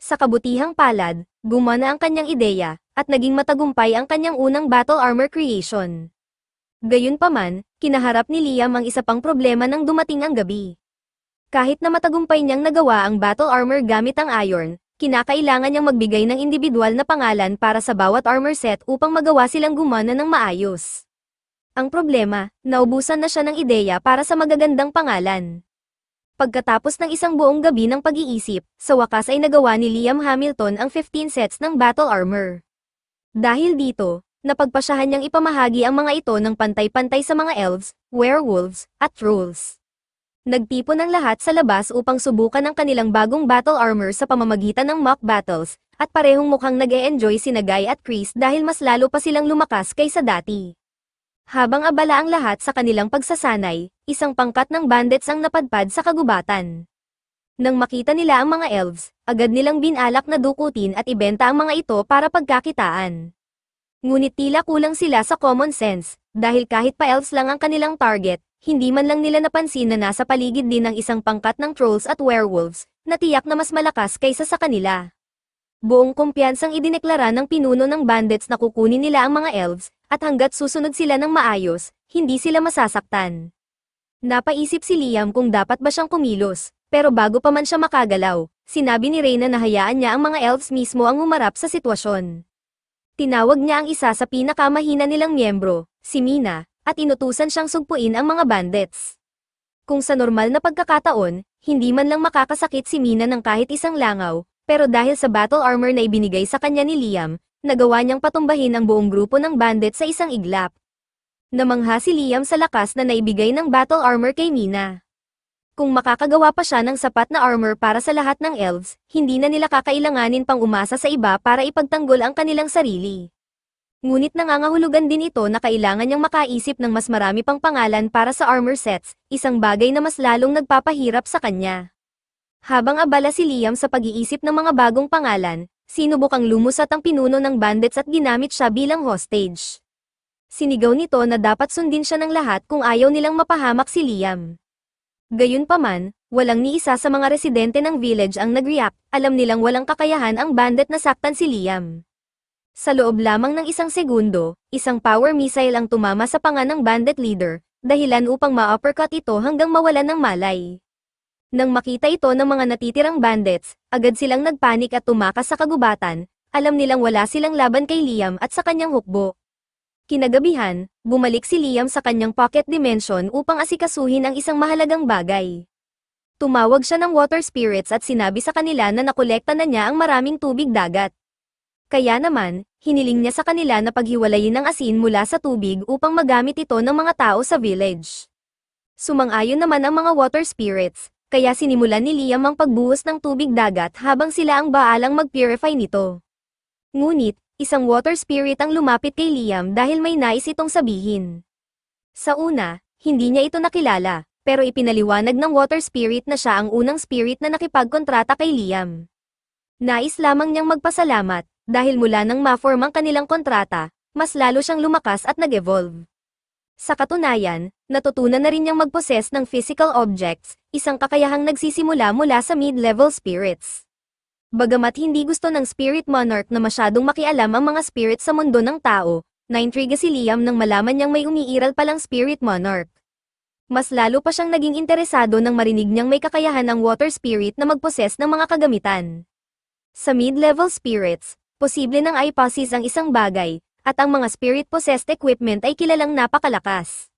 Sa kabutihang palad, gumana ang kanyang ideya, at naging matagumpay ang kanyang unang battle armor creation. Gayunpaman, kinaharap ni Liam ang isa pang problema nang dumating ang gabi. Kahit na matagumpay niyang nagawa ang battle armor gamit ang iron, kinakailangan niyang magbigay ng individual na pangalan para sa bawat armor set upang magawa silang gumana ng maayos. Ang problema, naubusan na siya ng ideya para sa magagandang pangalan. Pagkatapos ng isang buong gabi ng pag-iisip, sa wakas ay nagawa ni Liam Hamilton ang 15 sets ng battle armor. Dahil dito, napagpasyahan niyang ipamahagi ang mga ito ng pantay-pantay sa mga elves, werewolves, at trolls. Nagtipon ang lahat sa labas upang subukan ang kanilang bagong battle armor sa pamamagitan ng mock battles, at parehong mukhang nag-e-enjoy sina Guy at Chris dahil mas lalo pa silang lumakas kaysa dati. Habang abala ang lahat sa kanilang pagsasanay, isang pangkat ng bandits ang napadpad sa kagubatan. Nang makita nila ang mga elves, agad nilang binalak na dukutin at ibenta ang mga ito para pagkakitaan. Ngunit tila kulang sila sa common sense, dahil kahit pa elves lang ang kanilang target, hindi man lang nila napansin na nasa paligid din ng isang pangkat ng trolls at werewolves, na tiyak na mas malakas kaysa sa kanila. Buong kumpiyansang idineklara ng pinuno ng bandits na kukunin nila ang mga elves, at hanggat susunod sila ng maayos, hindi sila masasaktan. Napaisip si Liam kung dapat ba siyang kumilos, pero bago pa man siya makagalaw, sinabi ni Reyna na hayaan niya ang mga elves mismo ang humarap sa sitwasyon. Tinawag niya ang isa sa pinakamahina nilang miyembro, si Mina, at inutusan siyang sugpuin ang mga bandits. Kung sa normal na pagkakataon, hindi man lang makakasakit si Mina ng kahit isang langaw, pero dahil sa battle armor na ibinigay sa kanya ni Liam, nagawa niyang patumbahin ang buong grupo ng bandit sa isang iglap. Namangha si Liam sa lakas na naibigay ng battle armor kay Mina. Kung makakagawa pa siya ng sapat na armor para sa lahat ng elves, hindi na nila kakailanganin pang umasa sa iba para ipagtanggol ang kanilang sarili. Ngunit nangangahulugan din ito na kailangan niyang makaisip ng mas marami pang pangalan para sa armor sets, isang bagay na mas lalong nagpapahirap sa kanya. Habang abala si Liam sa pag-iisip ng mga bagong pangalan, sinubukang lumusat ang pinuno ng bandits at ginamit siya bilang hostage. Sinigaw nito na dapat sundin siya ng lahat kung ayaw nilang mapahamak si Liam. Gayunpaman, walang ni isa sa mga residente ng village ang nag-react, alam nilang walang kakayahan ang bandit na saktan si Liam. Sa loob lamang ng isang segundo, isang power missile ang tumama sa panga ng bandit leader, dahilan upang ma-uppercut ito hanggang mawalan ng malay. Nang makita ito ng mga natitirang bandits, agad silang nagpanik at tumakas sa kagubatan, alam nilang wala silang laban kay Liam at sa kanyang hukbo. Kinagabihan, bumalik si Liam sa kanyang pocket dimension upang asikasuhin ang isang mahalagang bagay. Tumawag siya ng water spirits at sinabi sa kanila na nakolekta na niya ang maraming tubig dagat. Kaya naman, hiniling niya sa kanila na paghiwalayin ang asin mula sa tubig upang magamit ito ng mga tao sa village. Sumang-ayon naman ang mga water spirits, kaya sinimulan ni Liam ang pagbuhos ng tubig dagat habang sila ang baalang mag-purify nito. Ngunit, isang water spirit ang lumapit kay Liam dahil may nais itong sabihin. Sa una, hindi niya ito nakilala, pero ipinaliwanag ng water spirit na siya ang unang spirit na nakipagkontrata kay Liam. Nais lamang niyang magpasalamat, dahil mula nang ma-form ang kanilang kontrata, mas lalo siyang lumakas at nag-evolve. Sa katunayan, natutunan na rin niyang mag-possess ng physical objects, isang kakayahang nagsisimula mula sa mid-level spirits. Bagamat hindi gusto ng Spirit Monarch na masyadong makialam ang mga spirit sa mundo ng tao, naintriga si Liam nang malaman niyang may umiiral palang Spirit Monarch. Mas lalo pa siyang naging interesado nang marinig niyang may kakayahan ang water spirit na mag-possess ng mga kagamitan. Sa mid-level spirits, posible nang i-possess ang isang bagay, at ang mga spirit-possessed equipment ay kilalang napakalakas.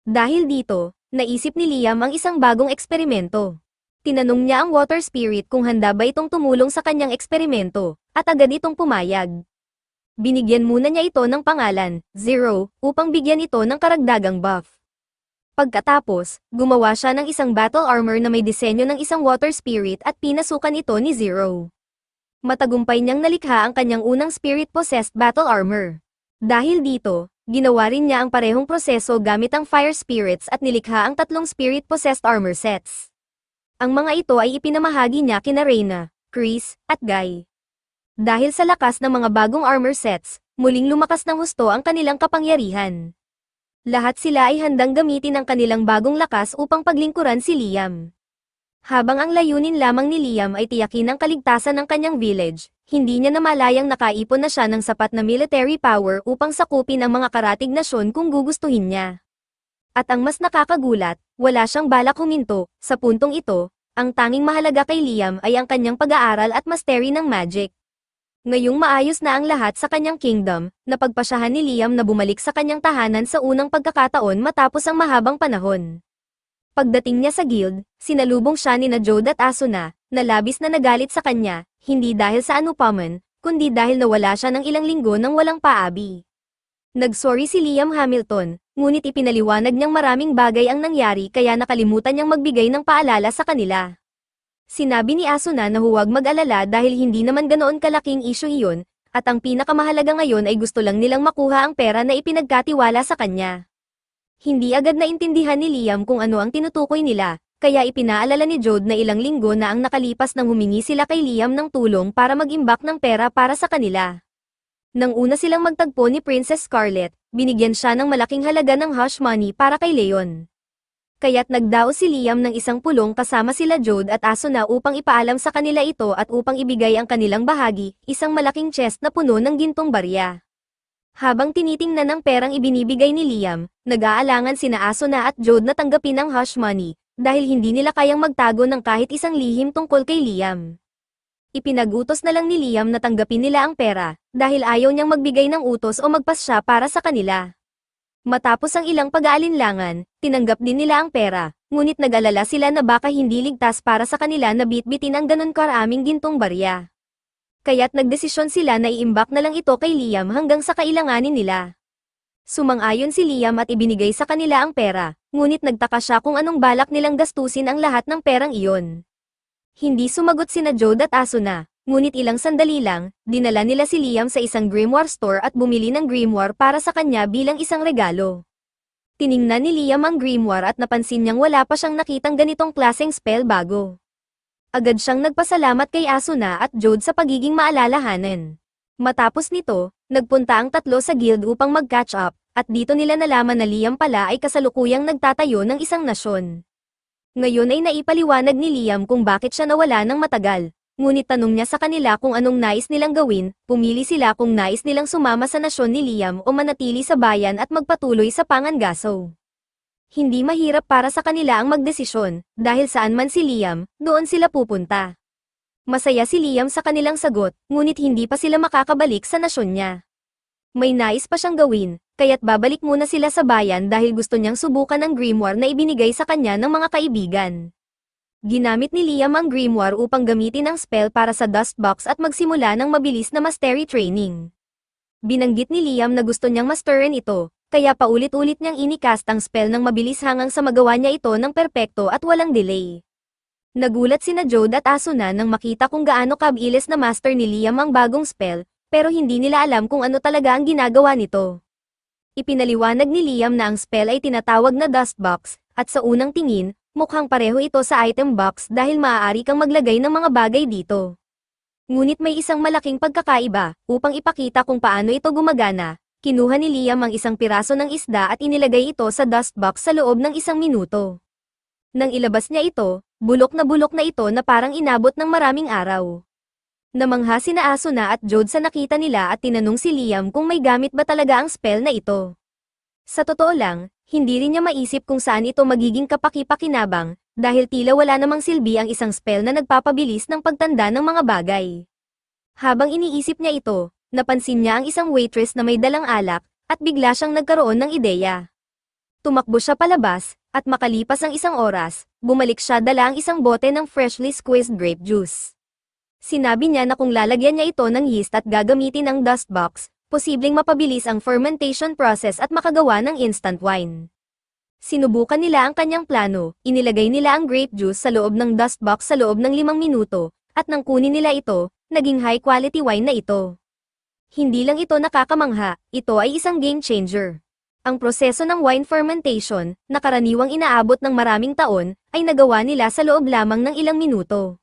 Dahil dito, naisip ni Liam ang isang bagong eksperimento. Tinanong niya ang water spirit kung handa ba itong tumulong sa kanyang eksperimento, at agad itong pumayag. Binigyan muna niya ito ng pangalan, Zero, upang bigyan ito ng karagdagang buff. Pagkatapos, gumawa siya ng isang battle armor na may disenyo ng isang water spirit at pinasukan ito ni Zero. Matagumpay niyang nalikha ang kanyang unang spirit-possessed battle armor. Dahil dito, ginawa rin niya ang parehong proseso gamit ang fire spirits at nilikha ang 3 spirit-possessed armor sets. Ang mga ito ay ipinamahagi niya kina Reyna, Chris, at Guy. Dahil sa lakas ng mga bagong armor sets, muling lumakas ng husto ang kanilang kapangyarihan. Lahat sila ay handang gamitin ang kanilang bagong lakas upang paglingkuran si Liam. Habang ang layunin lamang ni Liam ay tiyakin ang kaligtasan ng kanyang village, hindi niya namalayang nakaipon na siya ng sapat na military power upang sakupin ang mga karatig nasyon kung gugustuhin niya. At ang mas nakakagulat, wala siyang balak huminto. Sa puntong ito, ang tanging mahalaga kay Liam ay ang kanyang pag-aaral at mastery ng magic. Ngayong maayos na ang lahat sa kanyang kingdom, napagpasyahan ni Liam na bumalik sa kanyang tahanan sa unang pagkakataon matapos ang mahabang panahon. Pagdating niya sa guild, sinalubong siya ni na Jode at Asuna, na labis na nagalit sa kanya, hindi dahil sa anupaman, kundi dahil nawala siya ng ilang linggo nang walang paabi. Nagsorry si Liam Hamilton, ngunit ipinaliwanag niyang maraming bagay ang nangyari kaya nakalimutan niyang magbigay ng paalala sa kanila. Sinabi ni Asuna na huwag mag-alala dahil hindi naman ganoon kalaking issue iyon, at ang pinakamahalaga ngayon ay gusto lang nilang makuha ang pera na ipinagkatiwala sa kanya. Hindi agad naintindihan ni Liam kung ano ang tinutukoy nila, kaya ipinaalala ni Jode na ilang linggo na ang nakalipas nang humingi sila kay Liam ng tulong para mag-imbak ng pera para sa kanila. Nang una silang magtagpo ni Princess Scarlet, binigyan siya ng malaking halaga ng hush money para kay Leon. Kaya't nagdaos si Liam ng isang pulong kasama sila Jode at Asuna upang ipaalam sa kanila ito at upang ibigay ang kanilang bahagi, isang malaking chest na puno ng gintong barya. Habang tinitingnan ang perang ibinibigay ni Liam, nag-aalangan sina Asuna at Jode na tanggapin ang hush money, dahil hindi nila kayang magtago ng kahit isang lihim tungkol kay Liam. Ipinag-utos na lang ni Liam na tanggapin nila ang pera, dahil ayaw niyang magbigay ng utos o magpasya para sa kanila. Matapos ang ilang pag-aalinlangan, tinanggap din nila ang pera, ngunit nag-alala sila na baka hindi ligtas para sa kanila na bitbitin ang ganon karaming gintong barya. Kaya't nagdesisyon sila na iimbak na lang ito kay Liam hanggang sa kailanganin nila. Sumang-ayon si Liam at ibinigay sa kanila ang pera, ngunit nagtaka siya kung anong balak nilang gastusin ang lahat ng perang iyon. Hindi sumagot sina Jode at Asuna. Ngunit ilang sandali lang, dinala nila si Liam sa isang grimoire store at bumili ng grimoire para sa kanya bilang isang regalo. Tiningnan ni Liam ang grimoire at napansin niyang wala pa siyang nakitang ganitong klaseng spell bago. Agad siyang nagpasalamat kay Asuna at Jode sa pagiging maalalahanan. Matapos nito, nagpunta ang tatlo sa guild upang mag-catch up, at dito nila nalaman na Liam pala ay kasalukuyang nagtatayo ng isang nasyon. Ngayon ay naipaliwanag ni Liam kung bakit siya nawala ng matagal. Ngunit tanong niya sa kanila kung anong nais nilang gawin, pumili sila kung nais nilang sumama sa nasyon ni Liam o manatili sa bayan at magpatuloy sa pangangaso. Hindi mahirap para sa kanila ang magdesisyon, dahil saan man si Liam, doon sila pupunta. Masaya si Liam sa kanilang sagot, ngunit hindi pa sila makakabalik sa nasyon niya. May nais pa siyang gawin, kaya't babalik muna sila sa bayan dahil gusto niyang subukan ang grimoire na ibinigay sa kanya ng mga kaibigan. Ginamit ni Liam ang grimoire upang gamitin ang spell para sa dust box at magsimula ng mabilis na mastery training. Binanggit ni Liam na gusto niyang masterin ito, kaya paulit-ulit niyang inicast ang spell ng mabilis hanggang sa magawa niya ito ng perpekto at walang delay. Nagulat sina Jode at Asuna nang makita kung gaano kabilis na master ni Liam ang bagong spell, pero hindi nila alam kung ano talaga ang ginagawa nito. Ipinaliwanag ni Liam na ang spell ay tinatawag na dust box, at sa unang tingin, mukhang pareho ito sa item box dahil maaari kang maglagay ng mga bagay dito. Ngunit may isang malaking pagkakaiba, upang ipakita kung paano ito gumagana, kinuha ni Liam ang isang piraso ng isda at inilagay ito sa dust box sa loob ng 1 minuto. Nang ilabas niya ito, bulok na ito na parang inabot ng maraming araw. Namangha sina Asuna at Jode sa nakita nila at tinanong si Liam kung may gamit ba talaga ang spell na ito. Sa totoo lang, hindi rin niya maisip kung saan ito magiging kapaki-pakinabang, dahil tila wala namang silbi ang isang spell na nagpapabilis ng pagtanda ng mga bagay. Habang iniisip niya ito, napansin niya ang isang waitress na may dalang alak, at bigla siyang nagkaroon ng ideya. Tumakbo siya palabas, at makalipas ang 1 oras, bumalik siya dala ang isang bote ng freshly squeezed grape juice. Sinabi niya na kung lalagyan niya ito ng yeast at gagamitin ang dust box, posibleng mapabilis ang fermentation process at makagawa ng instant wine. Sinubukan nila ang kanyang plano, inilagay nila ang grape juice sa loob ng dust box sa loob ng 5 minuto, at nang kunin nila ito, naging high quality wine na ito. Hindi lang ito nakakamangha, ito ay isang game changer. Ang proseso ng wine fermentation, na karaniwang inaabot ng maraming taon, ay nagawa nila sa loob lamang ng ilang minuto.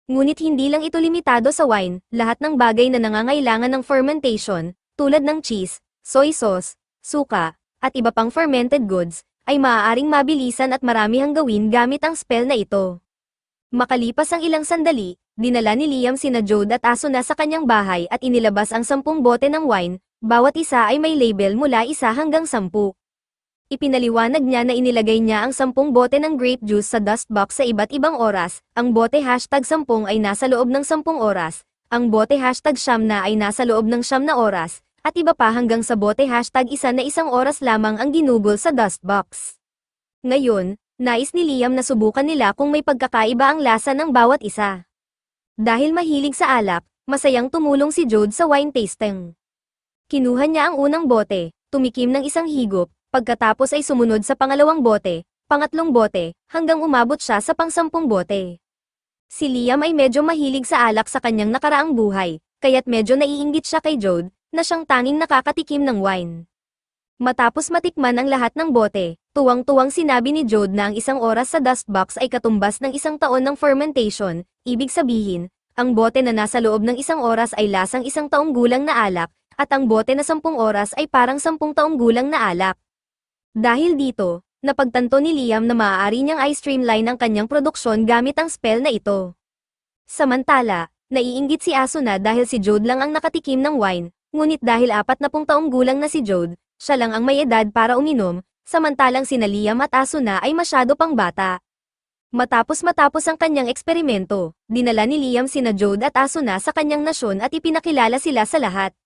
Ngunit hindi lang ito limitado sa wine, lahat ng bagay na nangangailangan ng fermentation, tulad ng cheese, soy sauce, suka, at iba pang fermented goods, ay maaaring mabilisan at maramihang gawin gamit ang spell na ito. Makalipas ang ilang sandali, dinala ni Liam sina Jode at Asuna sa kanyang bahay at inilabas ang 10 bote ng wine, bawat isa ay may label mula 1 hanggang 10. Ipinaliwanag niya na inilagay niya ang 10 bote ng grape juice sa dust box sa iba't ibang oras, ang bote #10 ay nasa loob ng 10 oras, ang bote #9 ay nasa loob ng 9 na oras, at iba pa hanggang sa bote #1 na 1 oras lamang ang ginugol sa dust box. Ngayon, nais ni Liam na subukan nila kung may pagkakaiba ang lasa ng bawat isa. Dahil mahilig sa alak, masayang tumulong si Jode sa wine tasting. Kinuha niya ang unang bote, tumikim ng 1 higop, pagkatapos ay sumunod sa pangalawang bote, pangatlong bote, hanggang umabot siya sa pang-10 bote. Si Liam ay medyo mahilig sa alak sa kanyang nakaraang buhay, kaya't medyo naiinggit siya kay Jode, na siyang tanging nakakatikim ng wine. Matapos matikman ang lahat ng bote, tuwang-tuwang sinabi ni Jode na ang 1 oras sa dust box ay katumbas ng 1 taon ng fermentation, ibig sabihin, ang bote na nasa loob ng 1 oras ay lasang 1 taong gulang na alak, at ang bote na 10 oras ay parang 10 taong gulang na alak. Dahil dito, Napagtanto ni Liam na maaari niyang i-streamline ang kanyang produksyon gamit ang spell na ito. Samantala, naiinggit si Asuna dahil si Jode lang ang nakatikim ng wine, ngunit dahil 40 taong gulang na si Jode, siya lang ang may edad para uminom, samantalang sina Liam at Asuna ay masyado pang bata. Matapos ang kanyang eksperimento, dinala ni Liam sina Jode at Asuna sa kanyang nasyon at ipinakilala sila sa lahat.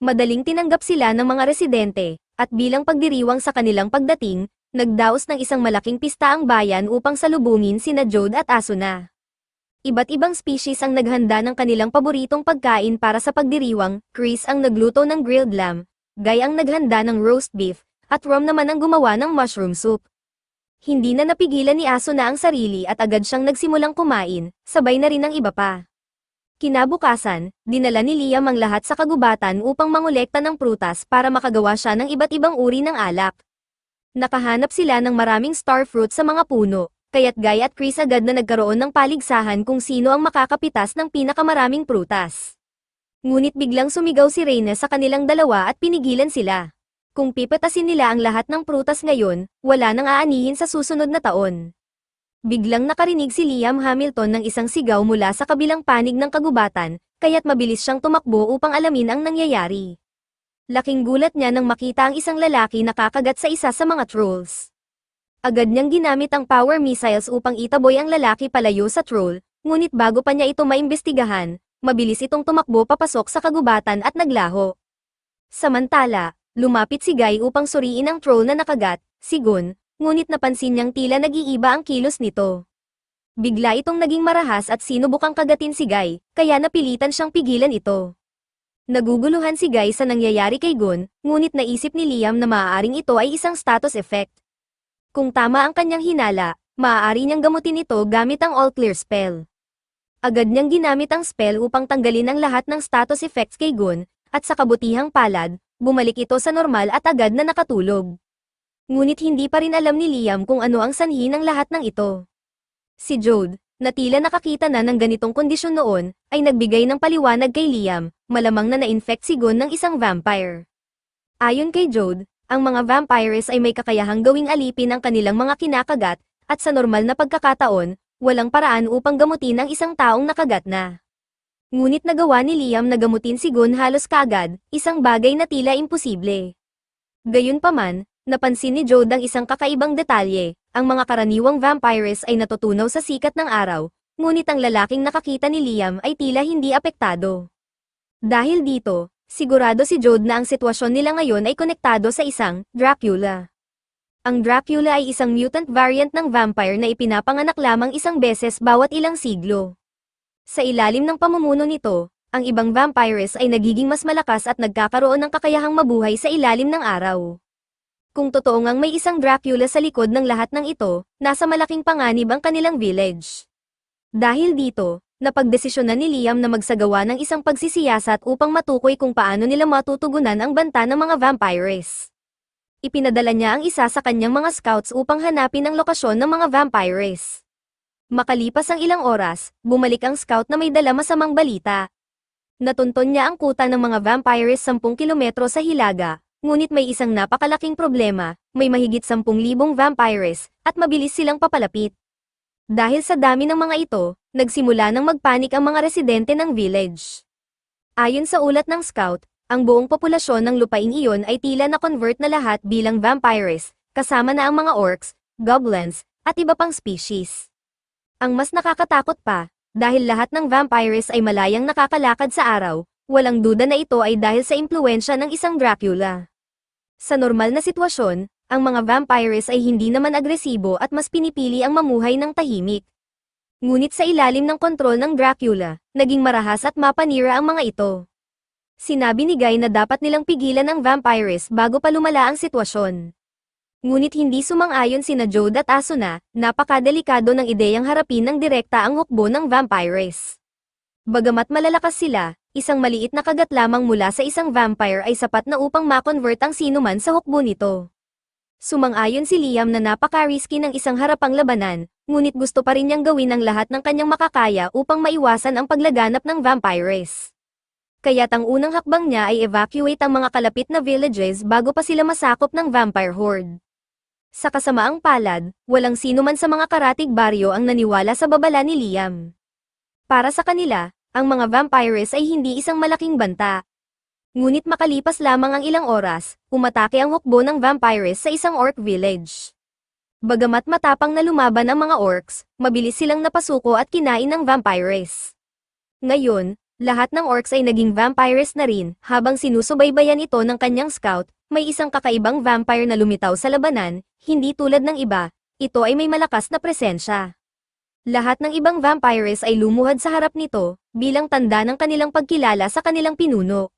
Madaling tinanggap sila ng mga residente, at bilang pagdiriwang sa kanilang pagdating, nagdaos ng isang malaking pista ang bayan upang salubungin sina Jode at Asuna. Iba't ibang species ang naghanda ng kanilang paboritong pagkain para sa pagdiriwang. Chris ang nagluto ng grilled lamb, Guy ang naghanda ng roast beef, at Rom naman ang gumawa ng mushroom soup. Hindi na napigilan ni Asuna ang sarili at agad siyang nagsimulang kumain, sabay na rin ang iba pa. Kinabukasan, dinala ni Liam ang lahat sa kagubatan upang mangolekta ng prutas para makagawa siya ng iba't ibang uri ng alak. Nakahanap sila ng maraming starfruit sa mga puno, kaya't Guy at Chris agad na nagkaroon ng paligsahan kung sino ang makakapitas ng pinakamaraming prutas. Ngunit biglang sumigaw si Reyna sa kanilang dalawa at pinigilan sila. Kung pipitasin nila ang lahat ng prutas ngayon, wala nang aanihin sa susunod na taon. Biglang nakarinig si Liam Hamilton ng isang sigaw mula sa kabilang panig ng kagubatan, kaya't mabilis siyang tumakbo upang alamin ang nangyayari. Laking gulat niya nang makita ang isang lalaki na kakagat sa isa sa mga trolls. Agad niyang ginamit ang power missiles upang itaboy ang lalaki palayo sa troll, ngunit bago pa niya ito maimbestigahan, mabilis itong tumakbo papasok sa kagubatan at naglaho. Samantala, lumapit si Guy upang suriin ang troll na nakagat, si Gun, ngunit napansin niyang tila nag-iiba ang kilos nito. Bigla itong naging marahas at sinubukang kagatin si Guy, kaya napilitan siyang pigilan ito. Naguguluhan si Guy sa nangyayari kay Gun, ngunit naisip ni Liam na maaaring ito ay isang status effect. Kung tama ang kanyang hinala, maaari niyang gamutin ito gamit ang All Clear spell. Agad niyang ginamit ang spell upang tanggalin ang lahat ng status effects kay Gun, at sa kabutihang palad, bumalik ito sa normal at agad na nakatulog. Ngunit hindi pa rin alam ni Liam kung ano ang sanhi ng lahat ng ito. Si Jode, na tila nakakita na ng ganitong kondisyon noon, ay nagbigay ng paliwanag kay Liam, malamang na na-infect si Gun ng isang vampire. Ayon kay Jode, ang mga vampires ay may kakayahang gawing alipin ang kanilang mga kinakagat, at sa normal na pagkakataon, walang paraan upang gamutin ang isang taong nakagat na. Ngunit nagawa ni Liam na gamutin si Gun halos kaagad, isang bagay na tila imposible. Gayunpaman, napansin ni Jode ang isang kakaibang detalye, ang mga karaniwang vampires ay natutunaw sa sikat ng araw, ngunit ang lalaking nakakita ni Liam ay tila hindi apektado. Dahil dito, sigurado si Jode na ang sitwasyon nila ngayon ay konektado sa isang Dracula. Ang Dracula ay isang mutant variant ng vampire na ipinapanganak lamang isang beses bawat ilang siglo. Sa ilalim ng pamumuno nito, ang ibang vampires ay nagiging mas malakas at nagkakaroon ng kakayahang mabuhay sa ilalim ng araw. Kung totoo ngang may isang Dracula sa likod ng lahat ng ito, nasa malaking panganib ang kanilang village. Dahil dito, napagdesisyonan ni Liam na magsagawa ng isang pagsisiyasat upang matukoy kung paano nila matutugunan ang banta ng mga vampires. Ipinadala niya ang isa sa kanyang mga scouts upang hanapin ang lokasyon ng mga vampires. Makalipas ang ilang oras, bumalik ang scout na may dala masamang balita. Natunton niya ang kuta ng mga vampires 10 kilometro sa hilaga, ngunit may isang napakalaking problema, may mahigit 10,000 vampires, at mabilis silang papalapit. Dahil sa dami ng mga ito, nagsimula ng magpanik ang mga residente ng village. Ayon sa ulat ng scout, ang buong populasyon ng lupaing iyon ay tila na-convert na lahat bilang vampires, kasama na ang mga orcs, goblins, at iba pang species. Ang mas nakakatakot pa, dahil lahat ng vampires ay malayang nakakalakad sa araw, walang duda na ito ay dahil sa impluwensya ng isang Dracula. Sa normal na sitwasyon, ang mga vampires ay hindi naman agresibo at mas pinipili ang mamuhay ng tahimik. Ngunit sa ilalim ng kontrol ng Dracula, naging marahas at mapanira ang mga ito. Sinabi ni Guy na dapat nilang pigilan ang vampires bago pa lumala ang sitwasyon. Ngunit hindi sumang-ayon sina Jode at Asuna, napakadelikado ng ideyang harapin ng direkta ang hukbo ng vampires. Bagamat malalakas sila, isang maliit na kagat lamang mula sa isang vampire ay sapat na upang ma-convert ang sinuman sa hukbo nito. Sumang-ayon si Liam na napaka-risky ng isang harapang labanan, ngunit gusto pa rin niyang gawin ang lahat ng kanyang makakaya upang maiwasan ang paglaganap ng vampires. Kaya't ang unang hakbang niya ay evacuate ang mga kalapit na villages bago pa sila masakop ng vampire horde. Sa kasamaang palad, walang sino man sa mga karatig baryo ang naniwala sa babala ni Liam. Para sa kanila, ang mga vampires ay hindi isang malaking banta. Ngunit makalipas lamang ang ilang oras, umatake ang hukbo ng vampires sa isang orc village. Bagamat matapang na lumaban ang mga orcs, mabilis silang napasuko at kinain ng vampires. Ngayon, lahat ng orcs ay naging vampires na rin, habang sinusubaybayan ito ng kanyang scout, may isang kakaibang vampire na lumitaw sa labanan, hindi tulad ng iba, ito ay may malakas na presensya. Lahat ng ibang vampires ay lumuhad sa harap nito, bilang tanda ng kanilang pagkilala sa kanilang pinuno.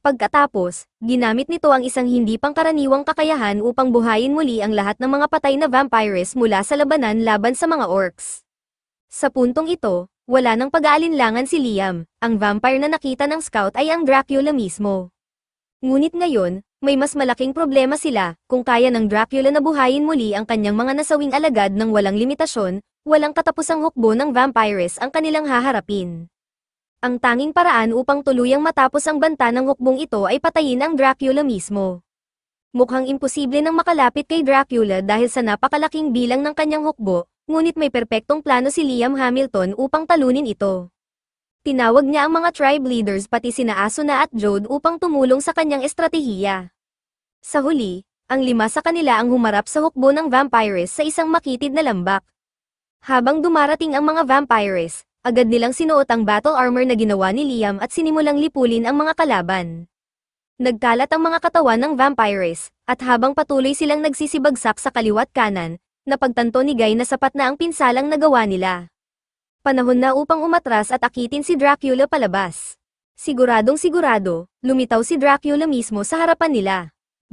Pagkatapos, ginamit nito ang isang hindi pangkaraniwang kakayahan upang buhayin muli ang lahat ng mga patay na vampires mula sa labanan laban sa mga orcs. Sa puntong ito, wala nang pag-aalinlangan si Liam, ang vampire na nakita ng scout ay ang Dracula mismo. Ngunit ngayon, may mas malaking problema sila, kung kaya ng Dracula na buhayin muli ang kanyang mga nasawing alagad ng walang limitasyon, walang katapusang hukbo ng vampires ang kanilang haharapin. Ang tanging paraan upang tuluyang matapos ang banta ng hukbong ito ay patayin ang Dracula mismo. Mukhang imposible nang makalapit kay Dracula dahil sa napakalaking bilang ng kanyang hukbo, ngunit may perpektong plano si Liam Hamilton upang talunin ito. Tinawag niya ang mga tribe leaders pati sina Asuna at Jode upang tumulong sa kanyang estratehiya. Sa huli, ang 5 sa kanila ang humarap sa hukbo ng vampires sa isang makitid na lambak. Habang dumarating ang mga vampires, agad nilang sinuot ang battle armor na ginawa ni Liam at sinimulang lipulin ang mga kalaban. Nagkalat ang mga katawan ng vampires, at habang patuloy silang nagsisibagsak sa kaliwat kanan, napagtanto ni Guy na sapat na ang pinsalang nagawa nila. Panahon na upang umatras at akitin si Dracula palabas. Siguradong sigurado, lumitaw si Dracula mismo sa harapan nila.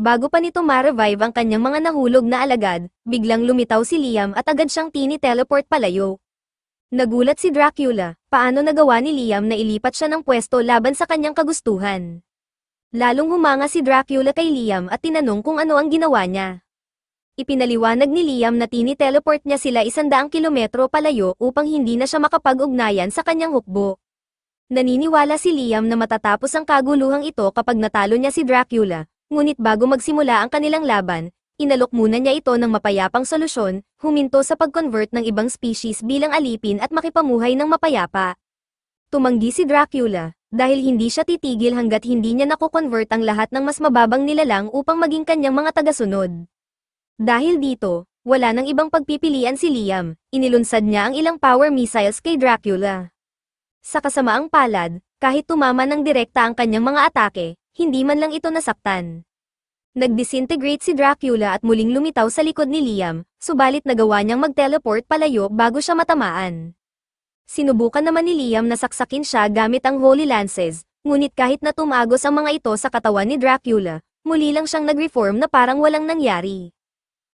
Bago pa nito ma-revive ang kanyang mga nahulog na alagad, biglang lumitaw si Liam at agad siyang tini-teleport palayo. Nagulat si Dracula, paano nagawa ni Liam na ilipat siya ng pwesto laban sa kanyang kagustuhan. Lalong humanga si Dracula kay Liam at tinanong kung ano ang ginawa niya. Ipinaliwanag ni Liam na tini-teleport niya sila 100 kilometro palayo upang hindi na siya makapag-ugnayan sa kanyang hukbo. Naniniwala si Liam na matatapos ang kaguluhang ito kapag natalo niya si Dracula, ngunit bago magsimula ang kanilang laban, inalok muna niya ito ng mapayapang solusyon, huminto sa pag-convert ng ibang species bilang alipin at makipamuhay ng mapayapa. Tumanggi si Dracula, dahil hindi siya titigil hanggat hindi niya nakokonvert ang lahat ng mas mababang nilalang upang maging kanyang mga tagasunod. Dahil dito, wala nang ibang pagpipilian si Liam, inilunsad niya ang ilang power missiles kay Dracula. Sa kasamaang palad, kahit tumama ng direkta ang kanyang mga atake, hindi man lang ito nasaktan. Nag-disintegrate si Dracula at muling lumitaw sa likod ni Liam, subalit nagawa niyang mag-teleport palayo bago siya matamaan. Sinubukan naman ni Liam na saksakin siya gamit ang Holy Lances, ngunit kahit na tumagos ang mga ito sa katawan ni Dracula, muli lang siyang nag-reform na parang walang nangyari.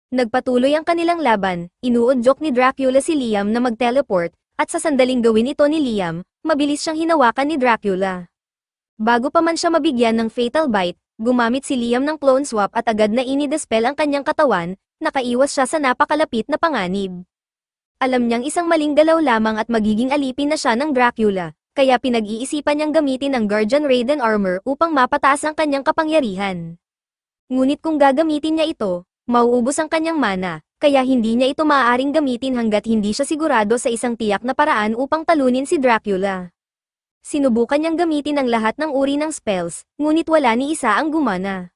Nagpatuloy ang kanilang laban, inuudyok ni Dracula si Liam na mag-teleport, at sa sandaling gawin ito ni Liam, mabilis siyang hinawakan ni Dracula. Bago pa man siya mabigyan ng fatal bite, gumamit si Liam ng clone swap at agad na inidispel ang kanyang katawan, nakaiwas siya sa napakalapit na panganib. Alam niyang isang maling galaw lamang at magiging alipin na siya ng Dracula, kaya pinag-iisipan niyang gamitin ang Guardian Raiden Armor upang mapataas ang kanyang kapangyarihan. Ngunit kung gagamitin niya ito, mauubos ang kanyang mana, kaya hindi niya ito maaaring gamitin hanggat hindi siya sigurado sa isang tiyak na paraan upang talunin si Dracula. Sinubukan niyang gamitin ang lahat ng uri ng spells, ngunit wala ni isa ang gumana.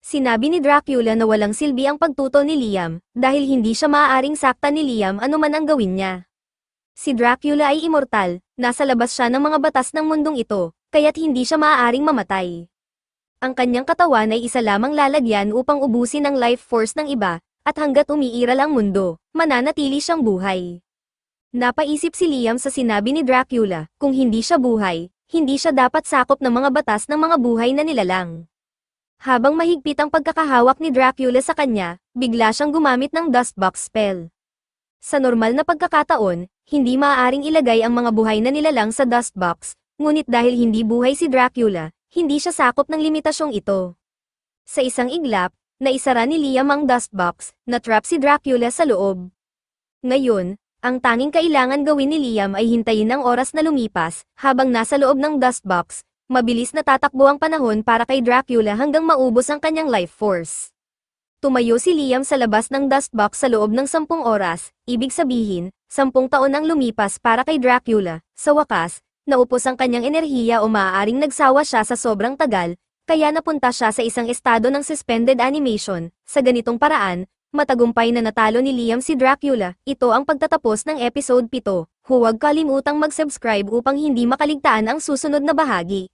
Sinabi ni Dracula na walang silbi ang pagtutol ni Liam, dahil hindi siya maaaring saktan ni Liam anuman ang gawin niya. Si Dracula ay immortal, nasa labas siya ng mga batas ng mundong ito, kaya't hindi siya maaaring mamatay. Ang kanyang katawan ay isa lamang lalagyan upang ubusin ang life force ng iba, at hanggat umiiral ang mundo, mananatili siyang buhay. Napaisip si Liam sa sinabi ni Dracula, kung hindi siya buhay, hindi siya dapat sakop ng mga batas ng mga buhay na nilalang. Habang mahigpit ang pagkakahawak ni Dracula sa kanya, bigla siyang gumamit ng Dustbox spell. Sa normal na pagkakataon, hindi maaaring ilagay ang mga buhay na nilalang sa Dustbox, ngunit dahil hindi buhay si Dracula, hindi siya sakop ng limitasyong ito. Sa isang iglap, naisara ni Liam ang Dustbox, na-trap si Dracula sa loob. Ngayon, ang tanging kailangan gawin ni Liam ay hintayin ang oras na lumipas, habang nasa loob ng Dustbox, mabilis na tatakbo ang panahon para kay Dracula hanggang maubos ang kanyang life force. Tumayo si Liam sa labas ng dustbox sa loob ng 10 oras, ibig sabihin, 10 taon ang lumipas para kay Dracula. Sa wakas, naupos ang kanyang enerhiya o maaaring nagsawa siya sa sobrang tagal, kaya napunta siya sa isang estado ng suspended animation. Sa ganitong paraan, matagumpay na natalo ni Liam si Dracula. Ito ang pagtatapos ng episode 7. Huwag kalimutang mag-subscribe upang hindi makaligtaan ang susunod na bahagi.